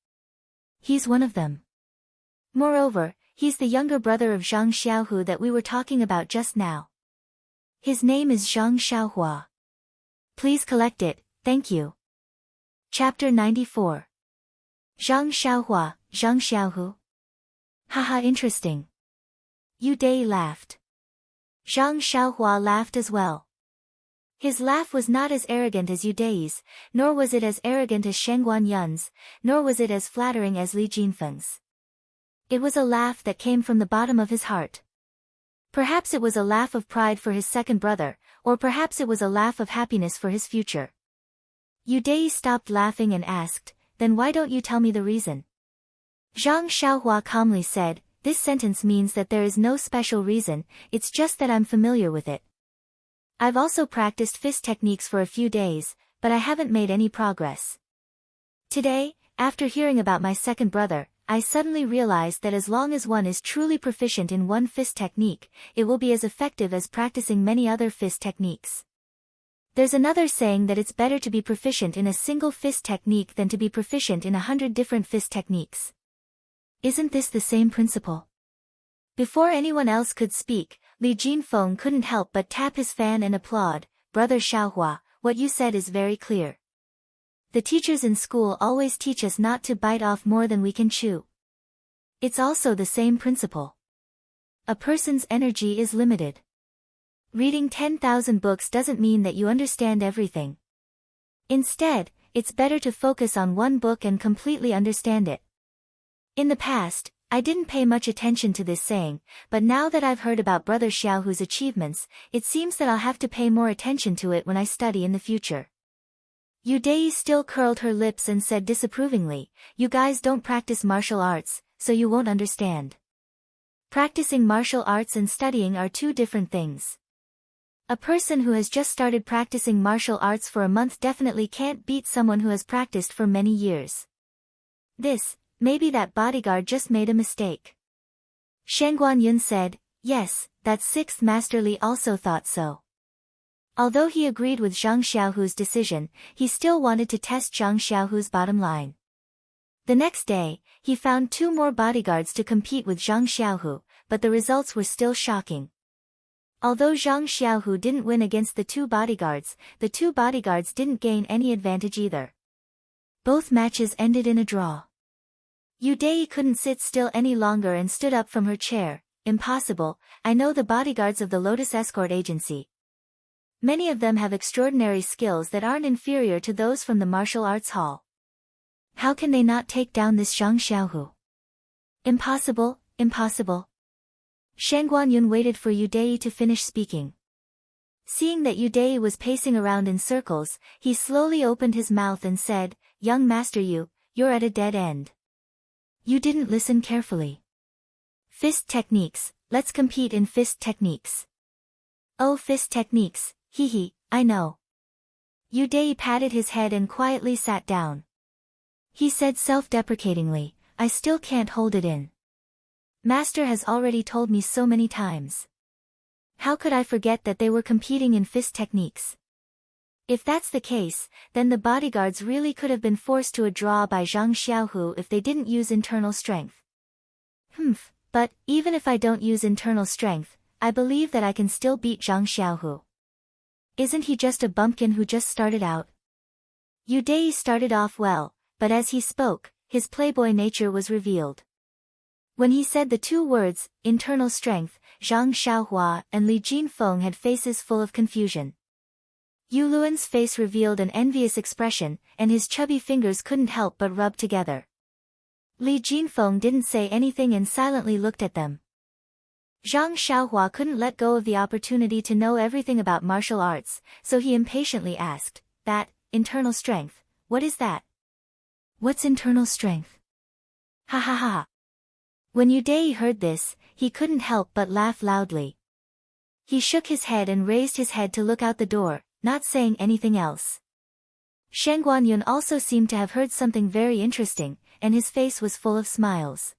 A: He's one of them. Moreover, he's the younger brother of Zhang Xiaohu that we were talking about just now. His name is Zhang Xiaohua. Please collect it, thank you." Chapter 94. Zhang Xiaohua, Zhang Xiaohu. Haha, interesting. Uday laughed. Zhang Xiaohua laughed as well. His laugh was not as arrogant as Uday's, nor was it as arrogant as Shengguan Yun's, nor was it as flattering as Li Jinfeng's. It was a laugh that came from the bottom of his heart. Perhaps it was a laugh of pride for his second brother, or perhaps it was a laugh of happiness for his future. Uday stopped laughing and asked, "Then why don't you tell me the reason?" Zhang Xiaohua calmly said, "This sentence means that there is no special reason, it's just that I'm familiar with it. I've also practiced fist techniques for a few days, but I haven't made any progress. Today, after hearing about my second brother, I suddenly realized that as long as one is truly proficient in one fist technique, it will be as effective as practicing many other fist techniques. There's another saying that it's better to be proficient in a single fist technique than to be proficient in 100 different fist techniques. Isn't this the same principle?" Before anyone else could speak, Li Jinfeng couldn't help but tap his fan and applaud, "Brother Xiaohua, what you said is very clear. The teachers in school always teach us not to bite off more than we can chew. It's also the same principle. A person's energy is limited. Reading 10,000 books doesn't mean that you understand everything. Instead, it's better to focus on one book and completely understand it." In the past, I didn't pay much attention to this saying, but now that I've heard about Brother Xiaohu's achievements, it seems that I'll have to pay more attention to it when I study in the future. Uday still curled her lips and said disapprovingly, "You guys don't practice martial arts, so you won't understand. Practicing martial arts and studying are 2 different things. A person who has just started practicing martial arts for a month definitely can't beat someone who has practiced for many years. Maybe that bodyguard just made a mistake." Shengguan Yun said, "Yes, that 6th Master Li also thought so." Although he agreed with Zhang Xiaohu's decision, he still wanted to test Zhang Xiaohu's bottom line. The next day, he found 2 more bodyguards to compete with Zhang Xiaohu, but the results were still shocking. Although Zhang Xiaohu didn't win against the 2 bodyguards, the 2 bodyguards didn't gain any advantage either. Both matches ended in a draw. Uday couldn't sit still any longer and stood up from her chair. "Impossible, I know the bodyguards of the Lotus Escort Agency. Many of them have extraordinary skills that aren't inferior to those from the martial arts hall. How can they not take down this Zhang Xiaohu? Impossible, impossible." Shengguan Yun waited for Uday to finish speaking. Seeing that Uday was pacing around in circles, he slowly opened his mouth and said, "Young Master you're at a dead end. You didn't listen carefully. Fist techniques, let's compete in fist techniques. Oh, fist techniques, hee, I know. Yu Dai patted his head and quietly sat down. He said self-deprecatingly, I still can't hold it in. Master has already told me so many times. How could I forget that they were competing in fist techniques? If that's the case, then the bodyguards really could have been forced to a draw by Zhang Xiaohu if they didn't use internal strength. But, even if I don't use internal strength, I believe that I can still beat Zhang Xiaohu. Isn't he just a bumpkin who just started out? Yu Dai started off well, but as he spoke, his playboy nature was revealed. When he said the two words, internal strength, Zhang Xiaohua and Li Jinfeng had faces full of confusion. Yu Luan's face revealed an envious expression, and his chubby fingers couldn't help but rub together. Li Jinfeng didn't say anything and silently looked at them. Zhang Xiaohua couldn't let go of the opportunity to know everything about martial arts, so he impatiently asked, that, internal strength, what is that? What's internal strength? Ha ha ha. When Yu Dai heard this, he couldn't help but laugh loudly. He shook his head and raised his head to look out the door, not saying anything else. Shen Guanyun also seemed to have heard something very interesting, and his face was full of smiles.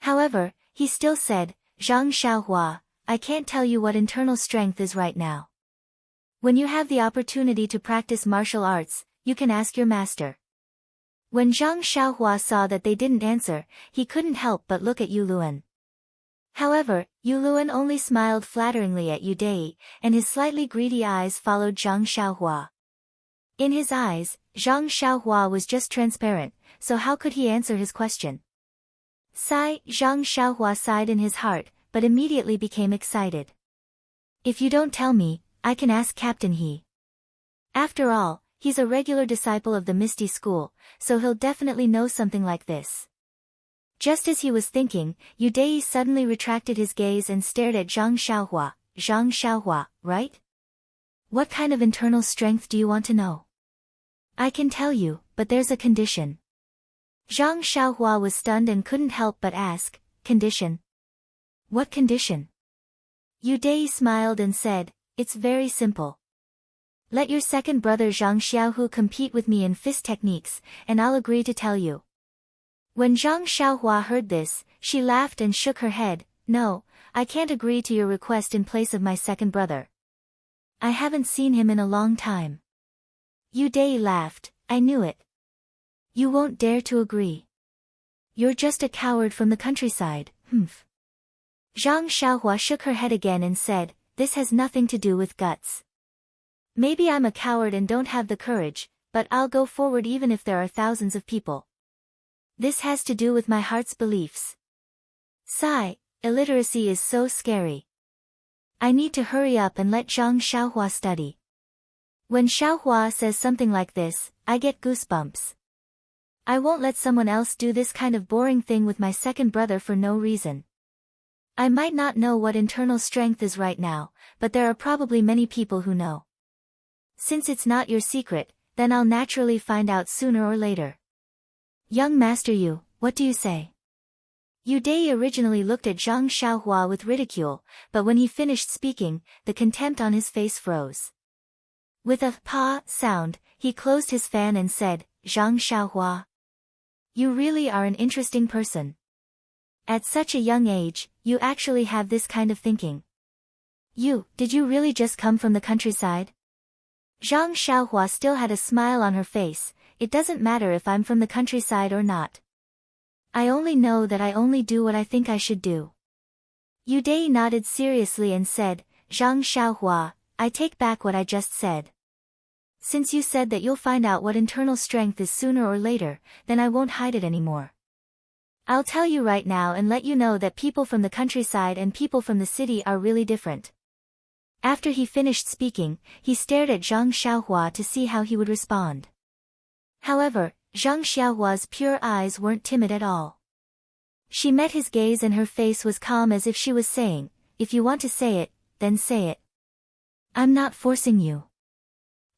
A: However, he still said, Zhang Xiaohua, I can't tell you what internal strength is right now. When you have the opportunity to practice martial arts, you can ask your master. When Zhang Xiaohua saw that they didn't answer, he couldn't help but look at Yu Luan. However, Yu Luan only smiled flatteringly at Yu Dai, and his slightly greedy eyes followed Zhang Xiaohua. In his eyes, Zhang Xiaohua was just transparent, so how could he answer his question? Sigh, Zhang Xiaohua sighed in his heart, but immediately became excited. If you don't tell me, I can ask Captain He. After all, he's a regular disciple of the Misty School, so he'll definitely know something like this. Just as he was thinking, Yu Dai suddenly retracted his gaze and stared at Zhang Xiaohua. Zhang Xiaohua, right? What kind of internal strength do you want to know? I can tell you, but there's a condition. Zhang Xiaohua was stunned and couldn't help but ask, condition? What condition? Yu Dai smiled and said, it's very simple. Let your second brother Zhang Xiaohu compete with me in fist techniques, and I'll agree to tell you. When Zhang Xiaohua heard this, she laughed and shook her head, no, I can't agree to your request in place of my second brother. I haven't seen him in a long time. Yu Dai laughed, I knew it. You won't dare to agree. You're just a coward from the countryside, Zhang Xiaohua shook her head again and said, this has nothing to do with guts. Maybe I'm a coward and don't have the courage, but I'll go forward even if there are thousands of people. This has to do with my heart's beliefs. Sigh, illiteracy is so scary. I need to hurry up and let Zhang Xiaohua study. When Xiaohua says something like this, I get goosebumps. I won't let someone else do this kind of boring thing with my second brother for no reason. I might not know what internal strength is right now, but there are probably many people who know. Since it's not your secret, then I'll naturally find out sooner or later. Young Master Yu, what do you say? Yu Dai originally looked at Zhang Xiaohua with ridicule, but when he finished speaking, the contempt on his face froze. With a pa sound, he closed his fan and said, Zhang Xiaohua. You really are an interesting person. At such a young age, you actually have this kind of thinking. Did you really just come from the countryside? Zhang Xiaohua still had a smile on her face, it doesn't matter if I'm from the countryside or not. I only know that I only do what I think I should do. Yu Dai nodded seriously and said, Zhang Xiaohua, I take back what I just said. Since you said that you'll find out what internal strength is sooner or later, then I won't hide it anymore. I'll tell you right now and let you know that people from the countryside and people from the city are really different. After he finished speaking, he stared at Zhang Xiaohua to see how he would respond. However, Zhang Xiaohua's pure eyes weren't timid at all. She met his gaze and her face was calm as if she was saying, if you want to say it, then say it. I'm not forcing you.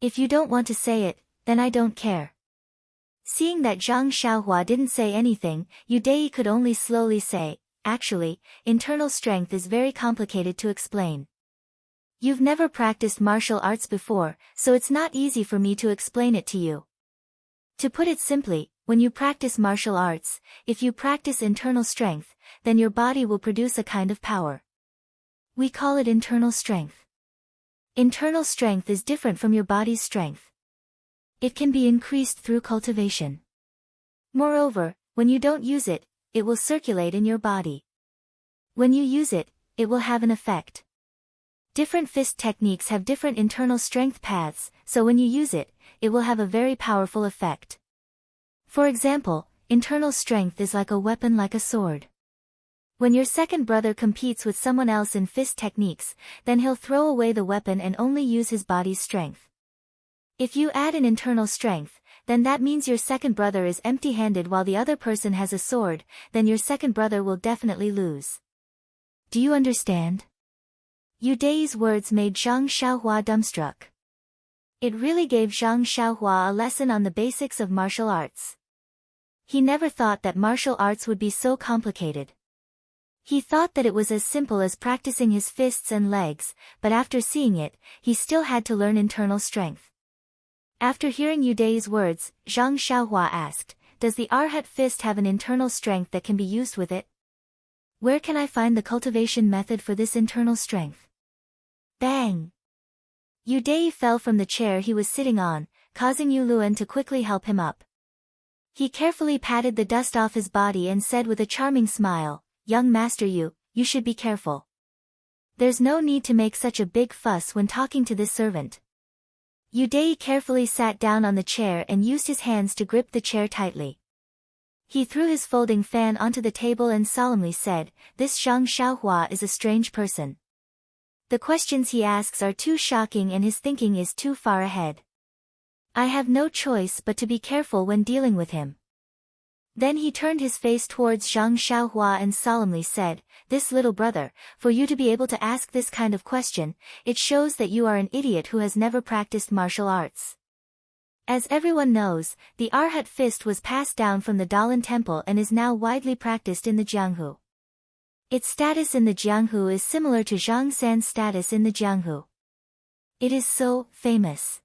A: If you don't want to say it, then I don't care. Seeing that Zhang Xiaohua didn't say anything, Yu Dai could only slowly say, actually, internal strength is very complicated to explain. You've never practiced martial arts before, so it's not easy for me to explain it to you. To put it simply, when you practice martial arts, if you practice internal strength, then your body will produce a kind of power. We call it internal strength. Internal strength is different from your body's strength. It can be increased through cultivation. Moreover, when you don't use it, it will circulate in your body. When you use it, it will have an effect. Different fist techniques have different internal strength paths, so when you use it, it will have a very powerful effect. For example, internal strength is like a weapon, like a sword. When your second brother competes with someone else in fist techniques, then he'll throw away the weapon and only use his body's strength. If you add an internal strength, then that means your second brother is empty-handed while the other person has a sword, then your second brother will definitely lose. Do you understand? Yu Dai's words made Zhang Xiaohua dumbstruck. It really gave Zhang Xiaohua a lesson on the basics of martial arts. He never thought that martial arts would be so complicated. He thought that it was as simple as practicing his fists and legs, but after seeing it, he still had to learn internal strength. After hearing Yu Dai's words, Zhang Xiaohua asked, "Does the Arhat fist have an internal strength that can be used with it? Where can I find the cultivation method for this internal strength?" Bang! Yu Dai fell from the chair he was sitting on, causing Yu Luan to quickly help him up. He carefully patted the dust off his body and said with a charming smile, "Young Master Yu, you should be careful. There's no need to make such a big fuss when talking to this servant." Yu Dai carefully sat down on the chair and used his hands to grip the chair tightly. He threw his folding fan onto the table and solemnly said, "This Zhang Xiaohua is a strange person. The questions he asks are too shocking and his thinking is too far ahead. I have no choice but to be careful when dealing with him." Then he turned his face towards Zhang Xiaohua and solemnly said, "This little brother, for you to be able to ask this kind of question, it shows that you are an idiot who has never practiced martial arts. As everyone knows, the Arhat fist was passed down from the Dalan temple and is now widely practiced in the Jianghu. Its status in the Jianghu is similar to Zhang San's status in the Jianghu. It is so famous.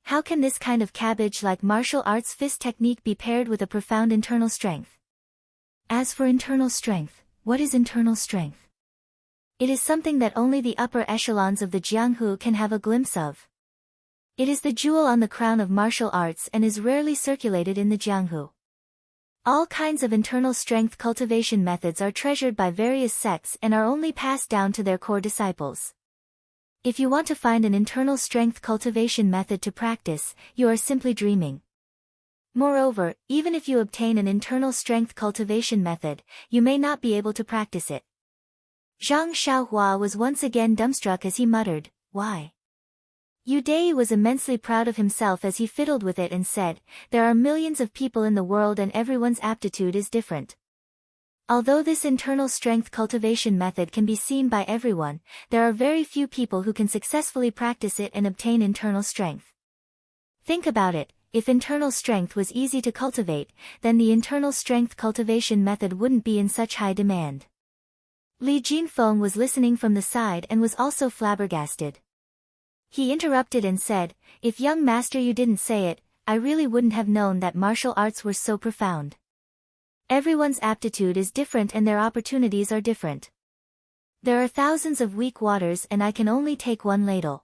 A: How can this kind of cabbage-like martial arts fist technique be paired with a profound internal strength? As for internal strength, what is internal strength? It is something that only the upper echelons of the Jianghu can have a glimpse of. It is the jewel on the crown of martial arts and is rarely circulated in the Jianghu. All kinds of internal strength cultivation methods are treasured by various sects and are only passed down to their core disciples. If you want to find an internal strength cultivation method to practice, you are simply dreaming. Moreover, even if you obtain an internal strength cultivation method, you may not be able to practice it. Zhang Xiaohua was once again dumbstruck as he muttered, "Why?" Yu Dai was immensely proud of himself as he fiddled with it and said, "There are millions of people in the world and everyone's aptitude is different. Although this internal strength cultivation method can be seen by everyone, there are very few people who can successfully practice it and obtain internal strength. Think about it, if internal strength was easy to cultivate, then the internal strength cultivation method wouldn't be in such high demand." Li Jinfeng was listening from the side and was also flabbergasted. He interrupted and said, "If young master you didn't say it, I really wouldn't have known that martial arts were so profound. Everyone's aptitude is different and their opportunities are different. There are thousands of weak waters and I can only take one ladle.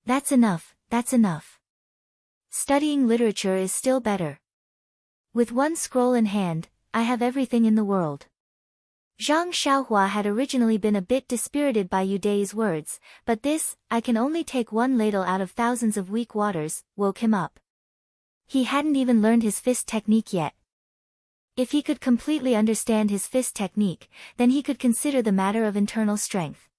A: That's enough, that's enough. Studying literature is still better. With one scroll in hand, I have everything in the world." Zhang Xiaohua had originally been a bit dispirited by Yu Dai's words, but this, "I can only take one ladle out of thousands of weak waters," woke him up. He hadn't even learned his fist technique yet. If he could completely understand his fist technique, then he could consider the matter of internal strength.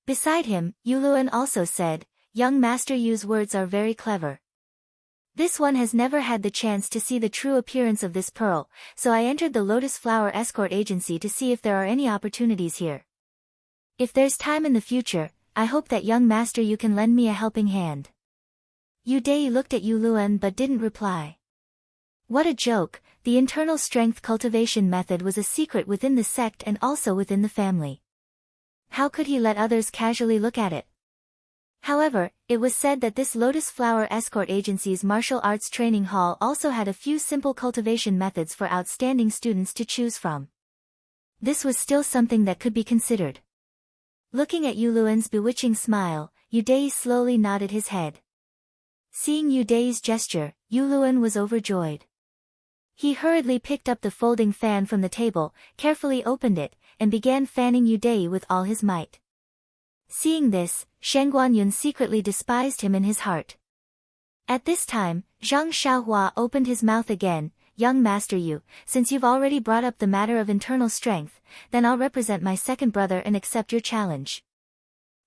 A: Beside him, Yu Luan also said, "Young Master Yu's words are very clever. This one has never had the chance to see the true appearance of this pearl, so I entered the Lotus Flower Escort Agency to see if there are any opportunities here. If there's time in the future, I hope that young Master Yu can lend me a helping hand." Yu Dai looked at Yu Luan but didn't reply. What a joke, the internal strength cultivation method was a secret within the sect and also within the family. How could he let others casually look at it? However, it was said that this Lotus Flower Escort Agency's martial arts training hall also had a few simple cultivation methods for outstanding students to choose from. This was still something that could be considered. Looking at Yuluan's bewitching smile, Yudei slowly nodded his head. Seeing Yudei's gesture, Yuluan was overjoyed. He hurriedly picked up the folding fan from the table, carefully opened it, and began fanning Yudei with all his might. Seeing this, Shen Guanyun secretly despised him in his heart. At this time, Zhang Xiaohua opened his mouth again. Young Master Yu, since you've already brought up the matter of internal strength, then I'll represent my second brother and accept your challenge.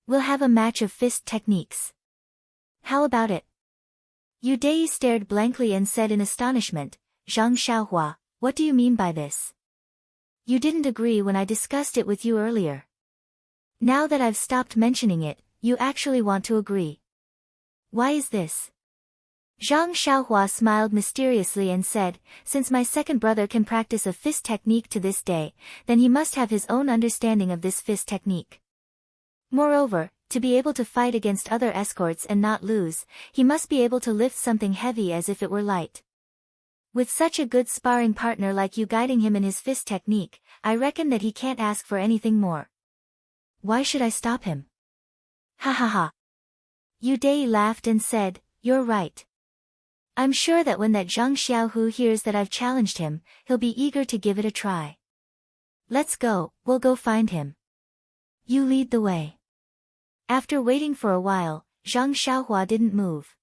A: We'll have a match of fist techniques. How about it? Yudei stared blankly and said in astonishment, Zhang Xiaohua, what do you mean by this? You didn't agree when I discussed it with you earlier. Now that I've stopped mentioning it, you actually want to agree. Why is this? Zhang Xiaohua smiled mysteriously and said, since my second brother can practice a fist technique to this day, then he must have his own understanding of this fist technique. Moreover, to be able to fight against other escorts and not lose, he must be able to lift something heavy as if it were light. With such a good sparring partner like you guiding him in his fist technique, I reckon that he can't ask for anything more. Why should I stop him? Ha ha ha. Yudei laughed and said, you're right. I'm sure that when that Zhang Xiaohu hears that I've challenged him, he'll be eager to give it a try. Let's go, we'll go find him. You lead the way. After waiting for a while, Zhang Xiaohua didn't move.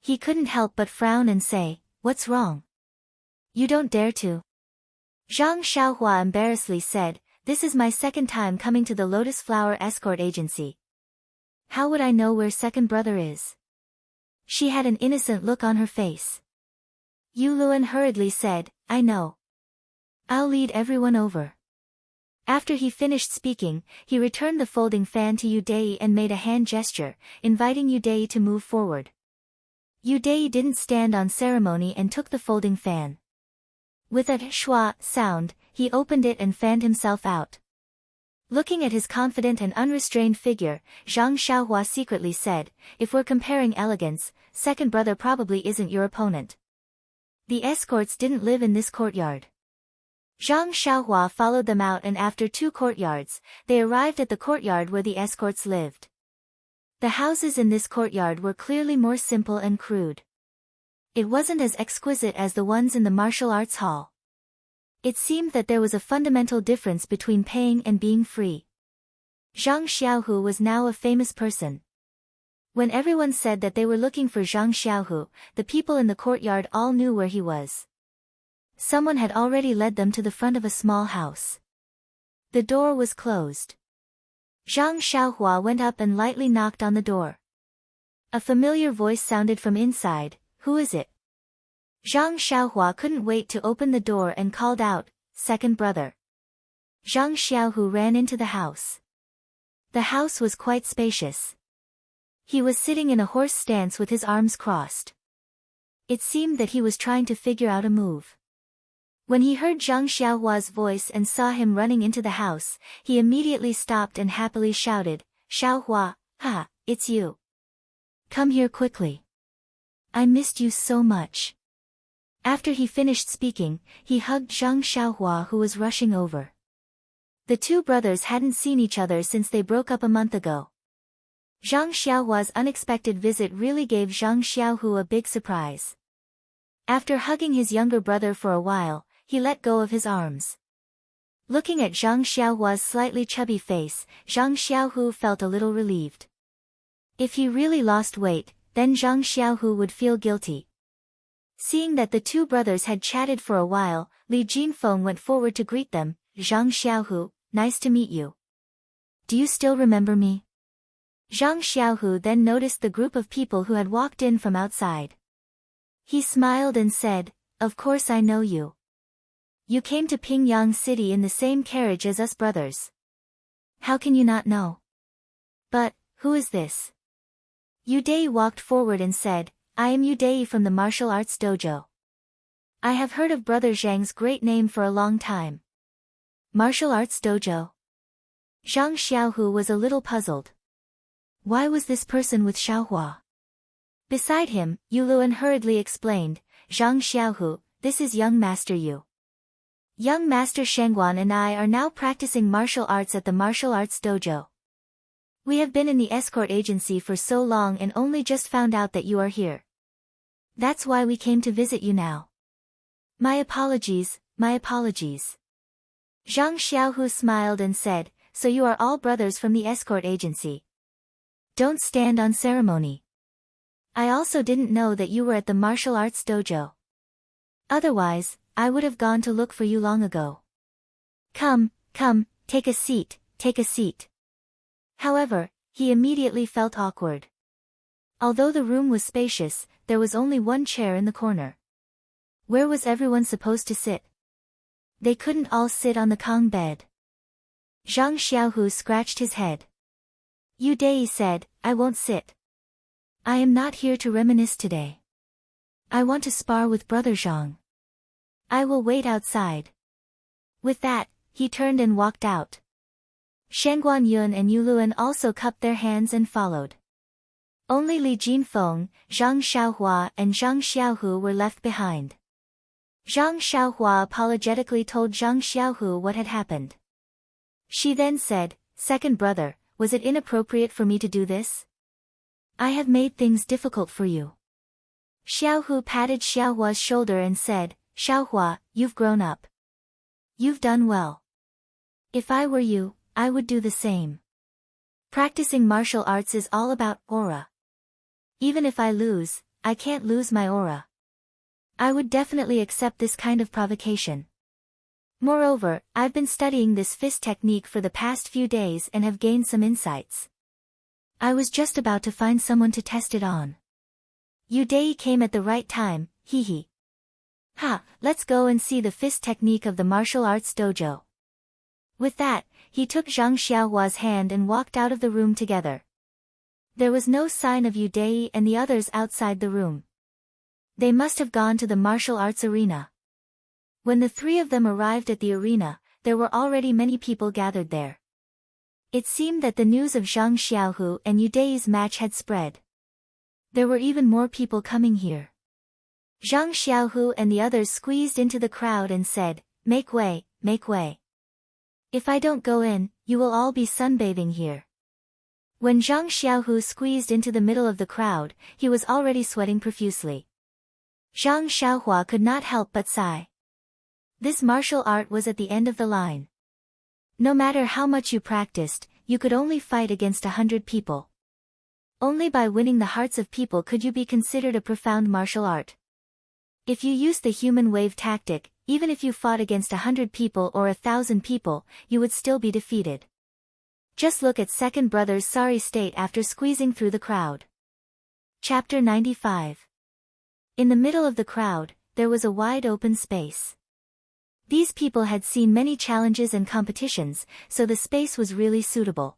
A: He couldn't help but frown and say, what's wrong? You don't dare to. Zhang Xiaohua embarrassedly said, this is my second time coming to the Lotus Flower Escort Agency. How would I know where second brother is? She had an innocent look on her face. Yuluan hurriedly said, I know. I'll lead everyone over. After he finished speaking, he returned the folding fan to Yudei and made a hand gesture, inviting Yudei to move forward. Yudei didn't stand on ceremony and took the folding fan. With a shwa sound, he opened it and fanned himself out. Looking at his confident and unrestrained figure, Zhang Xiaohua secretly said, if we're comparing elegance, second brother probably isn't your opponent. The escorts didn't live in this courtyard. Zhang Xiaohua followed them out and after 2 courtyards, they arrived at the courtyard where the escorts lived. The houses in this courtyard were clearly more simple and crude. It wasn't as exquisite as the ones in the martial arts hall. It seemed that there was a fundamental difference between paying and being free. Zhang Xiaohu was now a famous person. When everyone said that they were looking for Zhang Xiaohu, the people in the courtyard all knew where he was. Someone had already led them to the front of a small house. The door was closed. Zhang Xiaohua went up and lightly knocked on the door. A familiar voice sounded from inside, who is it? Zhang Xiaohua couldn't wait to open the door and called out, second brother. Zhang Xiaohu ran into the house. The house was quite spacious. He was sitting in a horse stance with his arms crossed. It seemed that he was trying to figure out a move. When he heard Zhang Xiaohua's voice and saw him running into the house, he immediately stopped and happily shouted, Xiaohua, ha, it's you. Come here quickly. I missed you so much. After he finished speaking, he hugged Zhang Xiaohua who was rushing over. The 2 brothers hadn't seen each other since they broke up a month ago. Zhang Xiaohua's unexpected visit really gave Zhang Xiaohu a big surprise. After hugging his younger brother for a while, he let go of his arms. Looking at Zhang Xiaohua's slightly chubby face, Zhang Xiaohu felt a little relieved. If he really lost weight, then Zhang Xiaohu would feel guilty. Seeing that the 2 brothers had chatted for a while, Li Jinfeng went forward to greet them, Zhang Xiaohu, nice to meet you. Do you still remember me? Zhang Xiaohu then noticed the group of people who had walked in from outside. He smiled and said, of course I know you. You came to Pingyang City in the same carriage as us brothers. How can you not know? But, who is this? Yudei walked forward and said, I am Yudei from the martial arts dojo. I have heard of Brother Zhang's great name for a long time. Martial arts dojo? Zhang Xiaohu was a little puzzled. Why was this person with Xiaohua? Beside him, Yu Luan hurriedly explained, Zhang Xiaohu, this is young Master Yu. Young Master Shengguan and I are now practicing martial arts at the martial arts dojo. We have been in the escort agency for so long and only just found out that you are here. That's why we came to visit you now. My apologies, my apologies. Zhang Xiaohu smiled and said, so you are all brothers from the escort agency. Don't stand on ceremony. I also didn't know that you were at the martial arts dojo. Otherwise, I would have gone to look for you long ago. Come, come, take a seat, take a seat. However, he immediately felt awkward. Although the room was spacious, there was only one chair in the corner. Where was everyone supposed to sit? They couldn't all sit on the Kong bed. Zhang Xiaohu scratched his head. Yu Dei said, I won't sit. I am not here to reminisce today. I want to spar with Brother Zhang. I will wait outside. With that, he turned and walked out. Shengguan Yun and Yu Luan also cupped their hands and followed. Only Li Jinfeng, Zhang Xiaohua and Zhang Xiaohu were left behind. Zhang Xiaohua apologetically told Zhang Xiaohu what had happened. She then said, Second brother, was it inappropriate for me to do this? I have made things difficult for you. Xiaohu patted Xiaohua's shoulder and said, Xiaohua, you've grown up. You've done well. If I were you, I would do the same. Practicing martial arts is all about aura. Even if I lose, I can't lose my aura. I would definitely accept this kind of provocation. Moreover, I've been studying this fist technique for the past few days and have gained some insights. I was just about to find someone to test it on. Yu Dei came at the right time, hee hee. Ha, let's go and see the fist technique of the martial arts dojo. With that, he took Zhang Xiaohua's hand and walked out of the room together. There was no sign of Yu Dei and the others outside the room. They must have gone to the martial arts arena. When the three of them arrived at the arena, there were already many people gathered there. It seemed that the news of Zhang Xiaohu and Yu Dei's match had spread. There were even more people coming here. Zhang Xiaohu and the others squeezed into the crowd and said, Make way, make way. If I don't go in, you will all be sunbathing here. When Zhang Xiaohu squeezed into the middle of the crowd, he was already sweating profusely. Zhang Xiaohua could not help but sigh. This martial art was at the end of the line. No matter how much you practiced, you could only fight against 100 people. Only by winning the hearts of people could you be considered a profound martial art. If you used the human wave tactic, even if you fought against 100 people or 1,000 people, you would still be defeated. Just look at second brother's sorry state after squeezing through the crowd. Chapter 95. In the middle of the crowd, there was a wide open space. These people had seen many challenges and competitions, so the space was really suitable.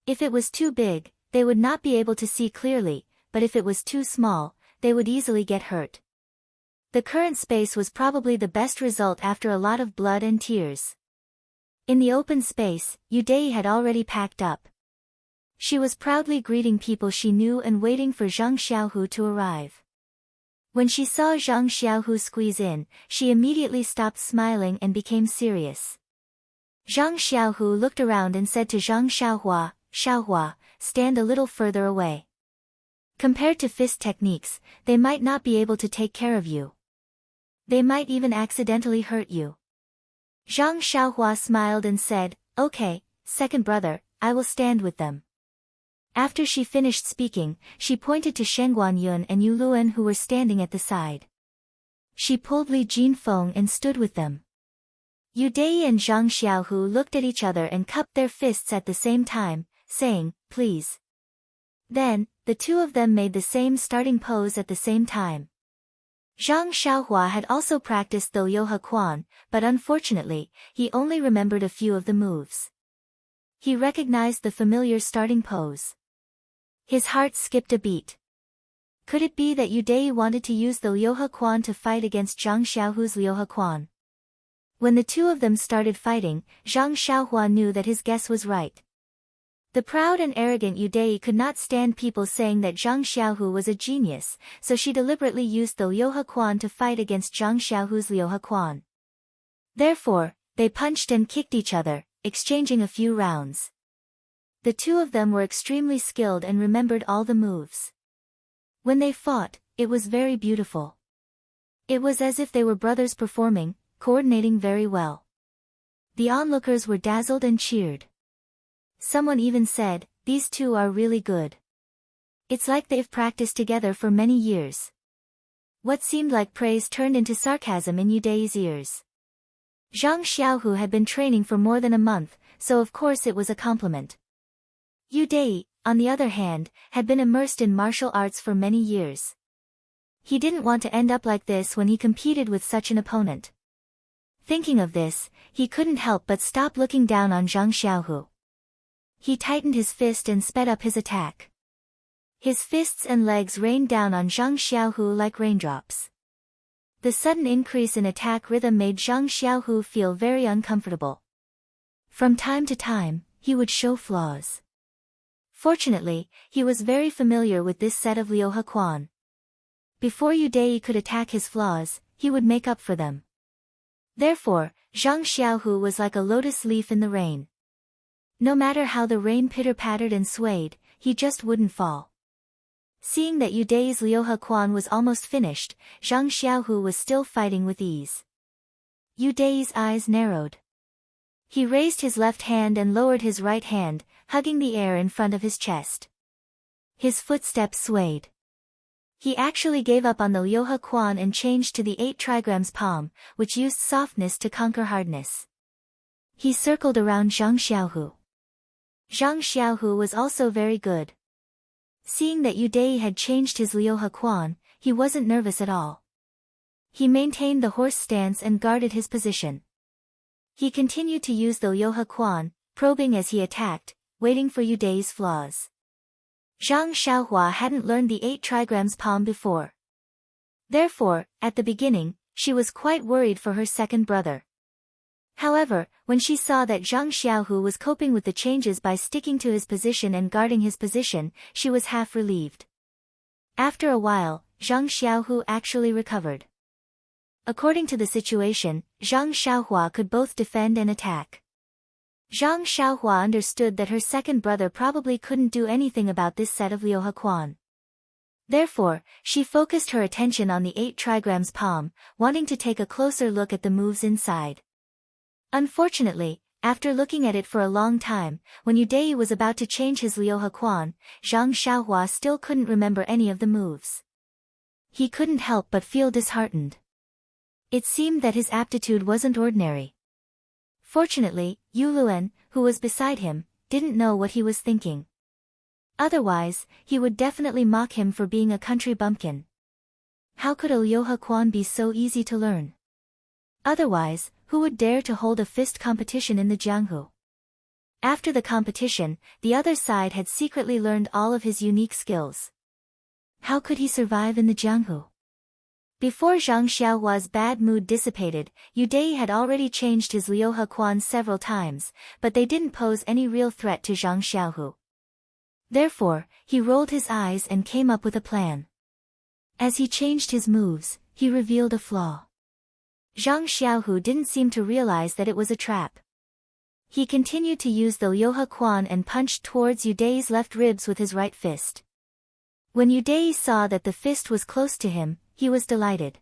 A: If it was too big, they would not be able to see clearly, but if it was too small, they would easily get hurt. The current space was probably the best result after a lot of blood and tears. In the open space, Yu Dei had already packed up. She was proudly greeting people she knew and waiting for Zhang Xiaohu to arrive. When she saw Zhang Xiaohu squeeze in, she immediately stopped smiling and became serious. Zhang Xiaohu looked around and said to Zhang Xiaohua, Xiaohua, stand a little further away. Compared to fist techniques, they might not be able to take care of you. They might even accidentally hurt you. Zhang Xiaohua smiled and said, Okay, second brother, I will stand with them. After she finished speaking, she pointed to Shengguan Yun and Yu Luan who were standing at the side. She pulled Li Jinfeng and stood with them. Yu Dei and Zhang Xiaohu looked at each other and cupped their fists at the same time, saying, Please. Then, the two of them made the same starting pose at the same time. Zhang Xiaohua had also practiced the Liuhe Quan, but unfortunately, he only remembered a few of the moves. He recognized the familiar starting pose. His heart skipped a beat. Could it be that Yu Dai wanted to use the Liuhe Quan to fight against Zhang Xiaohu's Liuhe Quan? When the two of them started fighting, Zhang Xiaohua knew that his guess was right. The proud and arrogant Yu Dai could not stand people saying that Zhang Xiaohu was a genius, so she deliberately used the Liuhe Quan to fight against Zhang Xiaohu's Liuhe Quan. Therefore, they punched and kicked each other, exchanging a few rounds. The two of them were extremely skilled and remembered all the moves. When they fought, it was very beautiful. It was as if they were brothers performing, coordinating very well. The onlookers were dazzled and cheered. Someone even said, "These two are really good. It's like they've practiced together for many years." What seemed like praise turned into sarcasm in Yu Dai's ears. Zhang Xiaohu had been training for more than a month, so of course it was a compliment. Yu Dai, on the other hand, had been immersed in martial arts for many years. He didn't want to end up like this when he competed with such an opponent. Thinking of this, he couldn't help but stop looking down on Zhang Xiaohu. He tightened his fist and sped up his attack. His fists and legs rained down on Zhang Xiaohu like raindrops. The sudden increase in attack rhythm made Zhang Xiaohu feel very uncomfortable. From time to time, he would show flaws. Fortunately, he was very familiar with this set of Liuhe Quan. Before Yu Dai could attack his flaws, he would make up for them. Therefore, Zhang Xiaohu was like a lotus leaf in the rain. No matter how the rain pitter-pattered and swayed, he just wouldn't fall. Seeing that Yu Dai's Liuhe Quan was almost finished, Zhang Xiaohu was still fighting with ease. Yu Dai's eyes narrowed. He raised his left hand and lowered his right hand, hugging the air in front of his chest. His footsteps swayed. He actually gave up on the Liuhe Quan and changed to the 8 trigrams palm, which used softness to conquer hardness. He circled around Zhang Xiaohu. Zhang Xiaohu was also very good. Seeing that Yu Dai had changed his Liuhe Quan, he wasn't nervous at all. He maintained the horse stance and guarded his position. He continued to use the Liuhe Quan, probing as he attacked, waiting for Yu Dai's flaws. Zhang Xiaohua hadn't learned the 8 trigrams palm before. Therefore, at the beginning, she was quite worried for her second brother. However, when she saw that Zhang Xiaohu was coping with the changes by sticking to his position and guarding his position, she was half relieved. After a while, Zhang Xiaohu actually recovered. According to the situation, Zhang Xiaohua could both defend and attack. Zhang Xiaohua understood that her second brother probably couldn't do anything about this set of Liuhe Quan. Therefore, she focused her attention on the 8 trigrams palm, wanting to take a closer look at the moves inside. Unfortunately, after looking at it for a long time, when Yu Dai was about to change his Liuhe Quan, Zhang Xiaohua still couldn't remember any of the moves. He couldn't help but feel disheartened. It seemed that his aptitude wasn't ordinary. Fortunately, Yu Luan, who was beside him, didn't know what he was thinking. Otherwise, he would definitely mock him for being a country bumpkin. How could a Liuhe Quan be so easy to learn? Otherwise, who would dare to hold a fist competition in the Jianghu? After the competition, the other side had secretly learned all of his unique skills. How could he survive in the Jianghu? Before Zhang Xiaohua's bad mood dissipated, Yu Dai had already changed his Liuhe Quan several times, but they didn't pose any real threat to Zhang Xiaohu. Therefore, he rolled his eyes and came up with a plan. As he changed his moves, he revealed a flaw. Zhang Xiaohu didn't seem to realize that it was a trap. He continued to use the Liuhe Quan and punched towards Yu Dai's left ribs with his right fist. When Yu Dai saw that the fist was close to him, he was delighted.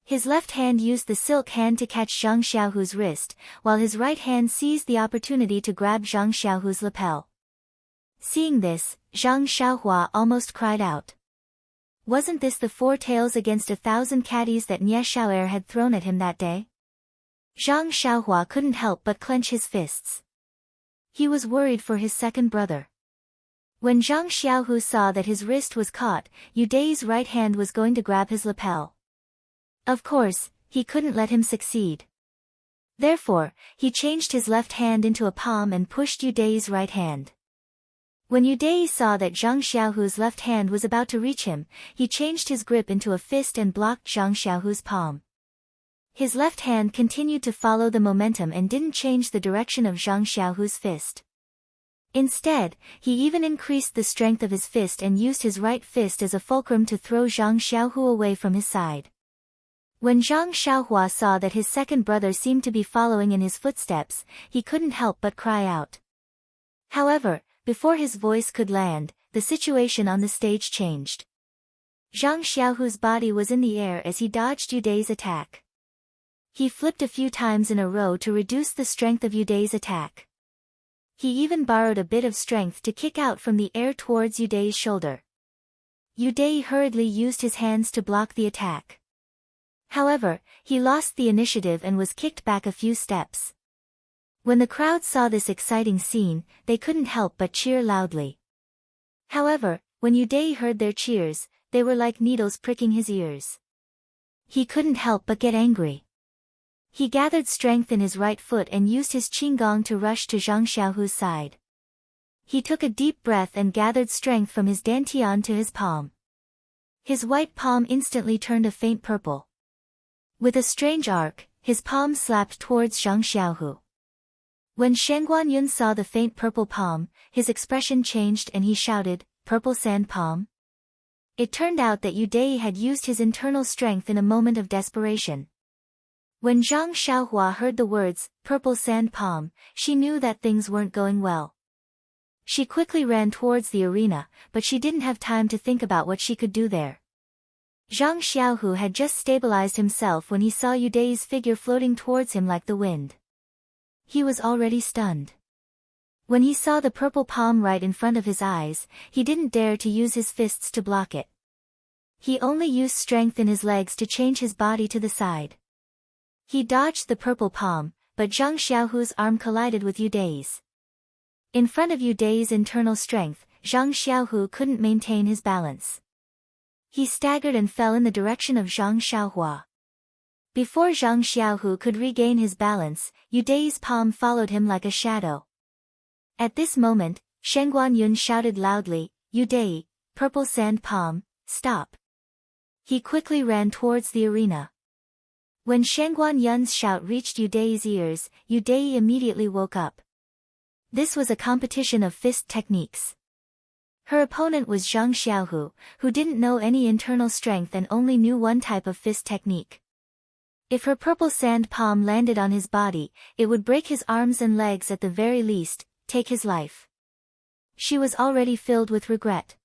A: His left hand used the silk hand to catch Zhang Xiaohu's wrist, while his right hand seized the opportunity to grab Zhang Xiaohu's lapel. Seeing this, Zhang Xiaohua almost cried out. Wasn't this the 4 tails against 1,000 caddies that Nie Xiao'er had thrown at him that day? Zhang Xiaohua couldn't help but clench his fists. He was worried for his second brother. When Zhang Xiaohu saw that his wrist was caught, Yu Dai's right hand was going to grab his lapel. Of course, he couldn't let him succeed. Therefore, he changed his left hand into a palm and pushed Yu Dai's right hand. When Yu saw that Zhang Xiaohu's left hand was about to reach him, he changed his grip into a fist and blocked Zhang Xiaohu's palm. His left hand continued to follow the momentum and didn't change the direction of Zhang Xiaohu's fist. Instead, he even increased the strength of his fist and used his right fist as a fulcrum to throw Zhang Xiaohu away from his side. When Zhang Xiaohua saw that his second brother seemed to be following in his footsteps, he couldn't help but cry out. However, before his voice could land, the situation on the stage changed. Zhang Xiaohu's body was in the air as he dodged Yu's attack. He flipped a few times in a row to reduce the strength of Yu's attack. He even borrowed a bit of strength to kick out from the air towards Yu's shoulder. Yu hurriedly used his hands to block the attack. However, he lost the initiative and was kicked back a few steps. When the crowd saw this exciting scene, they couldn't help but cheer loudly. However, when Yu heard their cheers, they were like needles pricking his ears. He couldn't help but get angry. He gathered strength in his right foot and used his qinggong to rush to Zhang Xiaohu's side. He took a deep breath and gathered strength from his dantian to his palm. His white palm instantly turned a faint purple. With a strange arc, his palm slapped towards Zhang Xiaohu. When Shangguan Yun saw the faint purple palm, his expression changed and he shouted, "Purple sand palm?" It turned out that Yu had used his internal strength in a moment of desperation. When Zhang Xiaohua heard the words, "Purple sand palm," she knew that things weren't going well. She quickly ran towards the arena, but she didn't have time to think about what she could do there. Zhang Xiaohu had just stabilized himself when he saw Yu's figure floating towards him like the wind. He was already stunned. When he saw the purple palm right in front of his eyes, he didn't dare to use his fists to block it. He only used strength in his legs to change his body to the side. He dodged the purple palm, but Zhang Xiaohu's arm collided with Yu's. In front of Yu's internal strength, Zhang Xiaohu couldn't maintain his balance. He staggered and fell in the direction of Zhang Xiaohua. Before Zhang Xiaohu could regain his balance, Yu's palm followed him like a shadow. At this moment, Shangguan Yun shouted loudly, "Yu, purple sand palm, stop." He quickly ran towards the arena. When Shangguan Yun's shout reached Yu's ears, Yu immediately woke up. This was a competition of fist techniques. Her opponent was Zhang Xiaohu, who didn't know any internal strength and only knew one type of fist technique. If her purple sand palm landed on his body, it would break his arms and legs at the very least, take his life. She was already filled with regret.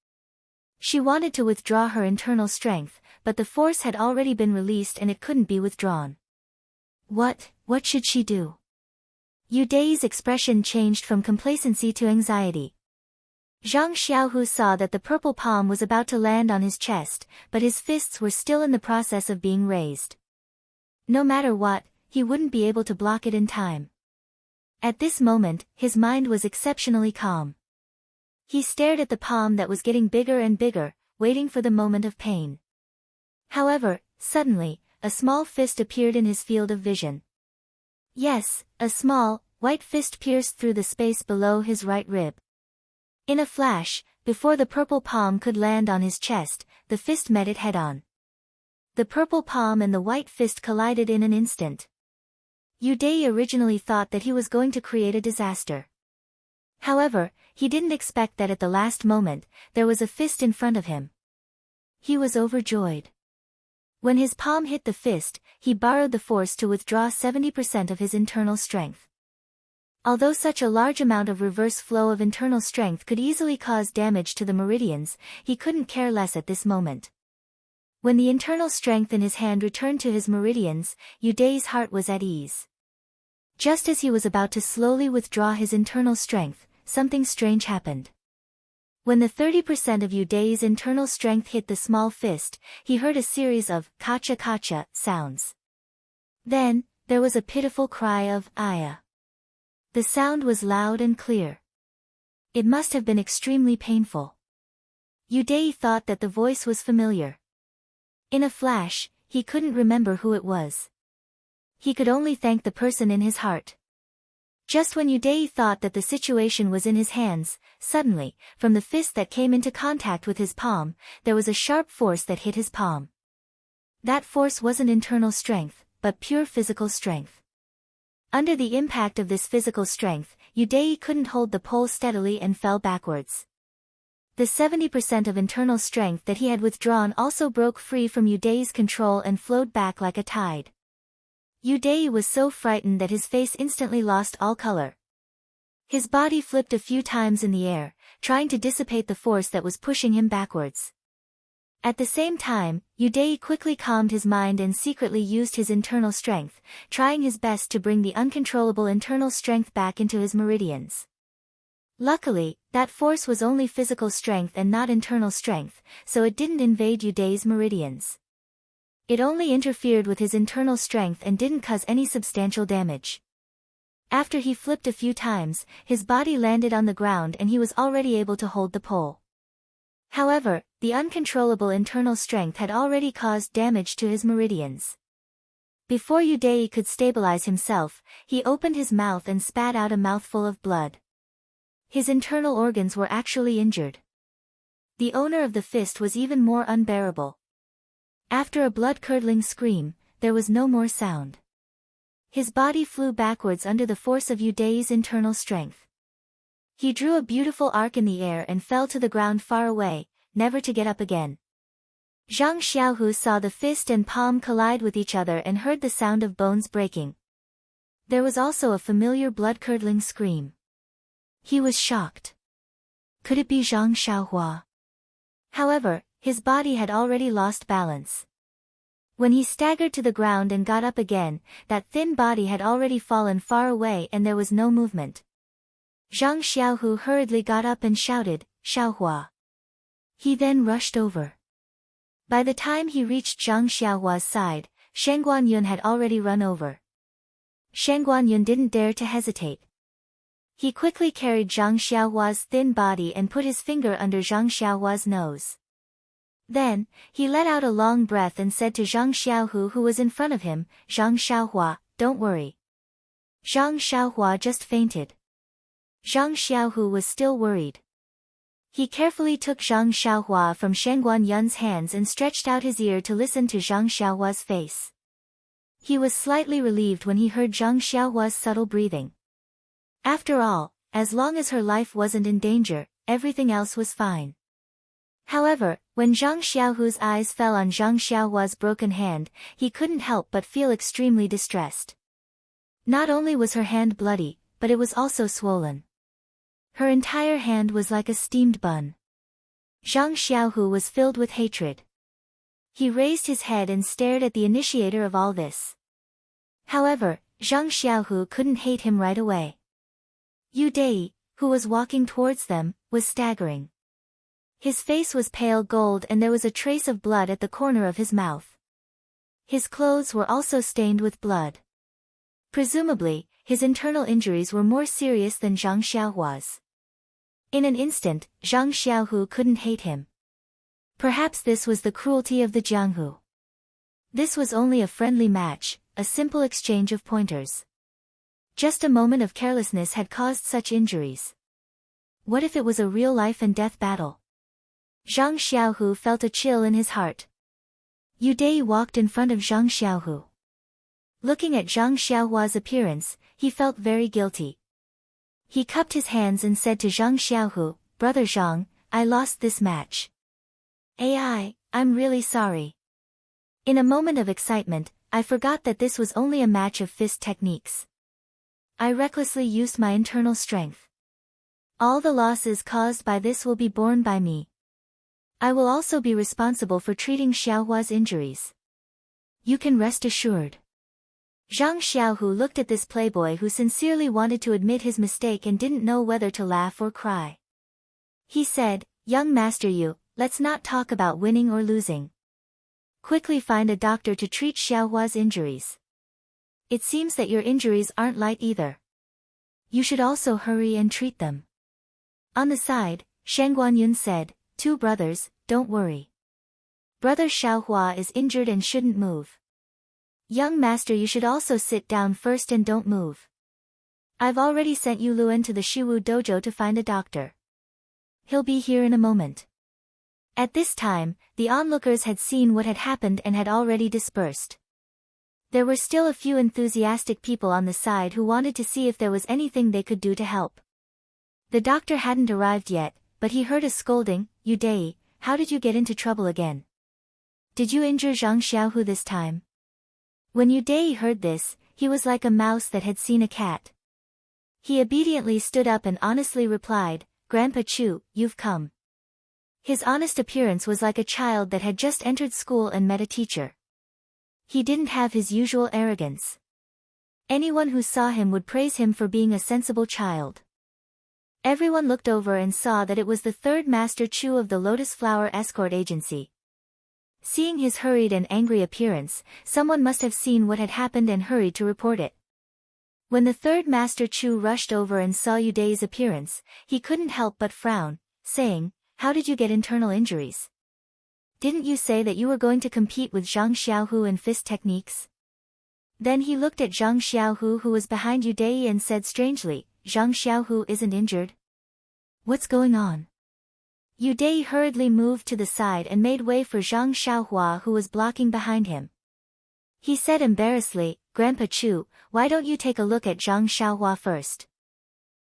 A: She wanted to withdraw her internal strength, but the force had already been released and it couldn't be withdrawn. What should she do? Yu's expression changed from complacency to anxiety. Zhang Xiaohu saw that the purple palm was about to land on his chest, but his fists were still in the process of being raised. No matter what, he wouldn't be able to block it in time. At this moment, his mind was exceptionally calm. He stared at the palm that was getting bigger and bigger, waiting for the moment of pain. However, suddenly, a small fist appeared in his field of vision. Yes, a small, white fist pierced through the space below his right rib. In a flash, before the purple palm could land on his chest, the fist met it head-on. The purple palm and the white fist collided in an instant. Yu originally thought that he was going to create a disaster. However, he didn't expect that at the last moment, there was a fist in front of him. He was overjoyed. When his palm hit the fist, he borrowed the force to withdraw 70% of his internal strength. Although such a large amount of reverse flow of internal strength could easily cause damage to the meridians, he couldn't care less at this moment. When the internal strength in his hand returned to his meridians, Yu's heart was at ease. Just as he was about to slowly withdraw his internal strength, something strange happened. When the 30% of Yu's internal strength hit the small fist, he heard a series of "kacha-kacha" sounds. Then, there was a pitiful cry of "Aya." The sound was loud and clear. It must have been extremely painful. Yu thought that the voice was familiar. In a flash, he couldn't remember who it was. He could only thank the person in his heart. Just when Yu Dai thought that the situation was in his hands, suddenly, from the fist that came into contact with his palm, there was a sharp force that hit his palm. That force wasn't internal strength, but pure physical strength. Under the impact of this physical strength, Yu Dai couldn't hold the pole steadily and fell backwards. The 70% of internal strength that he had withdrawn also broke free from Yu Dai's control and flowed back like a tide. Yu Dai was so frightened that his face instantly lost all color. His body flipped a few times in the air, trying to dissipate the force that was pushing him backwards. At the same time, Yu Dai quickly calmed his mind and secretly used his internal strength, trying his best to bring the uncontrollable internal strength back into his meridians. Luckily, that force was only physical strength and not internal strength, so it didn't invade Yu Dai's meridians. It only interfered with his internal strength and didn't cause any substantial damage. After he flipped a few times, his body landed on the ground and he was already able to hold the pole. However, the uncontrollable internal strength had already caused damage to his meridians. Before Yu Dai could stabilize himself, he opened his mouth and spat out a mouthful of blood. His internal organs were actually injured. The owner of the fist was even more unbearable. After a blood-curdling scream, there was no more sound. His body flew backwards under the force of Yu Dai's internal strength. He drew a beautiful arc in the air and fell to the ground far away, never to get up again. Zhang Xiaohu saw the fist and palm collide with each other and heard the sound of bones breaking. There was also a familiar blood-curdling scream. He was shocked. Could it be Zhang Xiaohua? However, his body had already lost balance. When he staggered to the ground and got up again, that thin body had already fallen far away and there was no movement. Zhang Xiaohu hurriedly got up and shouted, "Xiaohua." He then rushed over. By the time he reached Zhang Xiaohua's side, Shen Guanyun had already run over. Shen Guanyun didn't dare to hesitate. He quickly carried Zhang Xiaohua's thin body and put his finger under Zhang Xiaohua's nose. Then, he let out a long breath and said to Zhang Xiaohu who was in front of him, "Zhang Xiaohua, don't worry." Zhang Xiaohua just fainted. Zhang Xiaohu was still worried. He carefully took Zhang Xiaohua from Shen Guanyun's hands and stretched out his ear to listen to Zhang Xiaohua's face. He was slightly relieved when he heard Zhang Xiaohua's subtle breathing. After all, as long as her life wasn't in danger, everything else was fine. However, when Zhang Xiaohu's eyes fell on Zhang Xiaohua's broken hand, he couldn't help but feel extremely distressed. Not only was her hand bloody, but it was also swollen. Her entire hand was like a steamed bun. Zhang Xiaohu was filled with hatred. He raised his head and stared at the initiator of all this. However, Zhang Xiaohu couldn't hate him right away. Yu Dai, who was walking towards them, was staggering. His face was pale gold and there was a trace of blood at the corner of his mouth. His clothes were also stained with blood. Presumably, his internal injuries were more serious than Zhang Xiaohua's. In an instant, Zhang Xiaohu couldn't hate him. Perhaps this was the cruelty of the Jianghu. This was only a friendly match, a simple exchange of pointers. Just a moment of carelessness had caused such injuries. What if it was a real life and death battle? Zhang Xiaohu felt a chill in his heart. Yu Dai walked in front of Zhang Xiaohu. Looking at Zhang Xiaohua's appearance, he felt very guilty. He cupped his hands and said to Zhang Xiaohu, "Brother Zhang, I lost this match. I'm really sorry. In a moment of excitement, I forgot that this was only a match of fist techniques. I recklessly used my internal strength. All the losses caused by this will be borne by me. I will also be responsible for treating Xiaohua's injuries. You can rest assured." Zhang Xiaohu looked at this playboy who sincerely wanted to admit his mistake and didn't know whether to laugh or cry. He said, "Young Master Yu, let's not talk about winning or losing. Quickly find a doctor to treat Xiaohua's injuries. It seems that your injuries aren't light either. You should also hurry and treat them." On the side, Shen Guanyun said, "Two brothers, don't worry. Brother Xiaohua is injured and shouldn't move. Young master, you should also sit down first and don't move." I've already sent Yu Luan to the Shiwu dojo to find a doctor. He'll be here in a moment. At this time, the onlookers had seen what had happened and had already dispersed. There were still a few enthusiastic people on the side who wanted to see if there was anything they could do to help. The doctor hadn't arrived yet, but he heard a scolding. "Yu Dai, how did you get into trouble again? Did you injure Zhang Xiaohu this time?" When Yu Dai heard this, he was like a mouse that had seen a cat. He obediently stood up and honestly replied, "Grandpa Chu, you've come." His honest appearance was like a child that had just entered school and met a teacher. He didn't have his usual arrogance. Anyone who saw him would praise him for being a sensible child. Everyone looked over and saw that it was the third Master Chu of the Lotus Flower Escort Agency. Seeing his hurried and angry appearance, someone must have seen what had happened and hurried to report it. When the third Master Chu rushed over and saw Yu Dai's appearance, he couldn't help but frown, saying, "How did you get internal injuries? Didn't you say that you were going to compete with Zhang Xiaohu in fist techniques?" Then he looked at Zhang Xiaohu who was behind Yu Dai and said strangely, "Zhang Xiaohu isn't injured? What's going on?" Yu Dai hurriedly moved to the side and made way for Zhang Xiaohua who was blocking behind him. He said embarrassedly, "Grandpa Chu, why don't you take a look at Zhang Xiaohua first?"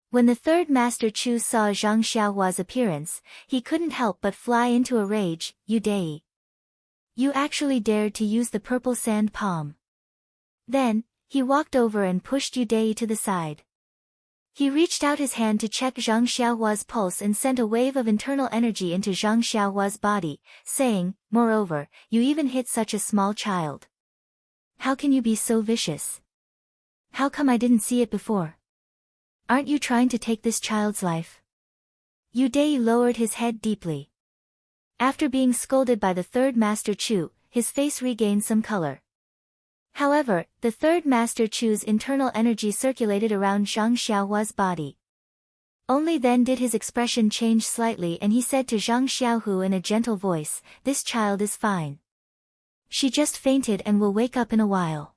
A: When the third Master Chu saw Zhang Xiaohua's appearance, he couldn't help but fly into a rage. "Yu Dai, you actually dared to use the purple sand palm." Then, he walked over and pushed Yu Dai to the side. He reached out his hand to check Zhang Xiaohua's pulse and sent a wave of internal energy into Zhang Xiaohua's body, saying, "Moreover, you even hit such a small child. How can you be so vicious? How come I didn't see it before? Aren't you trying to take this child's life?" Yu Dai lowered his head deeply. After being scolded by the third Master Chu, his face regained some color. However, the third Master Chu's internal energy circulated around Zhang Xiaohua's body. Only then did his expression change slightly and he said to Zhang Xiaohu in a gentle voice, "This child is fine. She just fainted and will wake up in a while."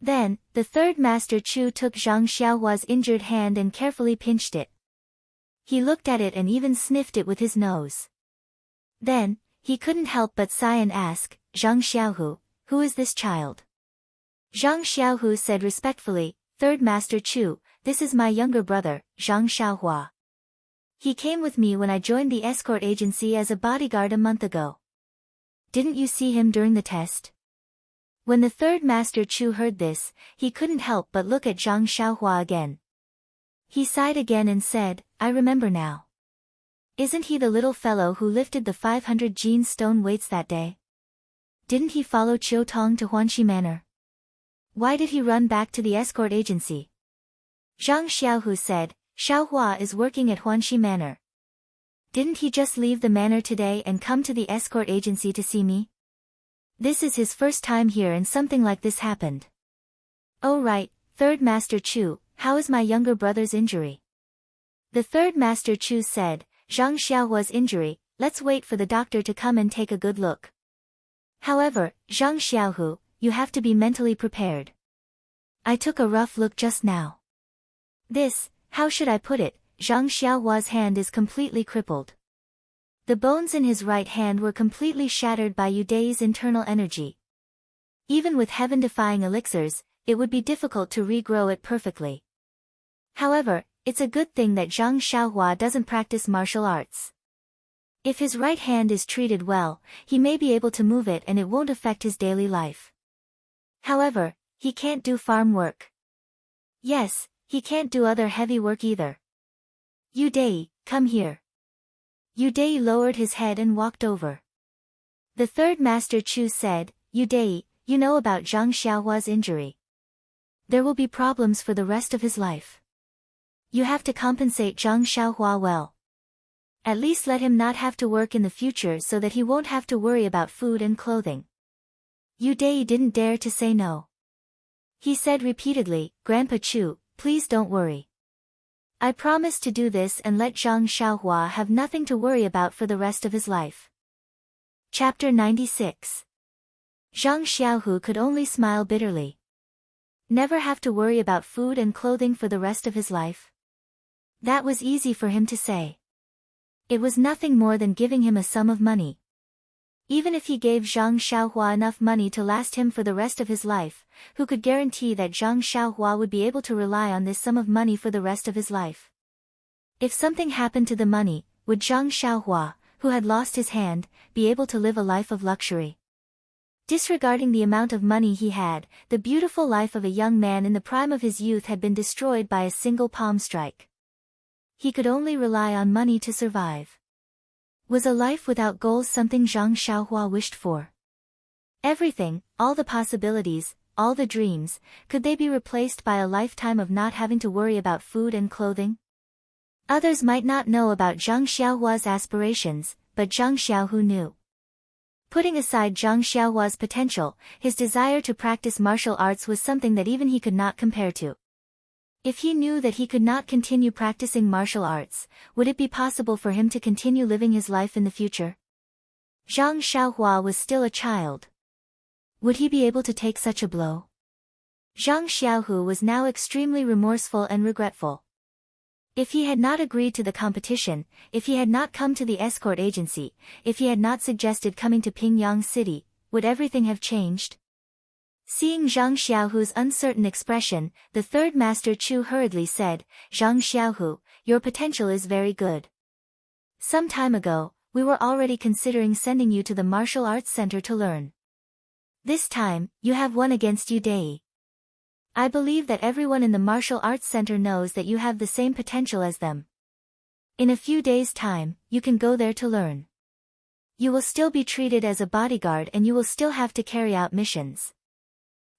A: Then, the third Master Chu took Zhang Xiaohua's injured hand and carefully pinched it. He looked at it and even sniffed it with his nose. Then, he couldn't help but sigh and ask, "Zhang Xiaohu, who is this child?" Zhang Xiaohu said respectfully, "Third Master Chu, this is my younger brother, Zhang Xiaohua. He came with me when I joined the escort agency as a bodyguard a month ago. Didn't you see him during the test?" When the third Master Chu heard this, he couldn't help but look at Zhang Xiaohua again. He sighed again and said, "I remember now. Isn't he the little fellow who lifted the 500 gene stone weights that day? Didn't he follow Chiu Tong to Huanxi Manor? Why did he run back to the escort agency?" Zhang Xiaohu said, "Xiaohua is working at Huanxi Manor. Didn't he just leave the manor today and come to the escort agency to see me? This is his first time here and something like this happened." "Oh right, third Master Chu, how is my younger brother's injury?" The third Master Chu said, "Zhang Xiaohua's injury, let's wait for the doctor to come and take a good look. However, Zhang Xiaohu, you have to be mentally prepared. I took a rough look just now. This, how should I put it, Zhang Xiaohua's hand is completely crippled. The bones in his right hand were completely shattered by Yu Dai's internal energy. Even with heaven-defying elixirs, it would be difficult to regrow it perfectly. However, it's a good thing that Zhang Xiaohua doesn't practice martial arts. If his right hand is treated well, he may be able to move it and it won't affect his daily life. However, he can't do farm work. Yes, he can't do other heavy work either. Yu Dai, come here." Yu Dai lowered his head and walked over. The third Master Chu said, "Yu Dai, you know about Zhang Xiaohua's injury. There will be problems for the rest of his life. You have to compensate Zhang Xiaohua well. At least let him not have to work in the future so that he won't have to worry about food and clothing." Yu Dai didn't dare to say no. He said repeatedly, "Grandpa Chu, please don't worry. I promise to do this and let Zhang Xiaohua have nothing to worry about for the rest of his life." Chapter 96. Zhang Xiaohu could only smile bitterly. Never have to worry about food and clothing for the rest of his life? That was easy for him to say. It was nothing more than giving him a sum of money. Even if he gave Zhang Xiaohua enough money to last him for the rest of his life, who could guarantee that Zhang Xiaohua would be able to rely on this sum of money for the rest of his life? If something happened to the money, would Zhang Xiaohua, who had lost his hand, be able to live a life of luxury? Disregarding the amount of money he had, the beautiful life of a young man in the prime of his youth had been destroyed by a single palm strike. He could only rely on money to survive. Was a life without goals something Zhang Xiaohua wished for? Everything, all the possibilities, all the dreams, could they be replaced by a lifetime of not having to worry about food and clothing? Others might not know about Zhang Xiaohua's aspirations, but Zhang Xiaohu knew. Putting aside Zhang Xiaohua's potential, his desire to practice martial arts was something that even he could not compare to. If he knew that he could not continue practicing martial arts, would it be possible for him to continue living his life in the future? Zhang Xiaohua was still a child. Would he be able to take such a blow? Zhang Xiaohu was now extremely remorseful and regretful. If he had not agreed to the competition, if he had not come to the escort agency, if he had not suggested coming to Pingyang City, would everything have changed? Seeing Zhang Xiaohu's uncertain expression, the third master Chu hurriedly said, "Zhang Xiaohu, your potential is very good. Some time ago, we were already considering sending you to the martial arts center to learn. This time, you have won against Yu Dei. I believe that everyone in the martial arts center knows that you have the same potential as them. In a few days' time, you can go there to learn. You will still be treated as a bodyguard and you will still have to carry out missions.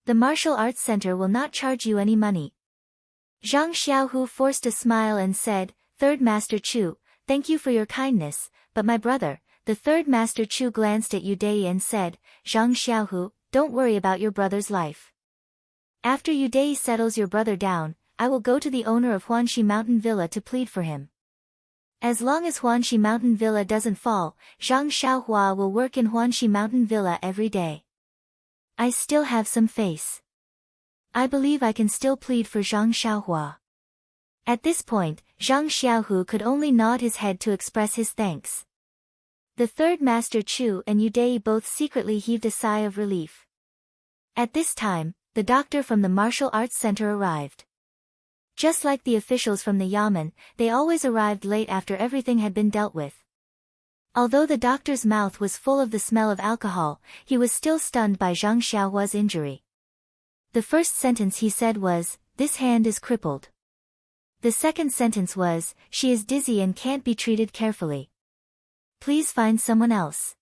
A: The martial arts center will not charge you any money." Zhang Xiaohu forced a smile and said, "Third Master Chu, thank you for your kindness, but my brother." The third Master Chu glanced at Yu Dei and said, "Zhang Xiaohu, don't worry about your brother's life. After Yu Dei settles your brother down, I will go to the owner of Huanxi Mountain Villa to plead for him. As long as Huanxi Mountain Villa doesn't fall, Zhang Xiaohua will work in Huanxi Mountain Villa every day. I still have some faith. I believe I can still plead for Zhang Xiaohua." At this point, Zhang Xiaohu could only nod his head to express his thanks. The third Master Chu and Yu Dei both secretly heaved a sigh of relief. At this time, the doctor from the martial arts center arrived. Just like the officials from the yamen, they always arrived late after everything had been dealt with. Although the doctor's mouth was full of the smell of alcohol, he was still stunned by Zhang Xiaohua's injury. The first sentence he said was, "This hand is crippled." The second sentence was, "She is dizzy and can't be treated carefully. Please find someone else."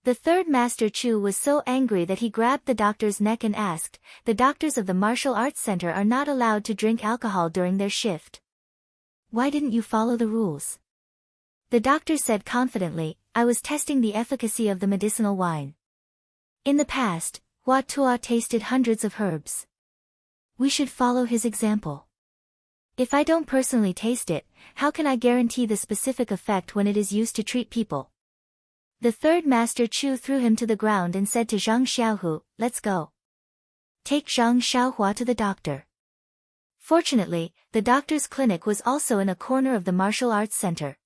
A: The third Master Chu was so angry that he grabbed the doctor's neck and asked, "The doctors of the martial arts center are not allowed to drink alcohol during their shift. Why didn't you follow the rules?" The doctor said confidently, "I was testing the efficacy of the medicinal wine. In the past, Hua Tua tasted hundreds of herbs. We should follow his example. If I don't personally taste it, how can I guarantee the specific effect when it is used to treat people?" The third Master Chu threw him to the ground and said to Zhang Xiaohu, "Let's go. Take Zhang Xiaohua to the doctor." Fortunately, the doctor's clinic was also in a corner of the martial arts center.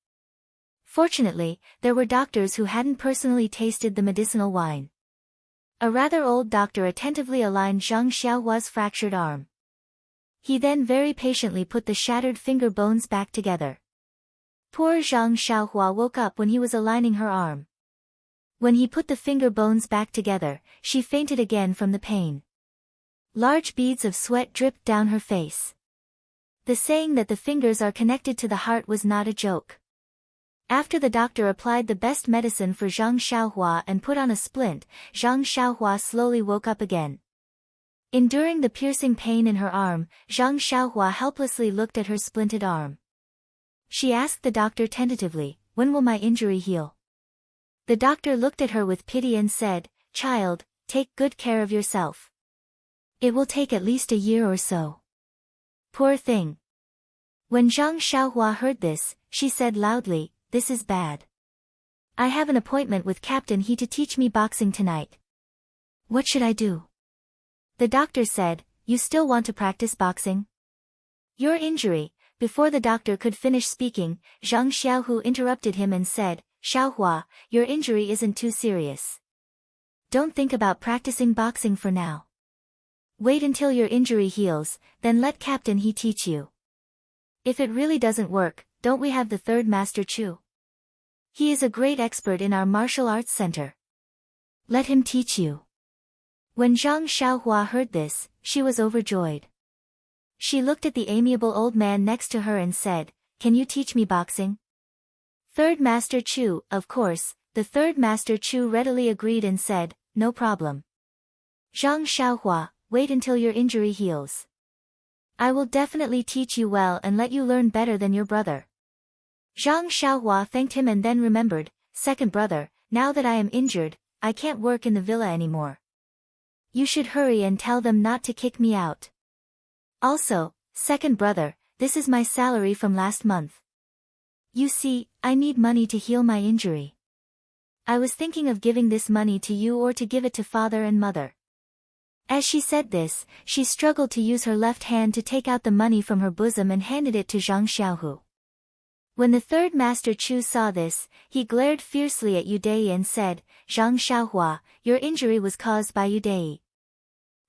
A: Fortunately, there were doctors who hadn't personally tasted the medicinal wine. A rather old doctor attentively aligned Zhang Xiaohua's fractured arm. He then very patiently put the shattered finger bones back together. Poor Zhang Xiaohua woke up when he was aligning her arm. When he put the finger bones back together, she fainted again from the pain. Large beads of sweat dripped down her face. The saying that the fingers are connected to the heart was not a joke. After the doctor applied the best medicine for Zhang Xiaohua and put on a splint, Zhang Xiaohua slowly woke up again. Enduring the piercing pain in her arm, Zhang Xiaohua helplessly looked at her splinted arm. She asked the doctor tentatively, "When will my injury heal?" The doctor looked at her with pity and said, "Child, take good care of yourself. It will take at least a year or so." Poor thing. When Zhang Xiaohua heard this, she said loudly, "This is bad. I have an appointment with Captain He to teach me boxing tonight. What should I do?" The doctor said, you still want to practice boxing? Your injury. Before the doctor could finish speaking, Zhang Xiaohu interrupted him and said, Xiaohua, your injury isn't too serious. Don't think about practicing boxing for now. Wait until your injury heals, then let Captain He teach you. If it really doesn't work, don't we have the third Master Chu? He is a great expert in our martial arts center. Let him teach you. When Zhang Xiaohua heard this, she was overjoyed. She looked at the amiable old man next to her and said, Can you teach me boxing? Third Master Chu, of course. The third Master Chu readily agreed and said, No problem. Zhang Xiaohua, wait until your injury heals. I will definitely teach you well and let you learn better than your brother. Zhang Xiaohua thanked him and then remembered, Second brother, now that I am injured, I can't work in the villa anymore. You should hurry and tell them not to kick me out. Also, second brother, this is my salary from last month. You see, I need money to heal my injury. I was thinking of giving this money to you or to give it to father and mother. As she said this, she struggled to use her left hand to take out the money from her bosom and handed it to Zhang Xiaohu. When the third Master Chu saw this, he glared fiercely at Yu Dai and said, Zhang Xiaohua, your injury was caused by Yu Dai.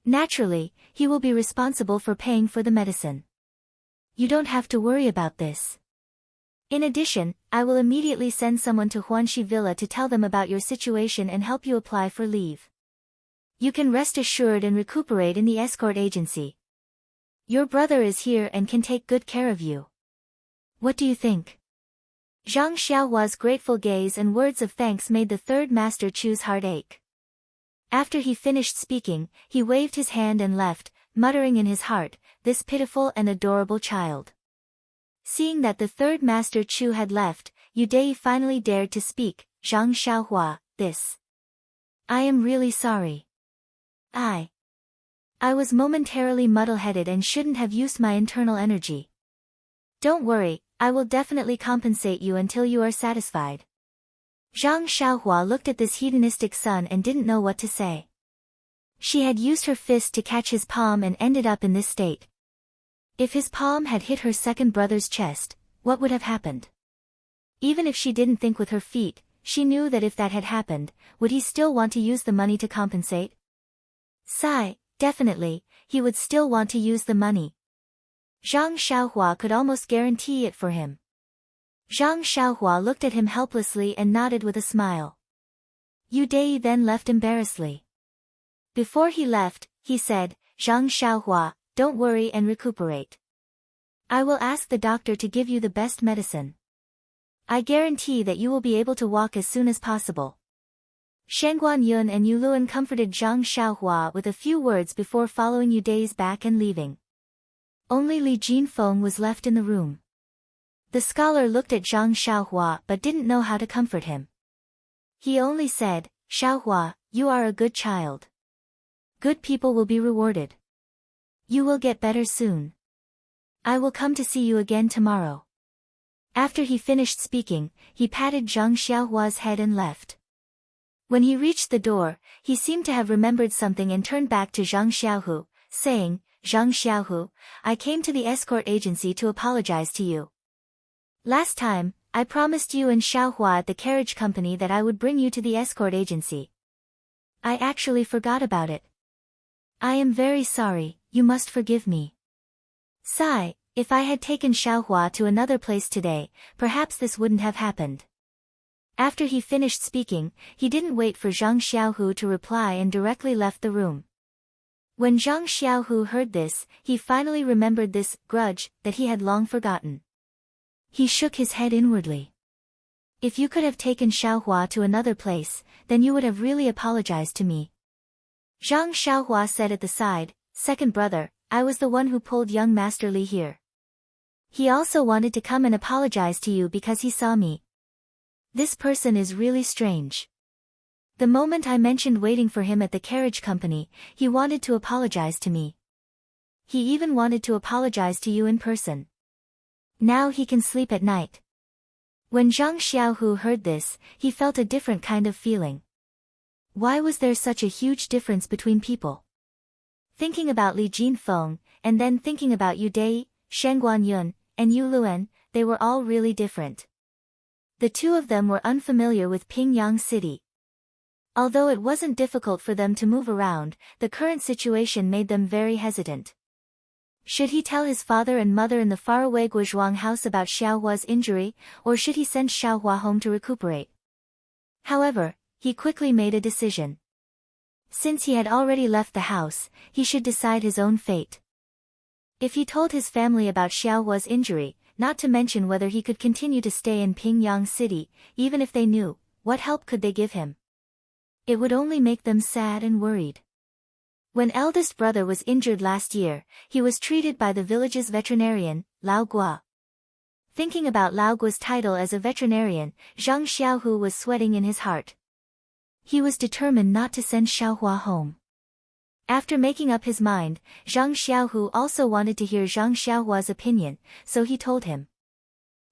A: Naturally, he will be responsible for paying for the medicine. You don't have to worry about this. In addition, I will immediately send someone to Huanxi Villa to tell them about your situation and help you apply for leave. You can rest assured and recuperate in the escort agency. Your brother is here and can take good care of you. What do you think? Zhang Xiaohua's grateful gaze and words of thanks made the third Master Chu's heart ache. After he finished speaking, he waved his hand and left, muttering in his heart, this pitiful and adorable child. Seeing that the third Master Chu had left, Yu Dai finally dared to speak, Zhang Xiaohua, this. I am really sorry. I was momentarily muddle-headed and shouldn't have used my internal energy. Don't worry, I will definitely compensate you until you are satisfied. Zhang Xiaohua looked at this hedonistic son and didn't know what to say. She had used her fist to catch his palm and ended up in this state. If his palm had hit her second brother's chest, what would have happened? Even if she didn't think with her feet, she knew that if that had happened, would he still want to use the money to compensate? Sigh, definitely, he would still want to use the money. Zhang Xiaohua could almost guarantee it for him. Zhang Xiaohua looked at him helplessly and nodded with a smile. Yu Dai then left embarrassedly. Before he left, he said, Zhang Xiaohua, don't worry and recuperate. I will ask the doctor to give you the best medicine. I guarantee that you will be able to walk as soon as possible. Shengguan Yun and Yu Luan comforted Zhang Xiaohua with a few words before following Yu Dai's back and leaving. Only Li Jinfeng was left in the room. The scholar looked at Zhang Xiaohua but didn't know how to comfort him. He only said, Xiaohua, you are a good child. Good people will be rewarded. You will get better soon. I will come to see you again tomorrow. After he finished speaking, he patted Zhang Xiaohua's head and left. When he reached the door, he seemed to have remembered something and turned back to Zhang Xiaohu, saying, Zhang Xiaohu, I came to the escort agency to apologize to you. Last time, I promised you and Xiaohua at the carriage company that I would bring you to the escort agency. I actually forgot about it. I am very sorry, you must forgive me. Sigh, if I had taken Xiaohua to another place today, perhaps this wouldn't have happened. After he finished speaking, he didn't wait for Zhang Xiaohu to reply and directly left the room. When Zhang Xiaohu heard this, he finally remembered this grudge that he had long forgotten. He shook his head inwardly. If you could have taken Xiaohua to another place, then you would have really apologized to me. Zhang Xiaohua said at the side, Second brother, I was the one who pulled young Master Li here. He also wanted to come and apologize to you because he saw me. This person is really strange. The moment I mentioned waiting for him at the carriage company, he wanted to apologize to me. He even wanted to apologize to you in person. Now he can sleep at night. When Zhang Xiaohu heard this, he felt a different kind of feeling. Why was there such a huge difference between people? Thinking about Li Jinfeng, and then thinking about Yu Dai, Shen Guanyun, and Yu Luan, they were all really different. The two of them were unfamiliar with Pingyang City. Although it wasn't difficult for them to move around, the current situation made them very hesitant. Should he tell his father and mother in the faraway Guozhuang house about Xiaohua's injury, or should he send Xiaohua home to recuperate? However, he quickly made a decision. Since he had already left the house, he should decide his own fate. If he told his family about Xiaohua's injury, not to mention whether he could continue to stay in Pingyang City, even if they knew, what help could they give him? It would only make them sad and worried. When eldest brother was injured last year, he was treated by the village's veterinarian, Lao Gua. Thinking about Lao Gua's title as a veterinarian, Zhang Xiaohu was sweating in his heart. He was determined not to send Xiaohua home. After making up his mind, Zhang Xiaohu also wanted to hear Zhang Xiaohua's opinion, so he told him.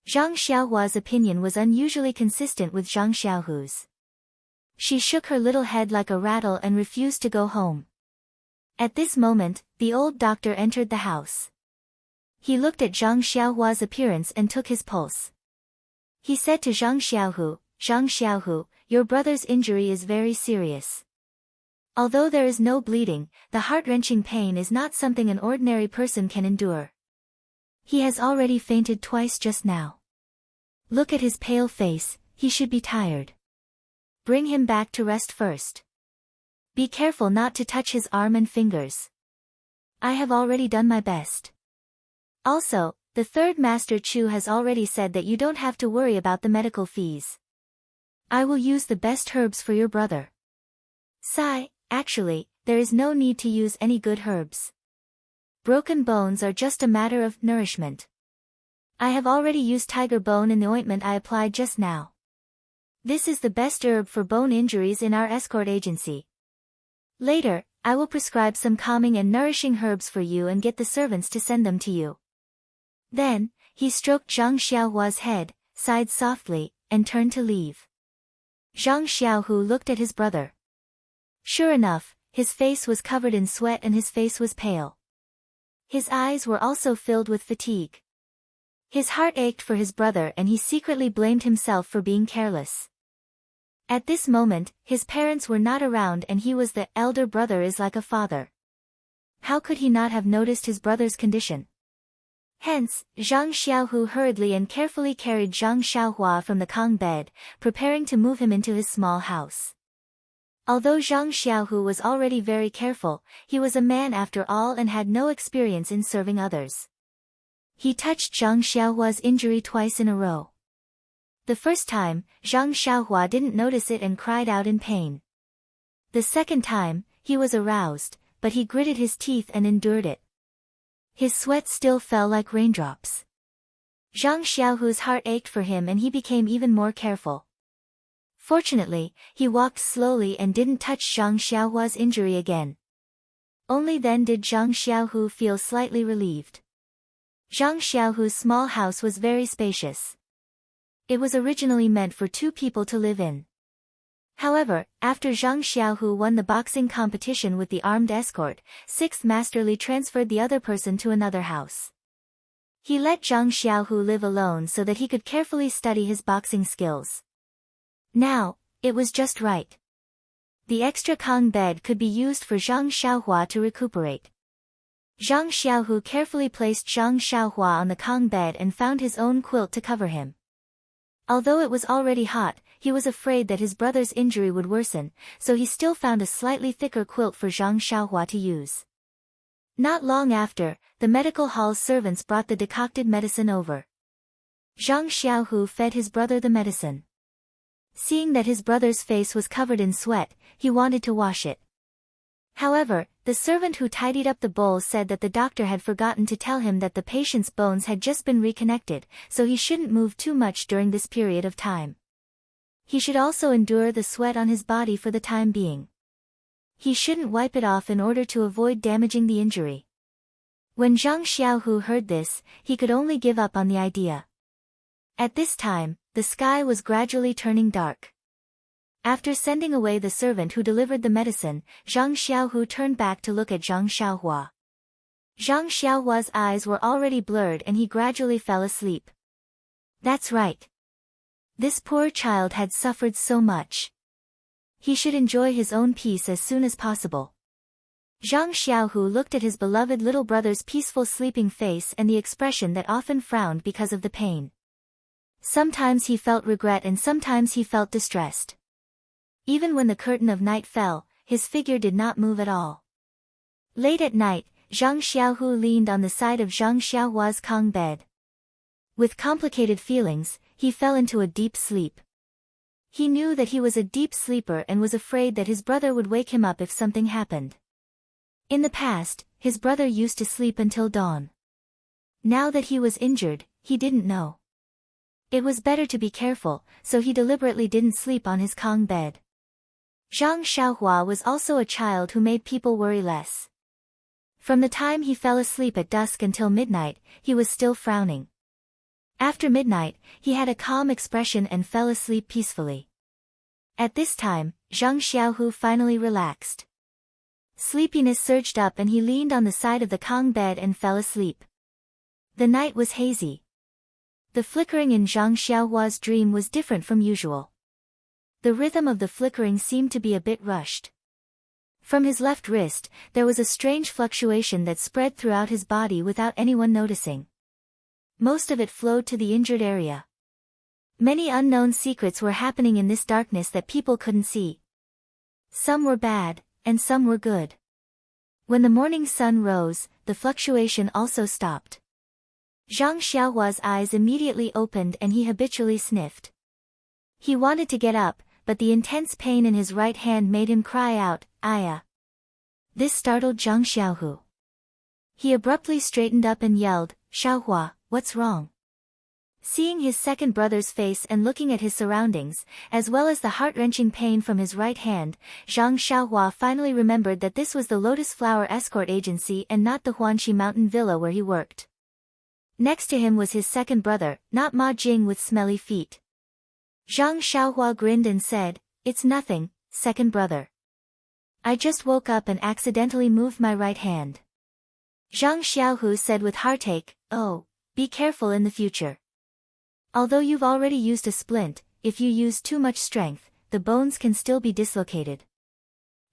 A: Zhang Xiaohua's opinion was unusually consistent with Zhang Xiaohu's. She shook her little head like a rattle and refused to go home. At this moment, the old doctor entered the house. He looked at Zhang Xiaohua's appearance and took his pulse. He said to Zhang Xiaohu, your brother's injury is very serious. Although there is no bleeding, the heart-wrenching pain is not something an ordinary person can endure. He has already fainted twice just now. Look at his pale face, he should be tired. Bring him back to rest first. Be careful not to touch his arm and fingers. I have already done my best. Also, the third Master Chu has already said that you don't have to worry about the medical fees. I will use the best herbs for your brother. Sigh, actually, there is no need to use any good herbs. Broken bones are just a matter of nourishment. I have already used tiger bone in the ointment I applied just now. This is the best herb for bone injuries in our escort agency. Later, I will prescribe some calming and nourishing herbs for you and get the servants to send them to you. Then, he stroked Zhang Xiaohua's head, sighed softly, and turned to leave. Zhang Xiaohu looked at his brother. Sure enough, his face was covered in sweat and his face was pale. His eyes were also filled with fatigue. His heart ached for his brother and he secretly blamed himself for being careless. At this moment, his parents were not around and he was the elder brother is like a father. How could he not have noticed his brother's condition? Hence, Zhang Xiaohu hurriedly and carefully carried Zhang Xiaohua from the Kong bed, preparing to move him into his small house. Although Zhang Xiaohu was already very careful, he was a man after all and had no experience in serving others. He touched Zhang Xiaohua's injury twice in a row. The first time, Zhang Xiaohua didn't notice it and cried out in pain. The second time, he was aroused, but he gritted his teeth and endured it. His sweat still fell like raindrops. Zhang Xiaohu's heart ached for him and he became even more careful. Fortunately, he walked slowly and didn't touch Zhang Xiaohua's injury again. Only then did Zhang Xiaohu feel slightly relieved. Zhang Xiaohu's small house was very spacious. It was originally meant for 2 people to live in. However, after Zhang Xiaohu won the boxing competition with the armed escort, 6th Master Li transferred the other person to another house. He let Zhang Xiaohu live alone so that he could carefully study his boxing skills. Now, it was just right. The extra Kong bed could be used for Zhang Xiaohua to recuperate. Zhang Xiaohu carefully placed Zhang Xiaohua on the Kong bed and found his own quilt to cover him. Although it was already hot, he was afraid that his brother's injury would worsen, so he still found a slightly thicker quilt for Zhang Xiaohua to use. Not long after, the medical hall's servants brought the decocted medicine over. Zhang Xiaohu fed his brother the medicine. Seeing that his brother's face was covered in sweat, he wanted to wash it. However, the servant who tidied up the bowl said that the doctor had forgotten to tell him that the patient's bones had just been reconnected, so he shouldn't move too much during this period of time. He should also endure the sweat on his body for the time being. He shouldn't wipe it off in order to avoid damaging the injury. When Zhang Xiaohu heard this, he could only give up on the idea. At this time, the sky was gradually turning dark. After sending away the servant who delivered the medicine, Zhang Xiaohu turned back to look at Zhang Xiaohua. Zhang Xiaohua's eyes were already blurred and he gradually fell asleep. That's right. This poor child had suffered so much. He should enjoy his own peace as soon as possible. Zhang Xiaohu looked at his beloved little brother's peaceful sleeping face and the expression that often frowned because of the pain. Sometimes he felt regret and sometimes he felt distressed. Even when the curtain of night fell, his figure did not move at all. Late at night, Zhang Xiaohu leaned on the side of Zhang Xiaohua's Kong bed. With complicated feelings, he fell into a deep sleep. He knew that he was a deep sleeper and was afraid that his brother would wake him up if something happened. In the past, his brother used to sleep until dawn. Now that he was injured, he didn't know. It was better to be careful, so he deliberately didn't sleep on his Kong bed. Zhang Xiaohua was also a child who made people worry less. From the time he fell asleep at dusk until midnight, he was still frowning. After midnight, he had a calm expression and fell asleep peacefully. At this time, Zhang Xiaohu finally relaxed. Sleepiness surged up and he leaned on the side of the Kong bed and fell asleep. The night was hazy. The flickering in Zhang Xiaohua's dream was different from usual. The rhythm of the flickering seemed to be a bit rushed. From his left wrist, there was a strange fluctuation that spread throughout his body without anyone noticing. Most of it flowed to the injured area. Many unknown secrets were happening in this darkness that people couldn't see. Some were bad, and some were good. When the morning sun rose, the fluctuation also stopped. Zhang Xiaohua's eyes immediately opened and he habitually sniffed. He wanted to get up, but the intense pain in his right hand made him cry out, "Ayah!" This startled Zhang Xiaohu. He abruptly straightened up and yelled, "Xiaohua, what's wrong?" Seeing his second brother's face and looking at his surroundings, as well as the heart-wrenching pain from his right hand, Zhang Xiaohua finally remembered that this was the Lotus Flower Escort Agency and not the Huanxi Mountain Villa where he worked. Next to him was his second brother, not Ma Jing with smelly feet. Zhang Xiaohua grinned and said, "It's nothing, second brother. I just woke up and accidentally moved my right hand." Zhang Xiaohu said with heartache, "Oh, be careful in the future. Although you've already used a splint, if you use too much strength, the bones can still be dislocated.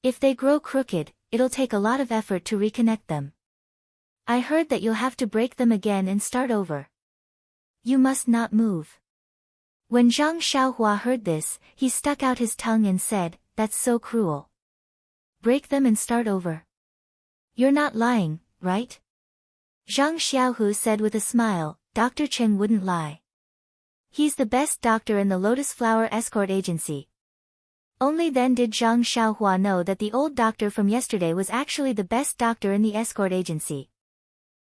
A: If they grow crooked, it'll take a lot of effort to reconnect them. I heard that you'll have to break them again and start over. You must not move." When Zhang Xiaohua heard this, he stuck out his tongue and said, "That's so cruel. Break them and start over. You're not lying, right?" Zhang Xiaohu said with a smile, "Dr. Cheng wouldn't lie. He's the best doctor in the Lotus Flower Escort Agency." Only then did Zhang Xiaohua know that the old doctor from yesterday was actually the best doctor in the escort agency.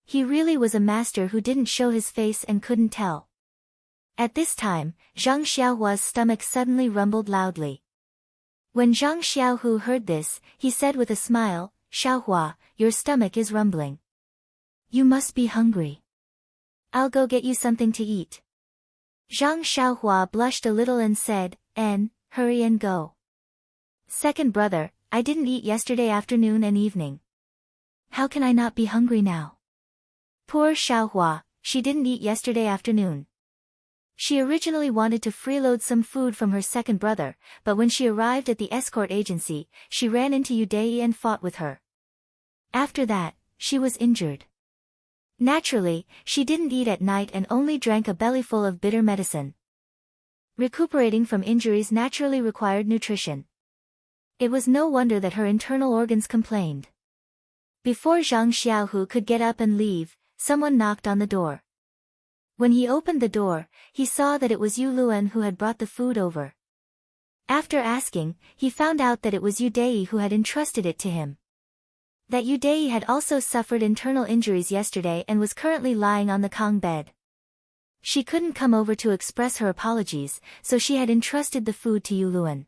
A: He really was a master who didn't show his face and couldn't tell. At this time, Zhang Xiaohua's stomach suddenly rumbled loudly. When Zhang Xiaohu heard this, he said with a smile, "Xiaohua, your stomach is rumbling. You must be hungry. I'll go get you something to eat." Zhang Xiaohua blushed a little and said, "Hurry and go. Second brother, I didn't eat yesterday afternoon and evening. How can I not be hungry now?" Poor Xiaohua, she didn't eat yesterday afternoon. She originally wanted to freeload some food from her second brother, but when she arrived at the escort agency, she ran into Yudei and fought with her. After that, she was injured. Naturally, she didn't eat at night and only drank a bellyful of bitter medicine. Recuperating from injuries naturally required nutrition. It was no wonder that her internal organs complained. Before Zhang Xiaohu could get up and leave, someone knocked on the door. When he opened the door, he saw that it was Yu Luan who had brought the food over. After asking, he found out that it was Yudei who had entrusted it to him. That Yudei had also suffered internal injuries yesterday and was currently lying on the Kong bed. She couldn't come over to express her apologies, so she had entrusted the food to Yu Luan.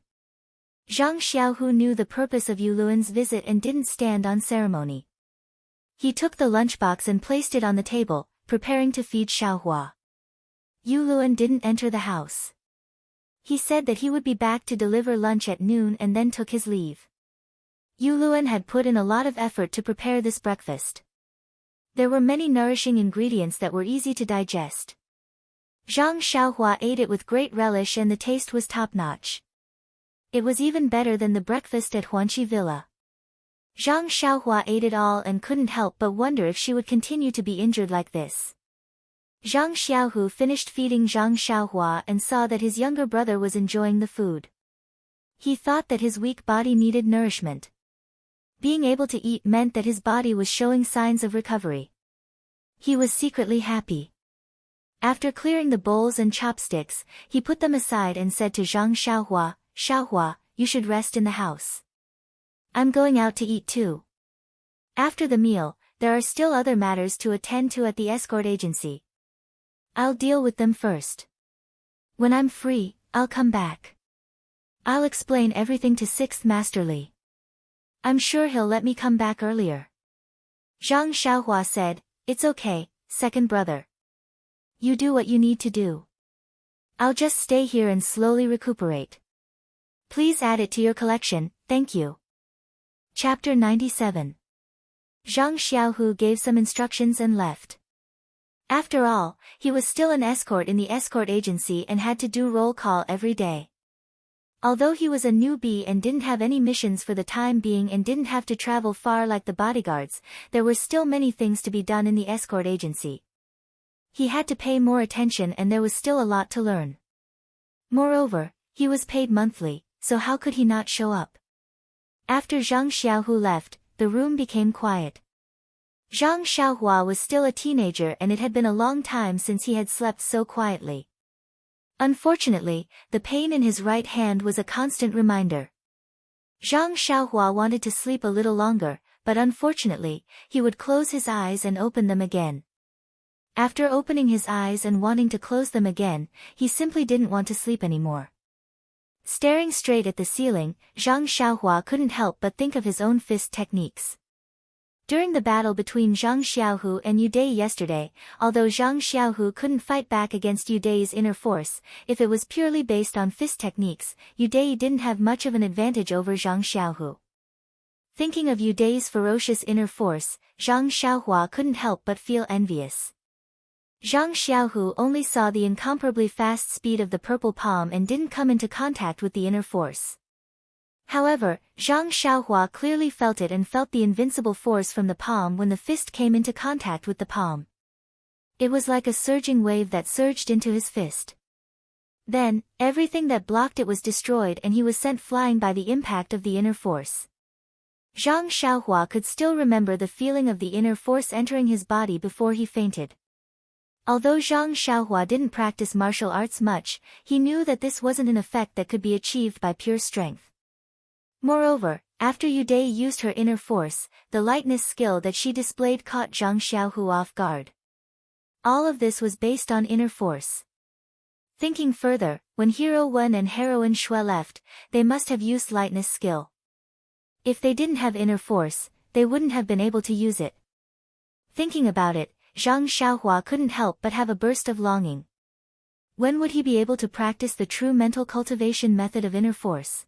A: Zhang Xiaohu knew the purpose of Yu Luan's visit and didn't stand on ceremony. He took the lunchbox and placed it on the table, preparing to feed Xiaohua. Yu Luan didn't enter the house. He said that he would be back to deliver lunch at noon and then took his leave. Yuluan had put in a lot of effort to prepare this breakfast. There were many nourishing ingredients that were easy to digest. Zhang Xiaohua ate it with great relish and the taste was top-notch. It was even better than the breakfast at Huanqi Villa. Zhang Xiaohua ate it all and couldn't help but wonder if she would continue to be injured like this. Zhang Xiaohu finished feeding Zhang Xiaohua and saw that his younger brother was enjoying the food. He thought that his weak body needed nourishment. Being able to eat meant that his body was showing signs of recovery. He was secretly happy. After clearing the bowls and chopsticks, he put them aside and said to Zhang Xiaohua, "Xiaohua, you should rest in the house. I'm going out to eat too." After the meal, there are still other matters to attend to at the escort agency. I'll deal with them first. When I'm free, I'll come back. I'll explain everything to 6th Master Li. I'm sure he'll let me come back earlier. Zhang Xiaohua said, "It's okay, second brother. You do what you need to do. I'll just stay here and slowly recuperate. Please add it to your collection, thank you." Chapter 97. Zhang Xiaohu gave some instructions and left. After all, he was still an escort in the escort agency and had to do roll call every day. Although he was a newbie and didn't have any missions for the time being and didn't have to travel far like the bodyguards, there were still many things to be done in the escort agency. He had to pay more attention and there was still a lot to learn. Moreover, he was paid monthly, so how could he not show up? After Zhang Xiaohu left, the room became quiet. Zhang Xiaohua was still a teenager and it had been a long time since he had slept so quietly. Unfortunately, the pain in his right hand was a constant reminder. Zhang Xiaohua wanted to sleep a little longer, but unfortunately, he would close his eyes and open them again. After opening his eyes and wanting to close them again, he simply didn't want to sleep anymore. Staring straight at the ceiling, Zhang Xiaohua couldn't help but think of his own fist techniques. During the battle between Zhang Xiaohu and Yu Dai yesterday, although Zhang Xiaohu couldn't fight back against Yu Dai's inner force, if it was purely based on fist techniques, Yu Dai didn't have much of an advantage over Zhang Xiaohu. Thinking of Yu Dai's ferocious inner force, Zhang Xiaohua couldn't help but feel envious. Zhang Xiaohu only saw the incomparably fast speed of the purple palm and didn't come into contact with the inner force. However, Zhang Xiaohua clearly felt it and felt the invincible force from the palm when the fist came into contact with the palm. It was like a surging wave that surged into his fist. Then, everything that blocked it was destroyed and he was sent flying by the impact of the inner force. Zhang Xiaohua could still remember the feeling of the inner force entering his body before he fainted. Although Zhang Xiaohua didn't practice martial arts much, he knew that this wasn't an effect that could be achieved by pure strength. Moreover, after Yu Dai used her inner force, the lightness skill that she displayed caught Zhang Xiaohu off guard. All of this was based on inner force. Thinking further, when Hero 1 and Heroine Shui left, they must have used lightness skill. If they didn't have inner force, they wouldn't have been able to use it. Thinking about it, Zhang Xiaohua couldn't help but have a burst of longing. When would he be able to practice the true mental cultivation method of inner force?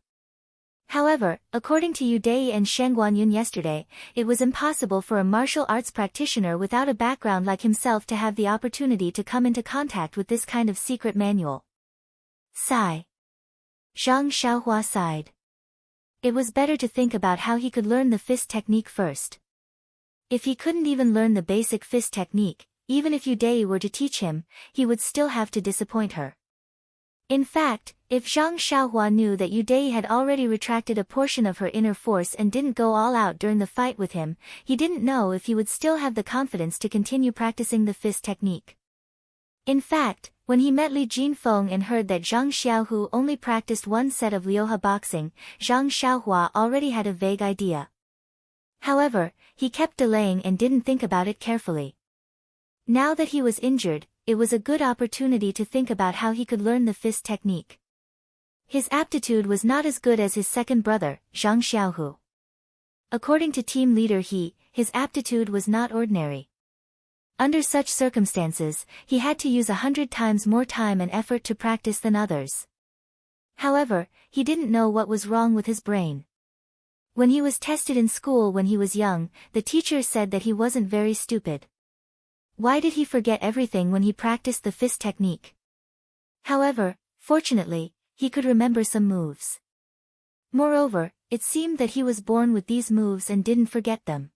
A: However, according to Yu Dai and Shen Guanyun yesterday, it was impossible for a martial arts practitioner without a background like himself to have the opportunity to come into contact with this kind of secret manual. Sigh. Zhang Xiaohua sighed. It was better to think about how he could learn the fist technique first. If he couldn't even learn the basic fist technique, even if Yu Dai were to teach him, he would still have to disappoint her. In fact, if Zhang Xiaohua knew that Yu Dai had already retracted a portion of her inner force and didn't go all out during the fight with him, he didn't know if he would still have the confidence to continue practicing the fist technique. In fact, when he met Li Jinfeng and heard that Zhang Xiaohu only practiced one set of Liuhe boxing, Zhang Xiaohua already had a vague idea. However, he kept delaying and didn't think about it carefully. Now that he was injured, it was a good opportunity to think about how he could learn the fist technique. His aptitude was not as good as his second brother, Zhang Xiaohu. According to team leader his aptitude was not ordinary. Under such circumstances, he had to use 100 times more time and effort to practice than others. However, he didn't know what was wrong with his brain. When he was tested in school when he was young, the teacher said that he wasn't very stupid. Why did he forget everything when he practiced the fist technique? However, fortunately, he could remember some moves. Moreover, it seemed that he was born with these moves and didn't forget them.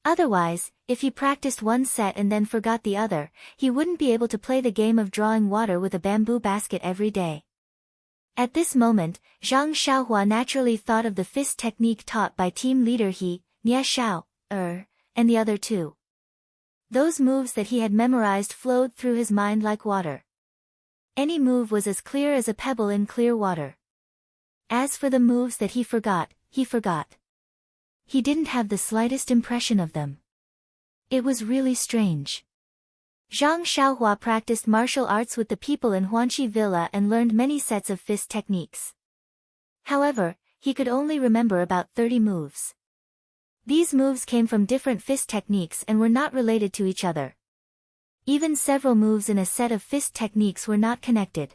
A: Otherwise, if he practiced one set and then forgot the other, he wouldn't be able to play the game of drawing water with a bamboo basket every day. At this moment, Zhang Xiaohua naturally thought of the fist technique taught by team leader He, Nie Xiao, and the other two. Those moves that he had memorized flowed through his mind like water. Any move was as clear as a pebble in clear water. As for the moves that he forgot. He didn't have the slightest impression of them. It was really strange. Zhang Xiaohua practiced martial arts with the people in Huanqi Villa and learned many sets of fist techniques. However, he could only remember about 30 moves. These moves came from different fist techniques and were not related to each other. Even several moves in a set of fist techniques were not connected.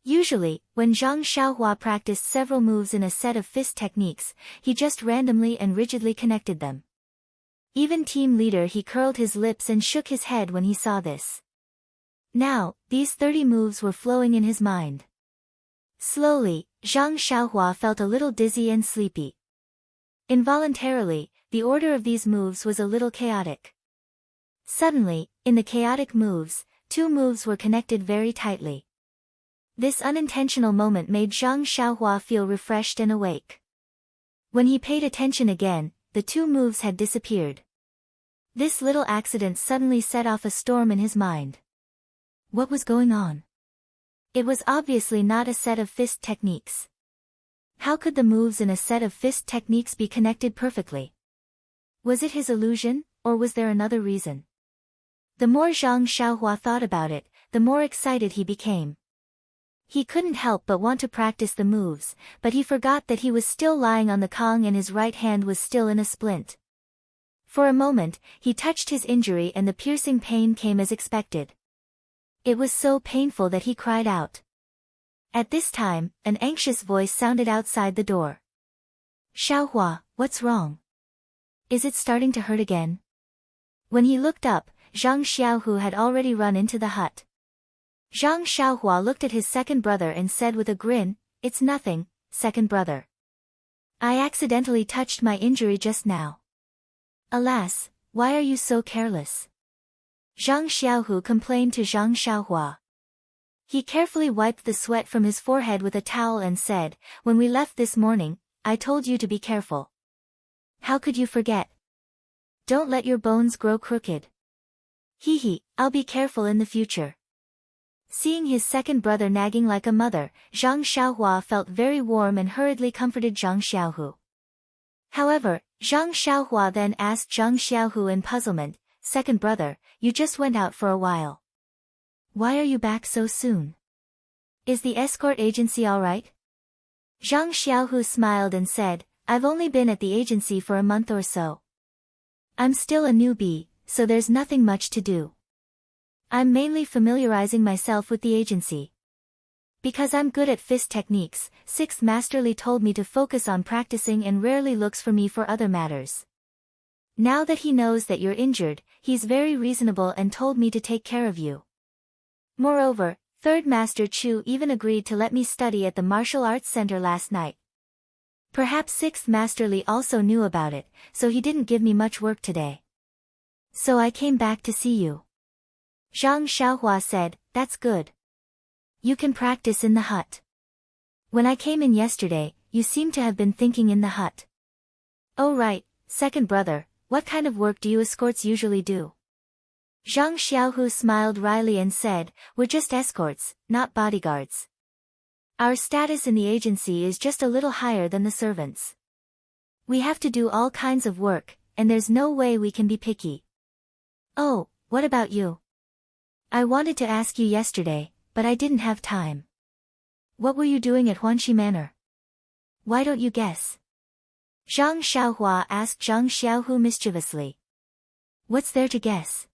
A: Usually, when Zhang Xiaohua practiced several moves in a set of fist techniques, he just randomly and rigidly connected them. Even team leader He curled his lips and shook his head when he saw this. Now, these 30 moves were flowing in his mind. Slowly, Zhang Xiaohua felt a little dizzy and sleepy. Involuntarily, the order of these moves was a little chaotic. Suddenly, in the chaotic moves, 2 moves were connected very tightly. This unintentional moment made Zhang Xiaohua feel refreshed and awake. When he paid attention again, the 2 moves had disappeared. This little accident suddenly set off a storm in his mind. What was going on? It was obviously not a set of fist techniques. How could the moves in a set of fist techniques be connected perfectly? Was it his illusion, or was there another reason? The more Zhang Xiaohua thought about it, the more excited he became. He couldn't help but want to practice the moves, but he forgot that he was still lying on the Kong and his right hand was still in a splint. For a moment, he touched his injury and the piercing pain came as expected. It was so painful that he cried out. At this time, an anxious voice sounded outside the door. Xiaohua, what's wrong? Is it starting to hurt again? When he looked up, Zhang Xiaohu had already run into the hut. Zhang Xiaohua looked at his second brother and said with a grin, "It's nothing, second brother. I accidentally touched my injury just now." Alas, why are you so careless? Zhang Xiaohu complained to Zhang Xiaohua. He carefully wiped the sweat from his forehead with a towel and said, "When we left this morning, I told you to be careful. How could you forget? Don't let your bones grow crooked." I'll be careful in the future." Seeing his second brother nagging like a mother, Zhang Xiaohua felt very warm and hurriedly comforted Zhang Xiaohu. However, Zhang Xiaohua then asked Zhang Xiaohu in puzzlement, "Second brother, you just went out for a while. Why are you back so soon? Is the escort agency all right?" Zhang Xiaohu smiled and said, "I've only been at the agency for a month or so. I'm still a newbie, so there's nothing much to do. I'm mainly familiarizing myself with the agency. Because I'm good at fist techniques, 6th Masterly told me to focus on practicing and rarely looks for me for other matters. Now that he knows that you're injured, he's very reasonable and told me to take care of you. Moreover, 3rd Master Chu even agreed to let me study at the Martial Arts Center last night. Perhaps 6th Masterly also knew about it, so he didn't give me much work today. So I came back to see you." Zhang Xiaohua said, "That's good. You can practice in the hut. When I came in yesterday, you seem to have been thinking in the hut." "Oh right, second brother, what kind of work do you escorts usually do?" Zhang Xiaohu smiled wryly and said, "We're just escorts, not bodyguards. Our status in the agency is just a little higher than the servants. We have to do all kinds of work, and there's no way we can be picky." "Oh, what about you? I wanted to ask you yesterday, but I didn't have time. What were you doing at Huanqi Manor? Why don't you guess?" Zhang Xiaohua asked Zhang Xiaohu mischievously. "What's there to guess?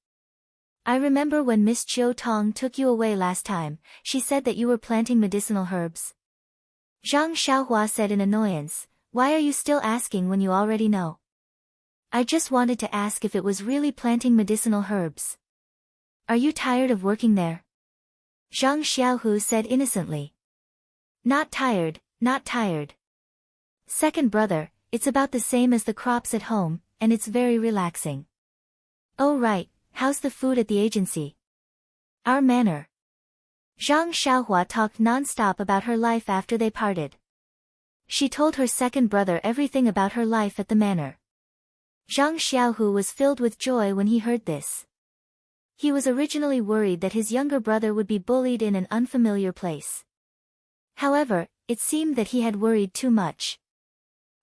A: I remember when Miss Chiu Tong took you away last time, she said that you were planting medicinal herbs. Zhang Xiaohua said in annoyance, why are you still asking when you already know? I just wanted to ask if it was really planting medicinal herbs. Are you tired of working there? Zhang Xiaohu said innocently. Not tired, not tired. Second brother, it's about the same as the crops at home, and it's very relaxing. Oh right, how's the food at the agency? Our manor. Zhang Xiaohua talked non-stop about her life after they parted. She told her second brother everything about her life at the manor. Zhang Xiaohu was filled with joy when he heard this. He was originally worried that his younger brother would be bullied in an unfamiliar place. However, it seemed that he had worried too much.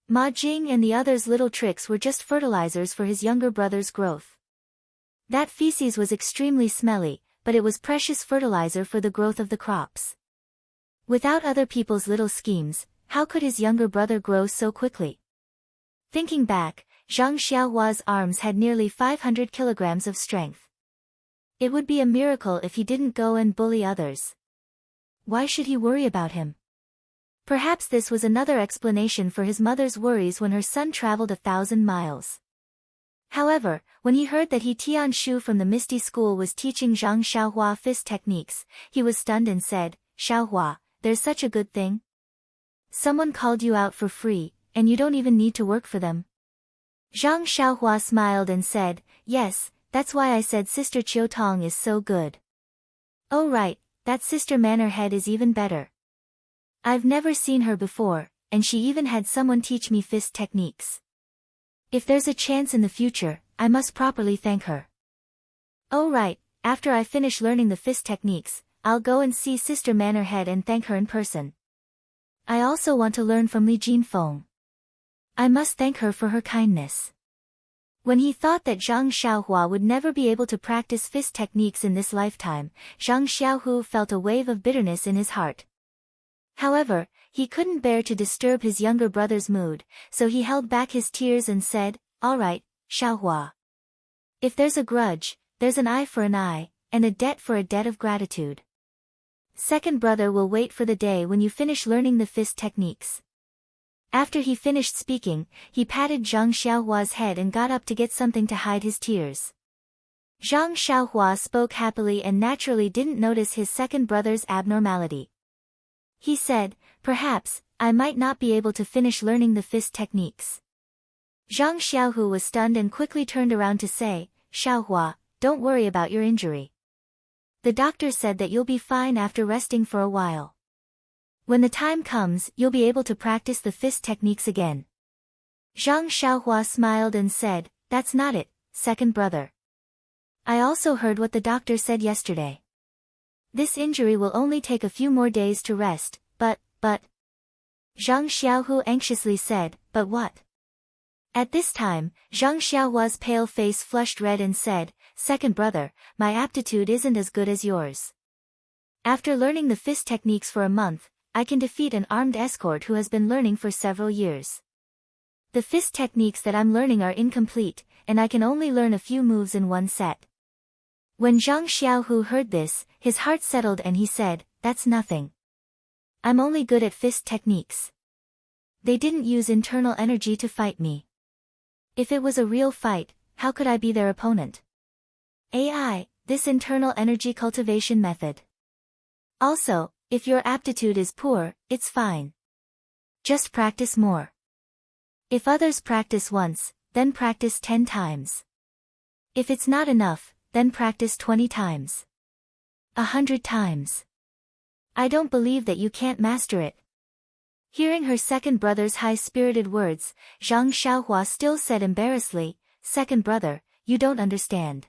A: Ma Jing and the others' little tricks were just fertilizers for his younger brother's growth. That feces was extremely smelly, but it was precious fertilizer for the growth of the crops. Without other people's little schemes, how could his younger brother grow so quickly? Thinking back, Zhang Xiaohua's arms had nearly 500 kilograms of strength. It would be a miracle if he didn't go and bully others. Why should he worry about him? Perhaps this was another explanation for his mother's worries when her son traveled 1,000 miles. However, when he heard that He Tianshu from the Misty School was teaching Zhang Xiaohua fist techniques, he was stunned and said, Xiaohua, there's such a good thing? Someone called you out for free, and you don't even need to work for them. Zhang Xiaohua smiled and said, yes, that's why I said Sister Qiu Tong is so good. Oh right, that Sister Manor Head is even better. I've never seen her before, and she even had someone teach me fist techniques. If there's a chance in the future, I must properly thank her. Oh right, after I finish learning the fist techniques, I'll go and see Sister Manor Head and thank her in person. I also want to learn from Li Jinfeng. I must thank her for her kindness. When he thought that Zhang Xiaohua would never be able to practice fist techniques in this lifetime, Zhang Xiaohu felt a wave of bitterness in his heart. However, he couldn't bear to disturb his younger brother's mood, so he held back his tears and said, all right, Xiaohua. If there's a grudge, there's an eye for an eye, and a debt for a debt of gratitude. Second brother will wait for the day when you finish learning the fist techniques. After he finished speaking, he patted Zhang Xiaohua's head and got up to get something to hide his tears. Zhang Xiaohua spoke happily and naturally didn't notice his second brother's abnormality. He said, perhaps, I might not be able to finish learning the fist techniques. Zhang Xiaohu was stunned and quickly turned around to say, Xiaohua, don't worry about your injury. The doctor said that you'll be fine after resting for a while. When the time comes, you'll be able to practice the fist techniques again. Zhang Xiaohua smiled and said, that's not it, second brother. I also heard what the doctor said yesterday. This injury will only take a few more days to rest, but... Zhang Xiaohu anxiously said, but what? At this time, Zhang Xiaohua's pale face flushed red and said, second brother, my aptitude isn't as good as yours. After learning the fist techniques for a month, I can defeat an armed escort who has been learning for several years. The fist techniques that I'm learning are incomplete, and I can only learn a few moves in one set. When Zhang Xiaohu heard this, his heart settled and he said, that's nothing. I'm only good at fist techniques. They didn't use internal energy to fight me. If it was a real fight, how could I be their opponent? AI, this internal energy cultivation method. Also, if your aptitude is poor, it's fine. Just practice more. If others practice once, then practice 10 times. If it's not enough, then practice 20 times. 100 times. I don't believe that you can't master it. Hearing her second brother's high-spirited words, Zhang Xiaohua still said embarrassedly, second brother, you don't understand.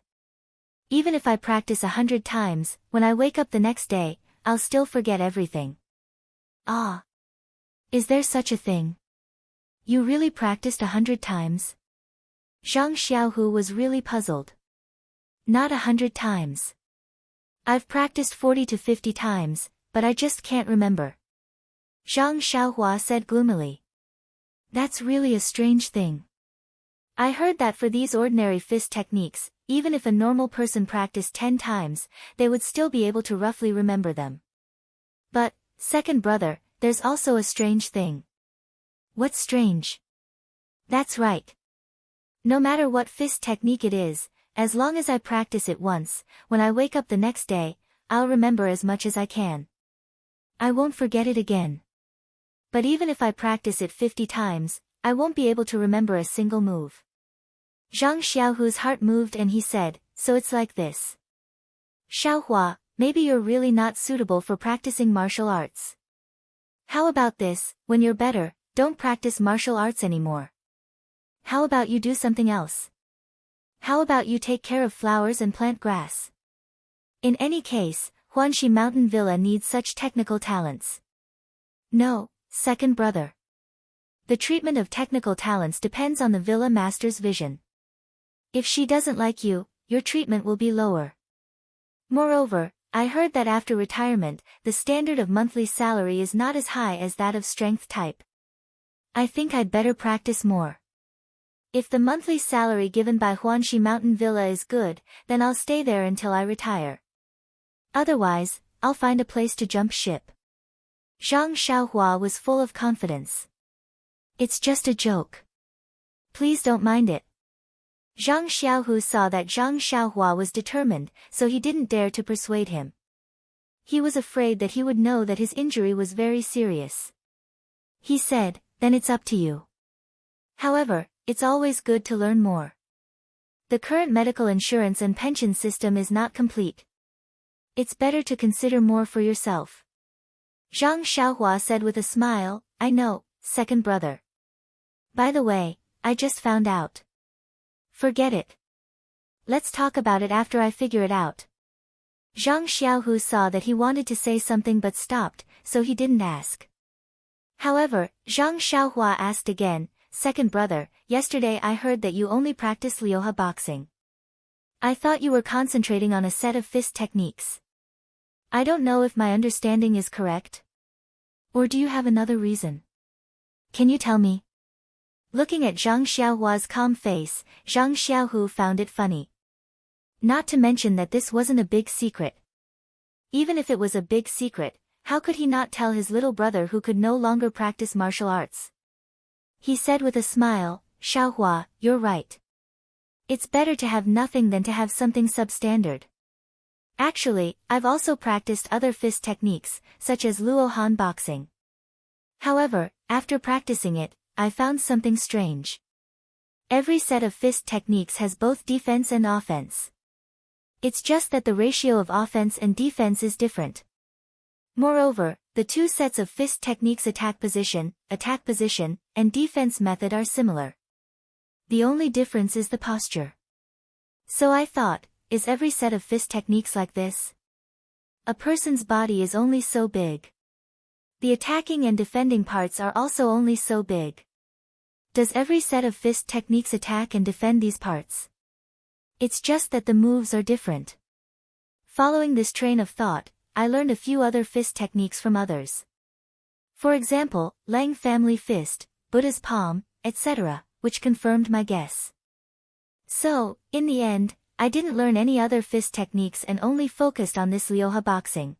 A: Even if I practice 100 times, when I wake up the next day, I'll still forget everything. Ah. Is there such a thing? You really practiced 100 times? Zhang Xiaohu was really puzzled. Not 100 times. I've practiced 40 to 50 times, but I just can't remember. Zhang Xiaohua said gloomily. That's really a strange thing. I heard that for these ordinary fist techniques, even if a normal person practiced 10 times, they would still be able to roughly remember them. But, second brother, there's also a strange thing. What's strange? That's right. No matter what fist technique it is, as long as I practice it once, when I wake up the next day, I'll remember as much as I can. I won't forget it again. But even if I practice it 50 times, I won't be able to remember a single move. Zhang Xiaohu's heart moved and he said, so it's like this. Xiaohua, maybe you're really not suitable for practicing martial arts. How about this, when you're better, don't practice martial arts anymore. How about you do something else? How about you take care of flowers and plant grass? In any case, Huanxi Mountain Villa needs such technical talents. No, second brother. The treatment of technical talents depends on the villa master's vision. If she doesn't like you, your treatment will be lower. Moreover, I heard that after retirement, the standard of monthly salary is not as high as that of strength type. I think I'd better practice more. If the monthly salary given by Huanxi Mountain Villa is good, then I'll stay there until I retire. Otherwise, I'll find a place to jump ship. Zhang Xiaohua was full of confidence. It's just a joke. Please don't mind it. Zhang Xiaohu saw that Zhang Xiaohua was determined, so he didn't dare to persuade him. He was afraid that he would know that his injury was very serious. He said, then it's up to you. However, it's always good to learn more. The current medical insurance and pension system is not complete. It's better to consider more for yourself. Zhang Xiaohua said with a smile, I know, second brother. By the way, I just found out. Forget it. Let's talk about it after I figure it out. Zhang Xiaohu saw that he wanted to say something but stopped, so he didn't ask. However, Zhang Xiaohua asked again, second brother, yesterday I heard that you only practice Liuhe boxing. I thought you were concentrating on a set of fist techniques. I don't know if my understanding is correct. Or do you have another reason? Can you tell me? Looking at Zhang Xiaohua's calm face, Zhang Xiaohu found it funny. Not to mention that this wasn't a big secret. Even if it was a big secret, how could he not tell his little brother who could no longer practice martial arts? He said with a smile, Xiaohua, you're right. It's better to have nothing than to have something substandard. Actually, I've also practiced other fist techniques, such as Luohan boxing. However, after practicing it, I found something strange. Every set of fist techniques has both defense and offense. It's just that the ratio of offense and defense is different. Moreover, the two sets of fist techniques attack position, and defense method are similar. The only difference is the posture. So I thought, is every set of fist techniques like this? A person's body is only so big. The attacking and defending parts are also only so big. Does every set of fist techniques attack and defend these parts? It's just that the moves are different. Following this train of thought, I learned a few other fist techniques from others. For example, Lang family fist, Buddha's palm, etc., which confirmed my guess. So, in the end, I didn't learn any other fist techniques and only focused on this Liuhe boxing.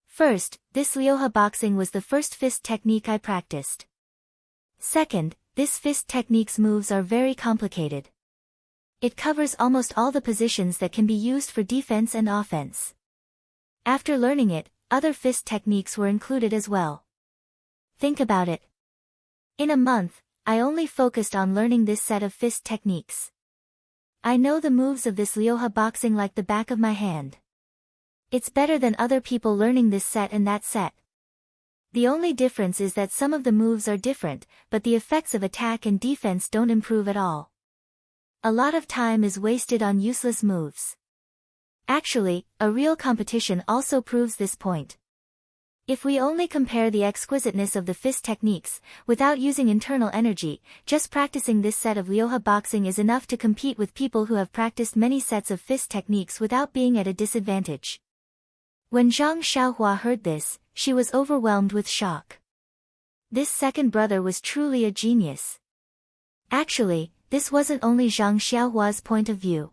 A: First, this Liuhe boxing was the first fist technique I practiced. Second, this fist technique's moves are very complicated. It covers almost all the positions that can be used for defense and offense. After learning it, other fist techniques were included as well. Think about it. In a month, I only focused on learning this set of fist techniques. I know the moves of this Liuhe boxing like the back of my hand. It's better than other people learning this set and that set. The only difference is that some of the moves are different, but the effects of attack and defense don't improve at all. A lot of time is wasted on useless moves. Actually, a real competition also proves this point. If we only compare the exquisiteness of the fist techniques, without using internal energy, just practicing this set of Liuhe boxing is enough to compete with people who have practiced many sets of fist techniques without being at a disadvantage. When Zhang Xiaohua heard this, she was overwhelmed with shock. This second brother was truly a genius. Actually, this wasn't only Zhang Xiaohua's point of view.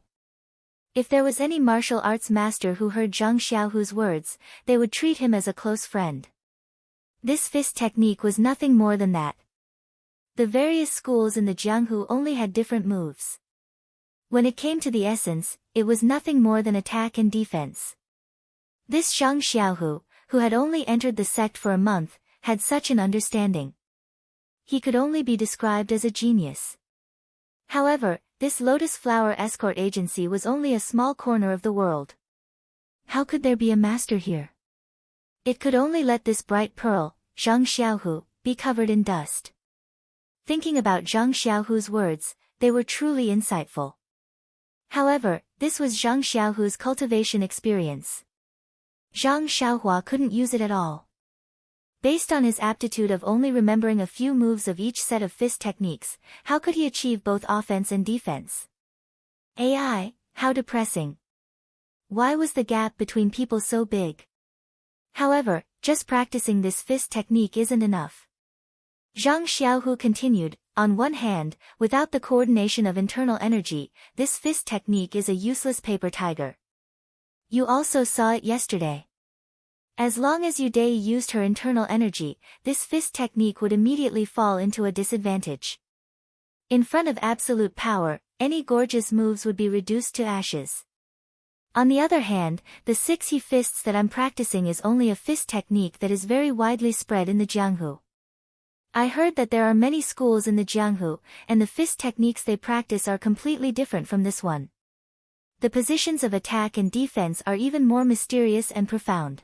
A: If there was any martial arts master who heard Zhang Xiaohu's words, they would treat him as a close friend. This fist technique was nothing more than that. The various schools in the Jianghu only had different moves. When it came to the essence, it was nothing more than attack and defense. This Zhang Xiaohu, who had only entered the sect for a month, had such an understanding. He could only be described as a genius. However, this Lotus Flower escort agency was only a small corner of the world. How could there be a master here? It could only let this bright pearl, Zhang Xiaohu, be covered in dust. Thinking about Zhang Xiaohu's words, they were truly insightful. However, this was Zhang Xiaohu's cultivation experience. Zhang Xiaohua couldn't use it at all. Based on his aptitude of only remembering a few moves of each set of fist techniques, how could he achieve both offense and defense? AI, how depressing. Why was the gap between people so big? However, just practicing this fist technique isn't enough. Zhang Xiaohu continued, on one hand, without the coordination of internal energy, this fist technique is a useless paper tiger. You also saw it yesterday. As long as Yudai used her internal energy, this fist technique would immediately fall into a disadvantage. In front of absolute power, any gorgeous moves would be reduced to ashes. On the other hand, the 6 he fists that I'm practicing is only a fist technique that is very widely spread in the Jianghu. I heard that there are many schools in the Jianghu, and the fist techniques they practice are completely different from this one. The positions of attack and defense are even more mysterious and profound.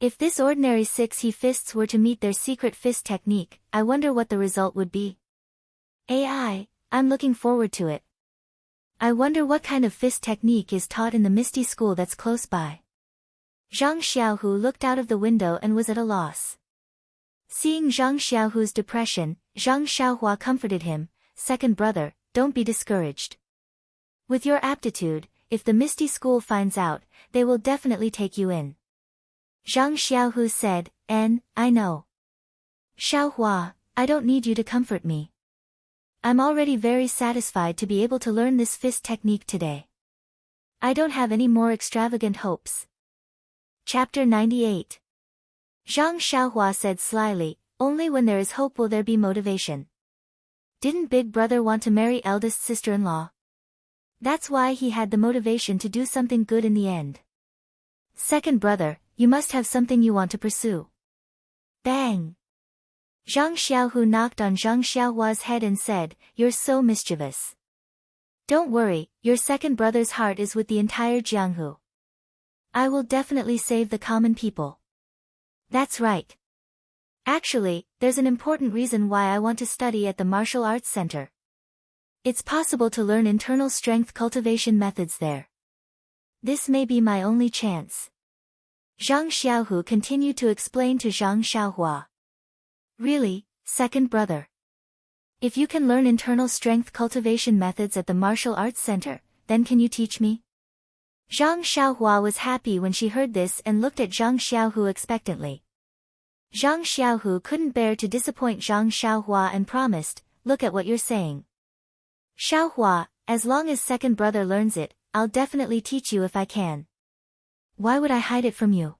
A: If this ordinary 6 he fists were to meet their secret fist technique, I wonder what the result would be. I'm looking forward to it. I wonder what kind of fist technique is taught in the Misty School that's close by. Zhang Xiaohu looked out of the window and was at a loss. Seeing Zhang Xiaohu's depression, Zhang Xiaohua comforted him, "Second brother, don't be discouraged. With your aptitude, if the Misty School finds out, they will definitely take you in." Zhang Xiaohu said, I know. Xiaohua, I don't need you to comfort me. I'm already very satisfied to be able to learn this fist technique today. I don't have any more extravagant hopes. Chapter 98. Zhang Xiaohua said slyly, only when there is hope will there be motivation. Didn't big brother want to marry eldest sister-in-law? That's why he had the motivation to do something good in the end. Second brother, you must have something you want to pursue. Bang! Zhang Xiaohu knocked on Zhang Xiaohua's head and said, "You're so mischievous. Don't worry, your second brother's heart is with the entire Jianghu. I will definitely save the common people." That's right. Actually, there's an important reason why I want to study at the Martial Arts Center. It's possible to learn internal strength cultivation methods there. This may be my only chance. Zhang Xiaohu continued to explain to Zhang Xiaohua. Really, second brother? If you can learn internal strength cultivation methods at the Martial Arts Center, then can you teach me? Zhang Xiaohua was happy when she heard this and looked at Zhang Xiaohu expectantly. Zhang Xiaohu couldn't bear to disappoint Zhang Xiaohua and promised, "Look at what you're saying. Xiaohua, as long as second brother learns it, I'll definitely teach you if I can. Why would I hide it from you?"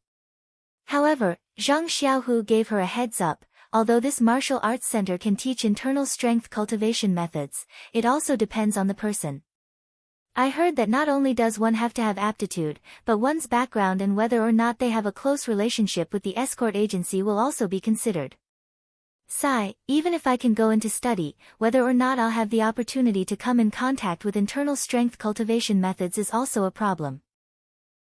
A: However, Zhang Xiaohu gave her a heads up. Although this martial arts center can teach internal strength cultivation methods, it also depends on the person. I heard that not only does one have to have aptitude, but one's background and whether or not they have a close relationship with the escort agency will also be considered. Even if I can go into study, whether or not I'll have the opportunity to come in contact with internal strength cultivation methods is also a problem.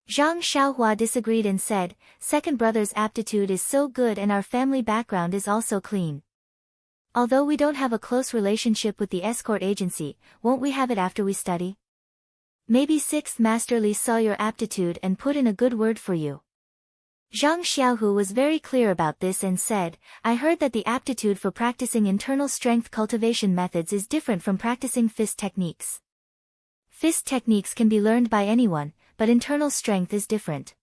A: Zhang Xiaohua disagreed and said, "Second brother's aptitude is so good and our family background is also clean. Although we don't have a close relationship with the escort agency, won't we have it after we study? Maybe 6th Master Li saw your aptitude and put in a good word for you." Zhang Xiaohu was very clear about this and said, "I heard that the aptitude for practicing internal strength cultivation methods is different from practicing fist techniques. Fist techniques can be learned by anyone, but internal strength is different.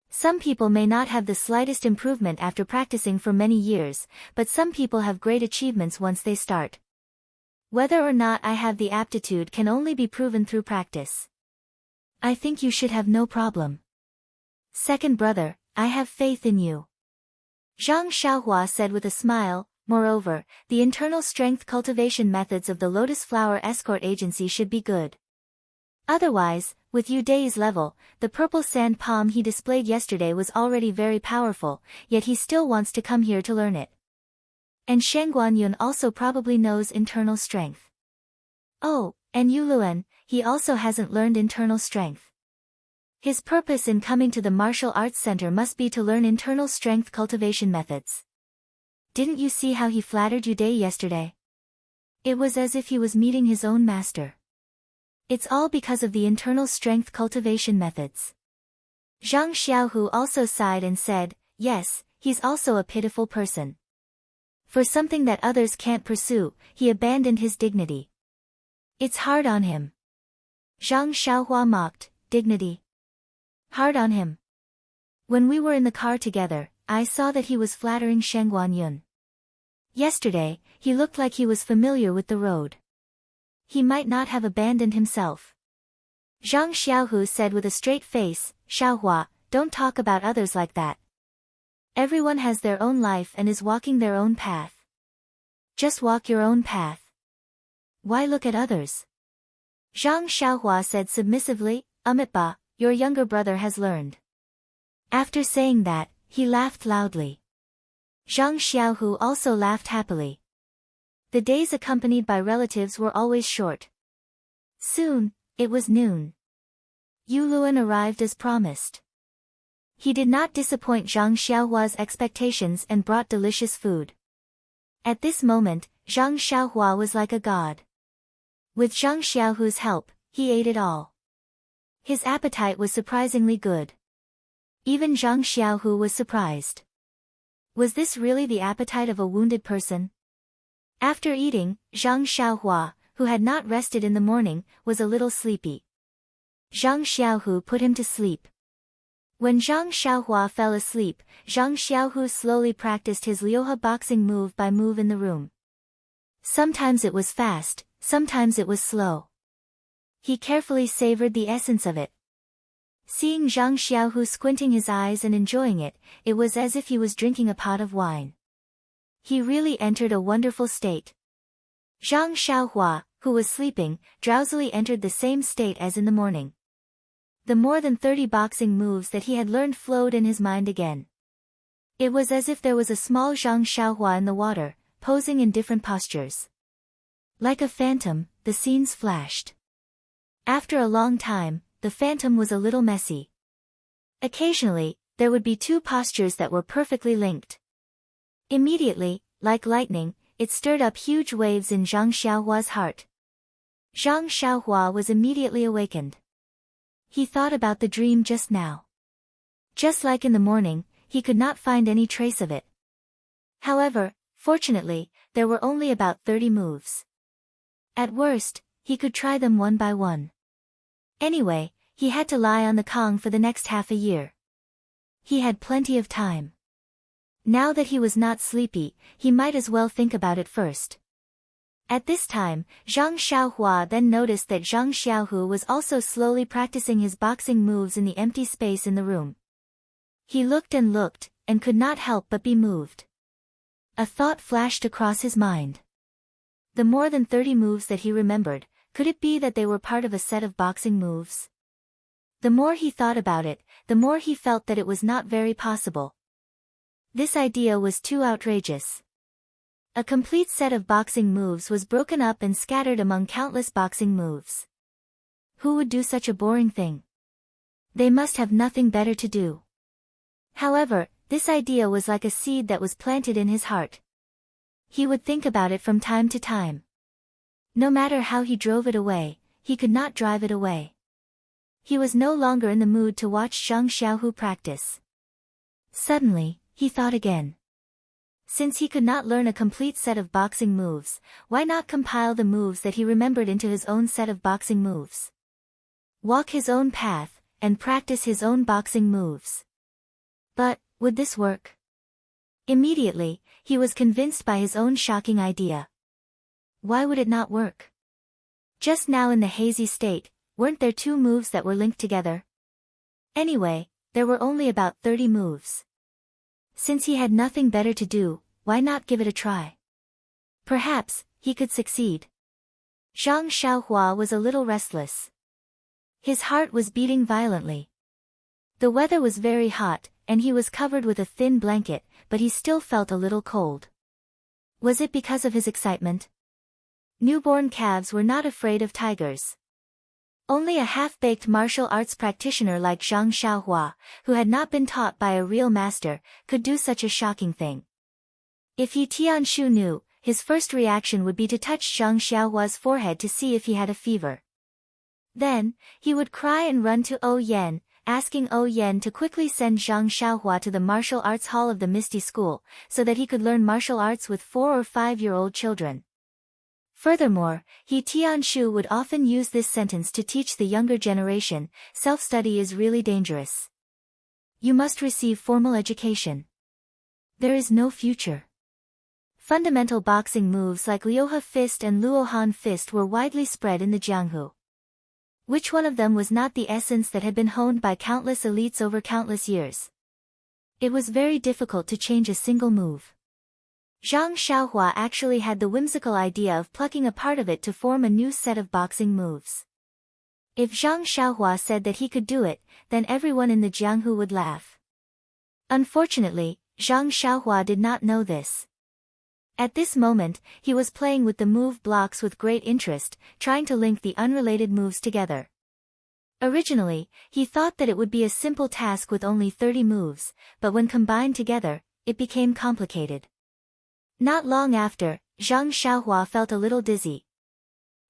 A: Some people may not have the slightest improvement after practicing for many years, but some people have great achievements once they start. Whether or not I have the aptitude can only be proven through practice. I think you should have no problem. Second brother, I have faith in you." Zhang Xiaohua said with a smile. Moreover, the internal strength cultivation methods of the Lotus Flower Escort Agency should be good. Otherwise, with Yu Dai's level, the purple sand palm he displayed yesterday was already very powerful, yet he still wants to come here to learn it. And Shen Guanyun also probably knows internal strength. Oh, and Yu Luan, he also hasn't learned internal strength. His purpose in coming to the martial arts center must be to learn internal strength cultivation methods. Didn't you see how he flattered Yu Dai yesterday? It was as if he was meeting his own master. It's all because of the internal strength cultivation methods. Zhang Xiaohu also sighed and said, yes, he's also a pitiful person. For something that others can't pursue, he abandoned his dignity. It's hard on him. Zhang Xiaohua mocked, dignity. Hard on him. When we were in the car together, I saw that he was flattering Shen Guanyun. Yesterday, he looked like he was familiar with the road. He might not have abandoned himself. Zhang Xiaohu said with a straight face, Xiaohua, don't talk about others like that. Everyone has their own life and is walking their own path. Just walk your own path. Why look at others? Zhang Xiaohua said submissively, Amitba, your younger brother has learned. After saying that, he laughed loudly. Zhang Xiaohu also laughed happily. The days accompanied by relatives were always short. Soon, it was noon. Yu Luan arrived as promised. He did not disappoint Zhang Xiaohua's expectations and brought delicious food. At this moment, Zhang Xiaohua was like a god. With Zhang Xiaohu's help, he ate it all. His appetite was surprisingly good. Even Zhang Xiaohu was surprised. Was this really the appetite of a wounded person? After eating, Zhang Xiaohua, who had not rested in the morning, was a little sleepy. Zhang Xiaohu put him to sleep. When Zhang Xiaohua fell asleep, Zhang Xiaohu slowly practiced his Liuhe boxing move by move in the room. Sometimes it was fast, sometimes it was slow. He carefully savored the essence of it. Seeing Zhang Xiaohu squinting his eyes and enjoying it, it was as if he was drinking a pot of wine. He really entered a wonderful state. Zhang Xiaohua, who was sleeping, drowsily entered the same state as in the morning. The more than 30 boxing moves that he had learned flowed in his mind again. It was as if there was a small Zhang Xiaohua in the water, posing in different postures. Like a phantom, the scenes flashed. After a long time, the phantom was a little messy. Occasionally, there would be two postures that were perfectly linked. Immediately, like lightning, it stirred up huge waves in Zhang Xiaohua's heart. Zhang Xiaohua was immediately awakened. He thought about the dream just now. Just like in the morning, he could not find any trace of it. However, fortunately, there were only about 30 moves. At worst, he could try them one by one. Anyway, he had to lie on the Kong for the next half a year. He had plenty of time. Now that he was not sleepy, he might as well think about it first. At this time, Zhang Xiaohua then noticed that Zhang Xiaohu was also slowly practicing his boxing moves in the empty space in the room. He looked, and could not help but be moved. A thought flashed across his mind. The more than 30 moves that he remembered, could it be that they were part of a set of boxing moves? The more he thought about it, the more he felt that it was not very possible. This idea was too outrageous. A complete set of boxing moves was broken up and scattered among countless boxing moves. Who would do such a boring thing? They must have nothing better to do. However, this idea was like a seed that was planted in his heart. He would think about it from time to time. No matter how he drove it away, he could not drive it away. He was no longer in the mood to watch Zhang Xiaohu practice. Suddenly, he thought again. Since he could not learn a complete set of boxing moves, why not compile the moves that he remembered into his own set of boxing moves? Walk his own path, and practice his own boxing moves. But, would this work? Immediately, he was convinced by his own shocking idea. Why would it not work? Just now in the hazy state, weren't there 2 moves that were linked together? Anyway, there were only about 30 moves. Since he had nothing better to do, why not give it a try? Perhaps he could succeed. Zhang Xiaohua was a little restless. His heart was beating violently. The weather was very hot, and he was covered with a thin blanket, but he still felt a little cold. Was it because of his excitement? Newborn calves were not afraid of tigers. Only a half-baked martial arts practitioner like Zhang Xiaohua, who had not been taught by a real master, could do such a shocking thing. If He Tianshu knew, his first reaction would be to touch Zhang Xiaohua's forehead to see if he had a fever. Then, he would cry and run to O Yan, asking O Yan to quickly send Zhang Xiaohua to the martial arts hall of the Misty School, so that he could learn martial arts with 4- or 5-year-old children. Furthermore, He Tianshu would often use this sentence to teach the younger generation, self-study is really dangerous. You must receive formal education. There is no future. Fundamental boxing moves like Liuhe fist and Luohan fist were widely spread in the Jianghu. Which one of them was not the essence that had been honed by countless elites over countless years? It was very difficult to change a single move. Zhang Xiaohua actually had the whimsical idea of plucking a part of it to form a new set of boxing moves. If Zhang Xiaohua said that he could do it, then everyone in the Jianghu would laugh. Unfortunately, Zhang Xiaohua did not know this. At this moment, he was playing with the move blocks with great interest, trying to link the unrelated moves together. Originally, he thought that it would be a simple task with only 30 moves, but when combined together, it became complicated. Not long after, Zhang Xiaohua felt a little dizzy.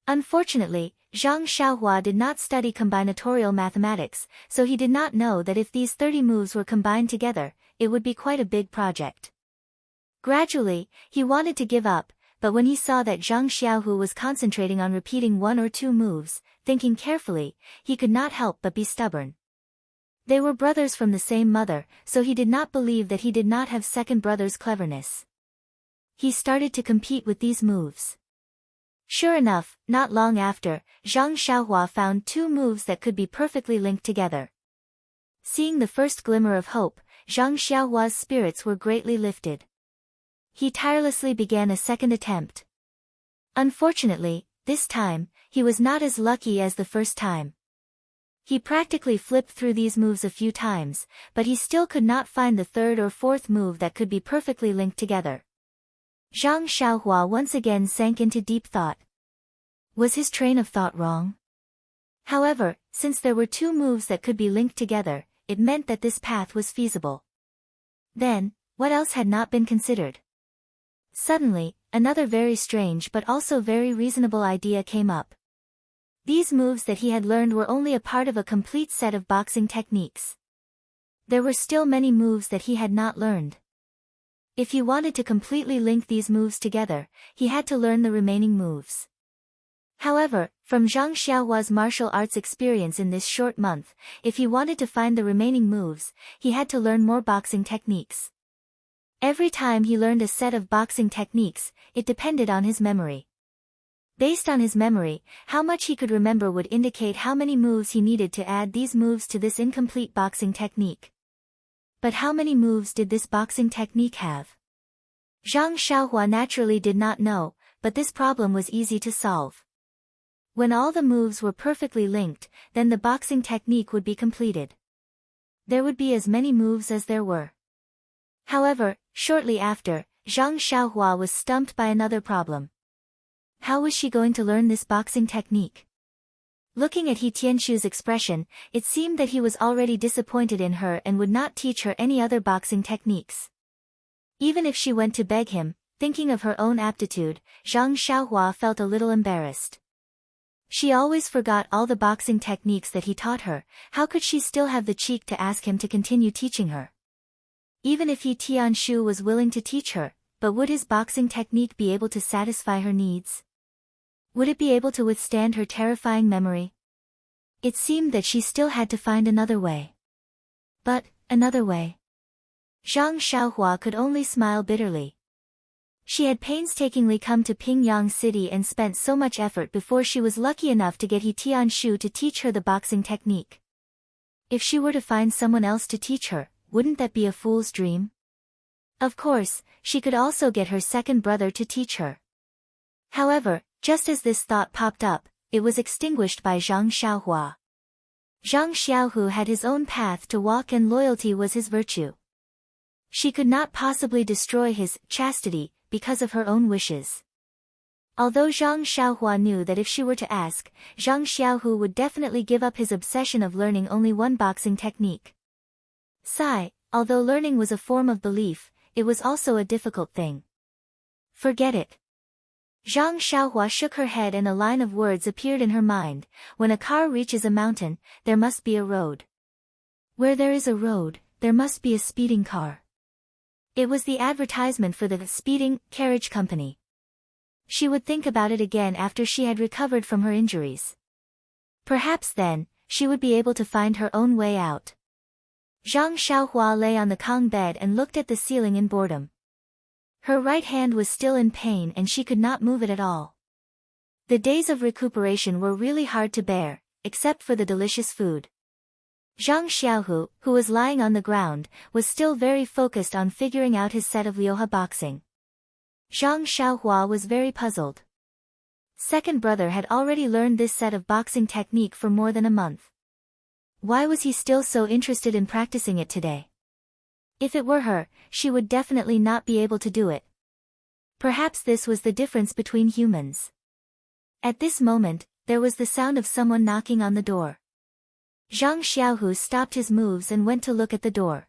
A: Unfortunately, Zhang Xiaohua did not study combinatorial mathematics, so he did not know that if these 30 moves were combined together, it would be quite a big project. Gradually, he wanted to give up, but when he saw that Zhang Xiaohu was concentrating on repeating 1 or 2 moves, thinking carefully, he could not help but be stubborn. They were brothers from the same mother, so he did not believe that he did not have second brother's cleverness. He started to compete with these moves. Sure enough, not long after, Zhang Xiaohua found 2 moves that could be perfectly linked together. Seeing the first glimmer of hope, Zhang Xiaohua's spirits were greatly lifted. He tirelessly began a second attempt. Unfortunately, this time, he was not as lucky as the first time. He practically flipped through these moves a few times, but he still could not find the 3rd or 4th move that could be perfectly linked together. Zhang Xiaohua once again sank into deep thought. Was his train of thought wrong? However, since there were 2 moves that could be linked together, it meant that this path was feasible. Then, what else had not been considered? Suddenly, another very strange but also very reasonable idea came up. These moves that he had learned were only a part of a complete set of boxing techniques. There were still many moves that he had not learned. If he wanted to completely link these moves together, he had to learn the remaining moves. However, from Zhang Xiaohua's martial arts experience in this short month, if he wanted to find the remaining moves, he had to learn more boxing techniques. Every time he learned a set of boxing techniques, it depended on his memory. Based on his memory, how much he could remember would indicate how many moves he needed to add these moves to this incomplete boxing technique. But how many moves did this boxing technique have? Zhang Xiaohua naturally did not know, but this problem was easy to solve. When all the moves were perfectly linked, then the boxing technique would be completed. There would be as many moves as there were. However, shortly after, Zhang Xiaohua was stumped by another problem. How was she going to learn this boxing technique? Looking at He Tianshu's expression, it seemed that he was already disappointed in her and would not teach her any other boxing techniques. Even if she went to beg him, thinking of her own aptitude, Zhang Xiaohua felt a little embarrassed. She always forgot all the boxing techniques that he taught her. How could she still have the cheek to ask him to continue teaching her? Even if He Tianshu was willing to teach her, but would his boxing technique be able to satisfy her needs? Would it be able to withstand her terrifying memory? It seemed that she still had to find another way. But, another way? Zhang Xiaohua could only smile bitterly. She had painstakingly come to Pingyang City and spent so much effort before she was lucky enough to get He Tianshu to teach her the boxing technique. If she were to find someone else to teach her, wouldn't that be a fool's dream? Of course, she could also get her second brother to teach her. However, just as this thought popped up, it was extinguished by Zhang Xiaohua. Zhang Xiaohu had his own path to walk and loyalty was his virtue. She could not possibly destroy his chastity because of her own wishes. Although Zhang Xiaohua knew that if she were to ask, Zhang Xiaohu would definitely give up his obsession of learning only one boxing technique. Sigh, although learning was a form of belief, it was also a difficult thing. Forget it. Zhang Xiaohua shook her head and a line of words appeared in her mind. When a car reaches a mountain, there must be a road. Where there is a road, there must be a speeding car. It was the advertisement for the speeding carriage company. She would think about it again after she had recovered from her injuries. Perhaps then, she would be able to find her own way out. Zhang Xiaohua lay on the Kong bed and looked at the ceiling in boredom. Her right hand was still in pain and she could not move it at all. The days of recuperation were really hard to bear, except for the delicious food. Zhang Xiaohu, who was lying on the ground, was still very focused on figuring out his set of Liuhe boxing. Zhang Xiaohua was very puzzled. Second brother had already learned this set of boxing technique for more than a month. Why was he still so interested in practicing it today? If it were her, she would definitely not be able to do it. Perhaps this was the difference between humans. At this moment, there was the sound of someone knocking on the door. Zhang Xiaohu stopped his moves and went to look at the door.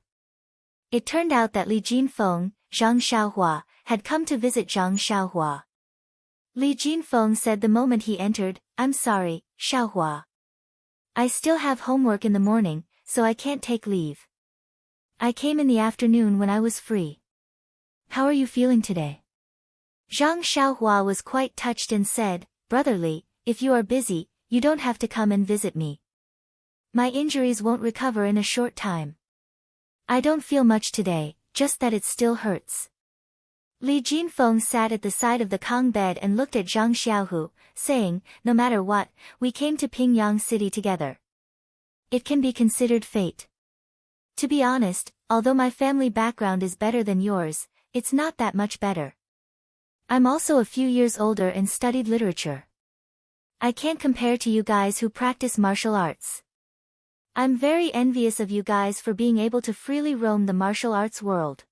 A: It turned out that Li Jinfeng, Zhang Xiaohua, had come to visit Zhang Xiaohua. Li Jinfeng said the moment he entered, "I'm sorry, Xiaohua. I still have homework in the morning, so I can't take leave. I came in the afternoon when I was free. How are you feeling today?" Zhang Xiaohua was quite touched and said, "Brother Li, if you are busy, you don't have to come and visit me. My injuries won't recover in a short time. I don't feel much today, just that it still hurts." Li Jinfeng sat at the side of the Kong bed and looked at Zhang Xiaohu, saying, "No matter what, we came to Pingyang City together. It can be considered fate. To be honest, although my family background is better than yours, it's not that much better. I'm also a few years older and studied literature. I can't compare to you guys who practice martial arts. I'm very envious of you guys for being able to freely roam the martial arts world.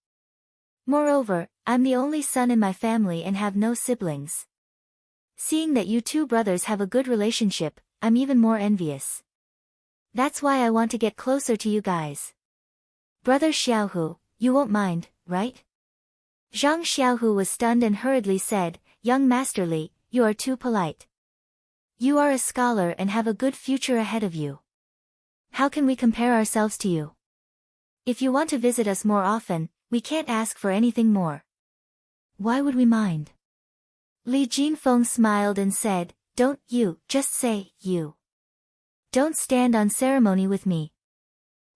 A: Moreover, I'm the only son in my family and have no siblings. Seeing that you two brothers have a good relationship, I'm even more envious. That's why I want to get closer to you guys. Brother Xiaohu, you won't mind, right?" Zhang Xiaohu was stunned and hurriedly said, "Young Master Li, you are too polite. You are a scholar and have a good future ahead of you. How can we compare ourselves to you? If you want to visit us more often, we can't ask for anything more." "Why would we mind?" Li Jinfeng smiled and said, "Don't you, just say, you. Don't stand on ceremony with me.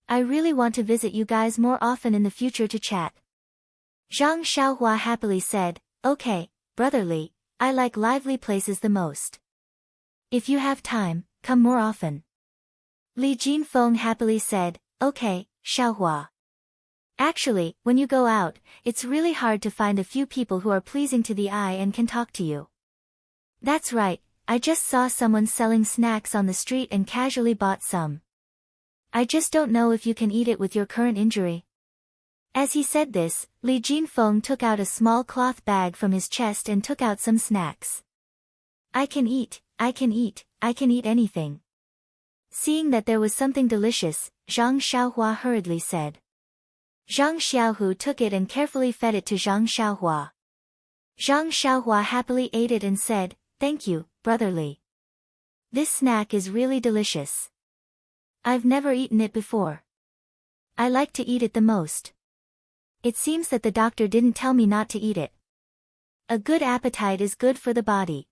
A: I really want to visit you guys more often in the future to chat." Zhang Xiaohua happily said, "Okay, Brother Li, I like lively places the most. If you have time, come more often." Li Jinfeng happily said, "Okay, Xiaohua. Actually, when you go out, it's really hard to find a few people who are pleasing to the eye and can talk to you." "That's right, I just saw someone selling snacks on the street and casually bought some. I just don't know if you can eat it with your current injury." As he said this, Li Jinfeng took out a small cloth bag from his chest and took out some snacks. I can eat anything." Seeing that there was something delicious, Zhang Xiaohua hurriedly said. Zhang Xiaohu took it and carefully fed it to Zhang Xiaohua. Zhang Xiaohua happily ate it and said, "Thank you, Brother Li. This snack is really delicious. I've never eaten it before. I like to eat it the most. It seems that the doctor didn't tell me not to eat it. A good appetite is good for the body."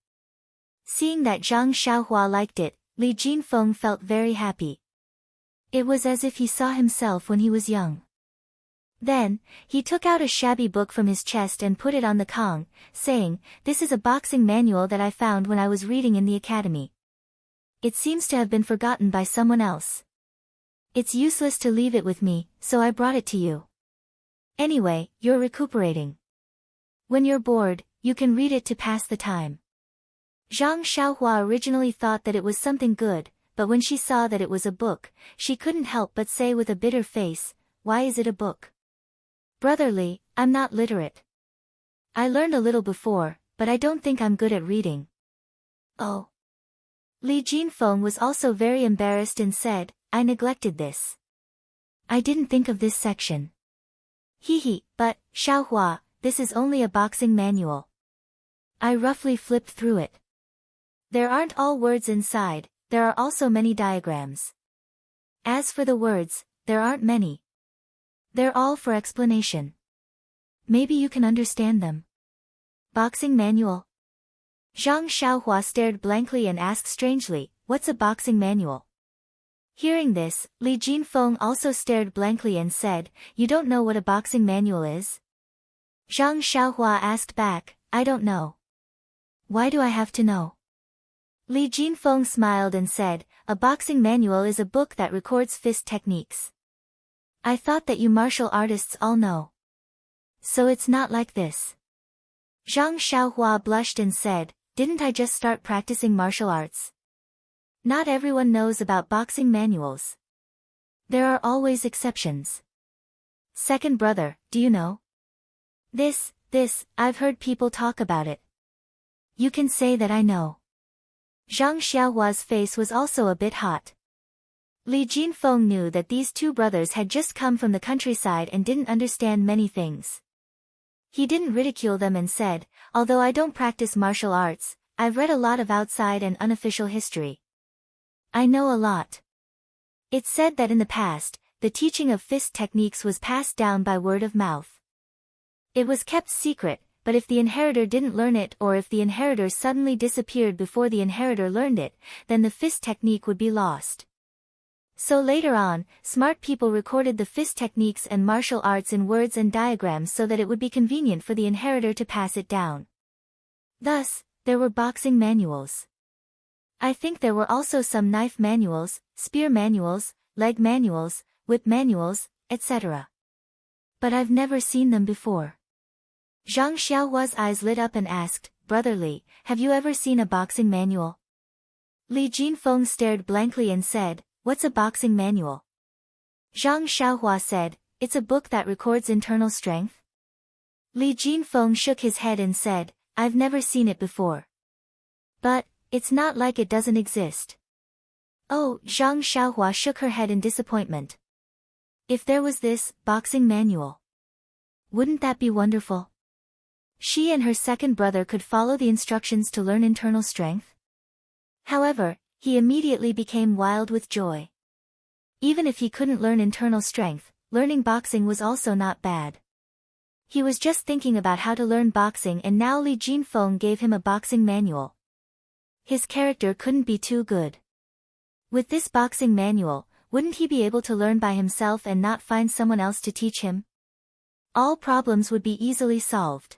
A: Seeing that Zhang Xiaohua liked it, Li Jinfeng felt very happy. It was as if he saw himself when he was young. Then, he took out a shabby book from his chest and put it on the Kong, saying, "This is a boxing manual that I found when I was reading in the academy. It seems to have been forgotten by someone else. It's useless to leave it with me, so I brought it to you. Anyway, you're recuperating. When you're bored, you can read it to pass the time. Zhang Xiaohua originally thought that it was something good, but when she saw that it was a book, she couldn't help but say with a bitter face, "Why is it a book?" "Brotherly, I'm not literate. I learned a little before, but I don't think I'm good at reading." "Oh." Li Jinfeng was also very embarrassed and said, "I neglected this. I didn't think of this section." "Hee, but, Xiaohua, this is only a boxing manual. I roughly flipped through it. There aren't all words inside, there are also many diagrams. As for the words, there aren't many. They're all for explanation. Maybe you can understand them." "Boxing manual?" Zhang Xiaohua stared blankly and asked strangely, "What's a boxing manual?" Hearing this, Li Jinfeng also stared blankly and said, "You don't know what a boxing manual is?" Zhang Xiaohua asked back, "I don't know." "Why do I have to know?" Li Jinfeng smiled and said, "A boxing manual is a book that records fist techniques. I thought that you martial artists all know. So it's not like this." Zhang Xiaohua blushed and said, "Didn't I just start practicing martial arts? Not everyone knows about boxing manuals. There are always exceptions. Second brother, do you know? This, I've heard people talk about it. You can say that I know." Zhang Xiaohua's face was also a bit hot. Li Jinfeng knew that these two brothers had just come from the countryside and didn't understand many things. He didn't ridicule them and said, "Although I don't practice martial arts, I've read a lot of outside and unofficial history. I know a lot. It's said that in the past, the teaching of fist techniques was passed down by word of mouth. It was kept secret, but if the inheritor didn't learn it or if the inheritor suddenly disappeared before the inheritor learned it, then the fist technique would be lost. So later on, smart people recorded the fist techniques and martial arts in words and diagrams so that it would be convenient for the inheritor to pass it down. Thus, there were boxing manuals. I think there were also some knife manuals, spear manuals, leg manuals, whip manuals, etc. But I've never seen them before." Zhang Xiaohua's eyes lit up and asked, "Brother Li, have you ever seen a boxing manual?" Li Jinfeng stared blankly and said, "What's a boxing manual?" Zhang Xiaohua said, "It's a book that records internal strength." Li Jinfeng shook his head and said, "I've never seen it before. But, it's not like it doesn't exist." "Oh," Zhang Xiaohua shook her head in disappointment. "If there was this boxing manual, wouldn't that be wonderful? She and her second brother could follow the instructions to learn internal strength." However, he immediately became wild with joy. Even if he couldn't learn internal strength, learning boxing was also not bad. He was just thinking about how to learn boxing and now Li Jinfeng gave him a boxing manual. His character couldn't be too good. With this boxing manual, wouldn't he be able to learn by himself and not find someone else to teach him? All problems would be easily solved.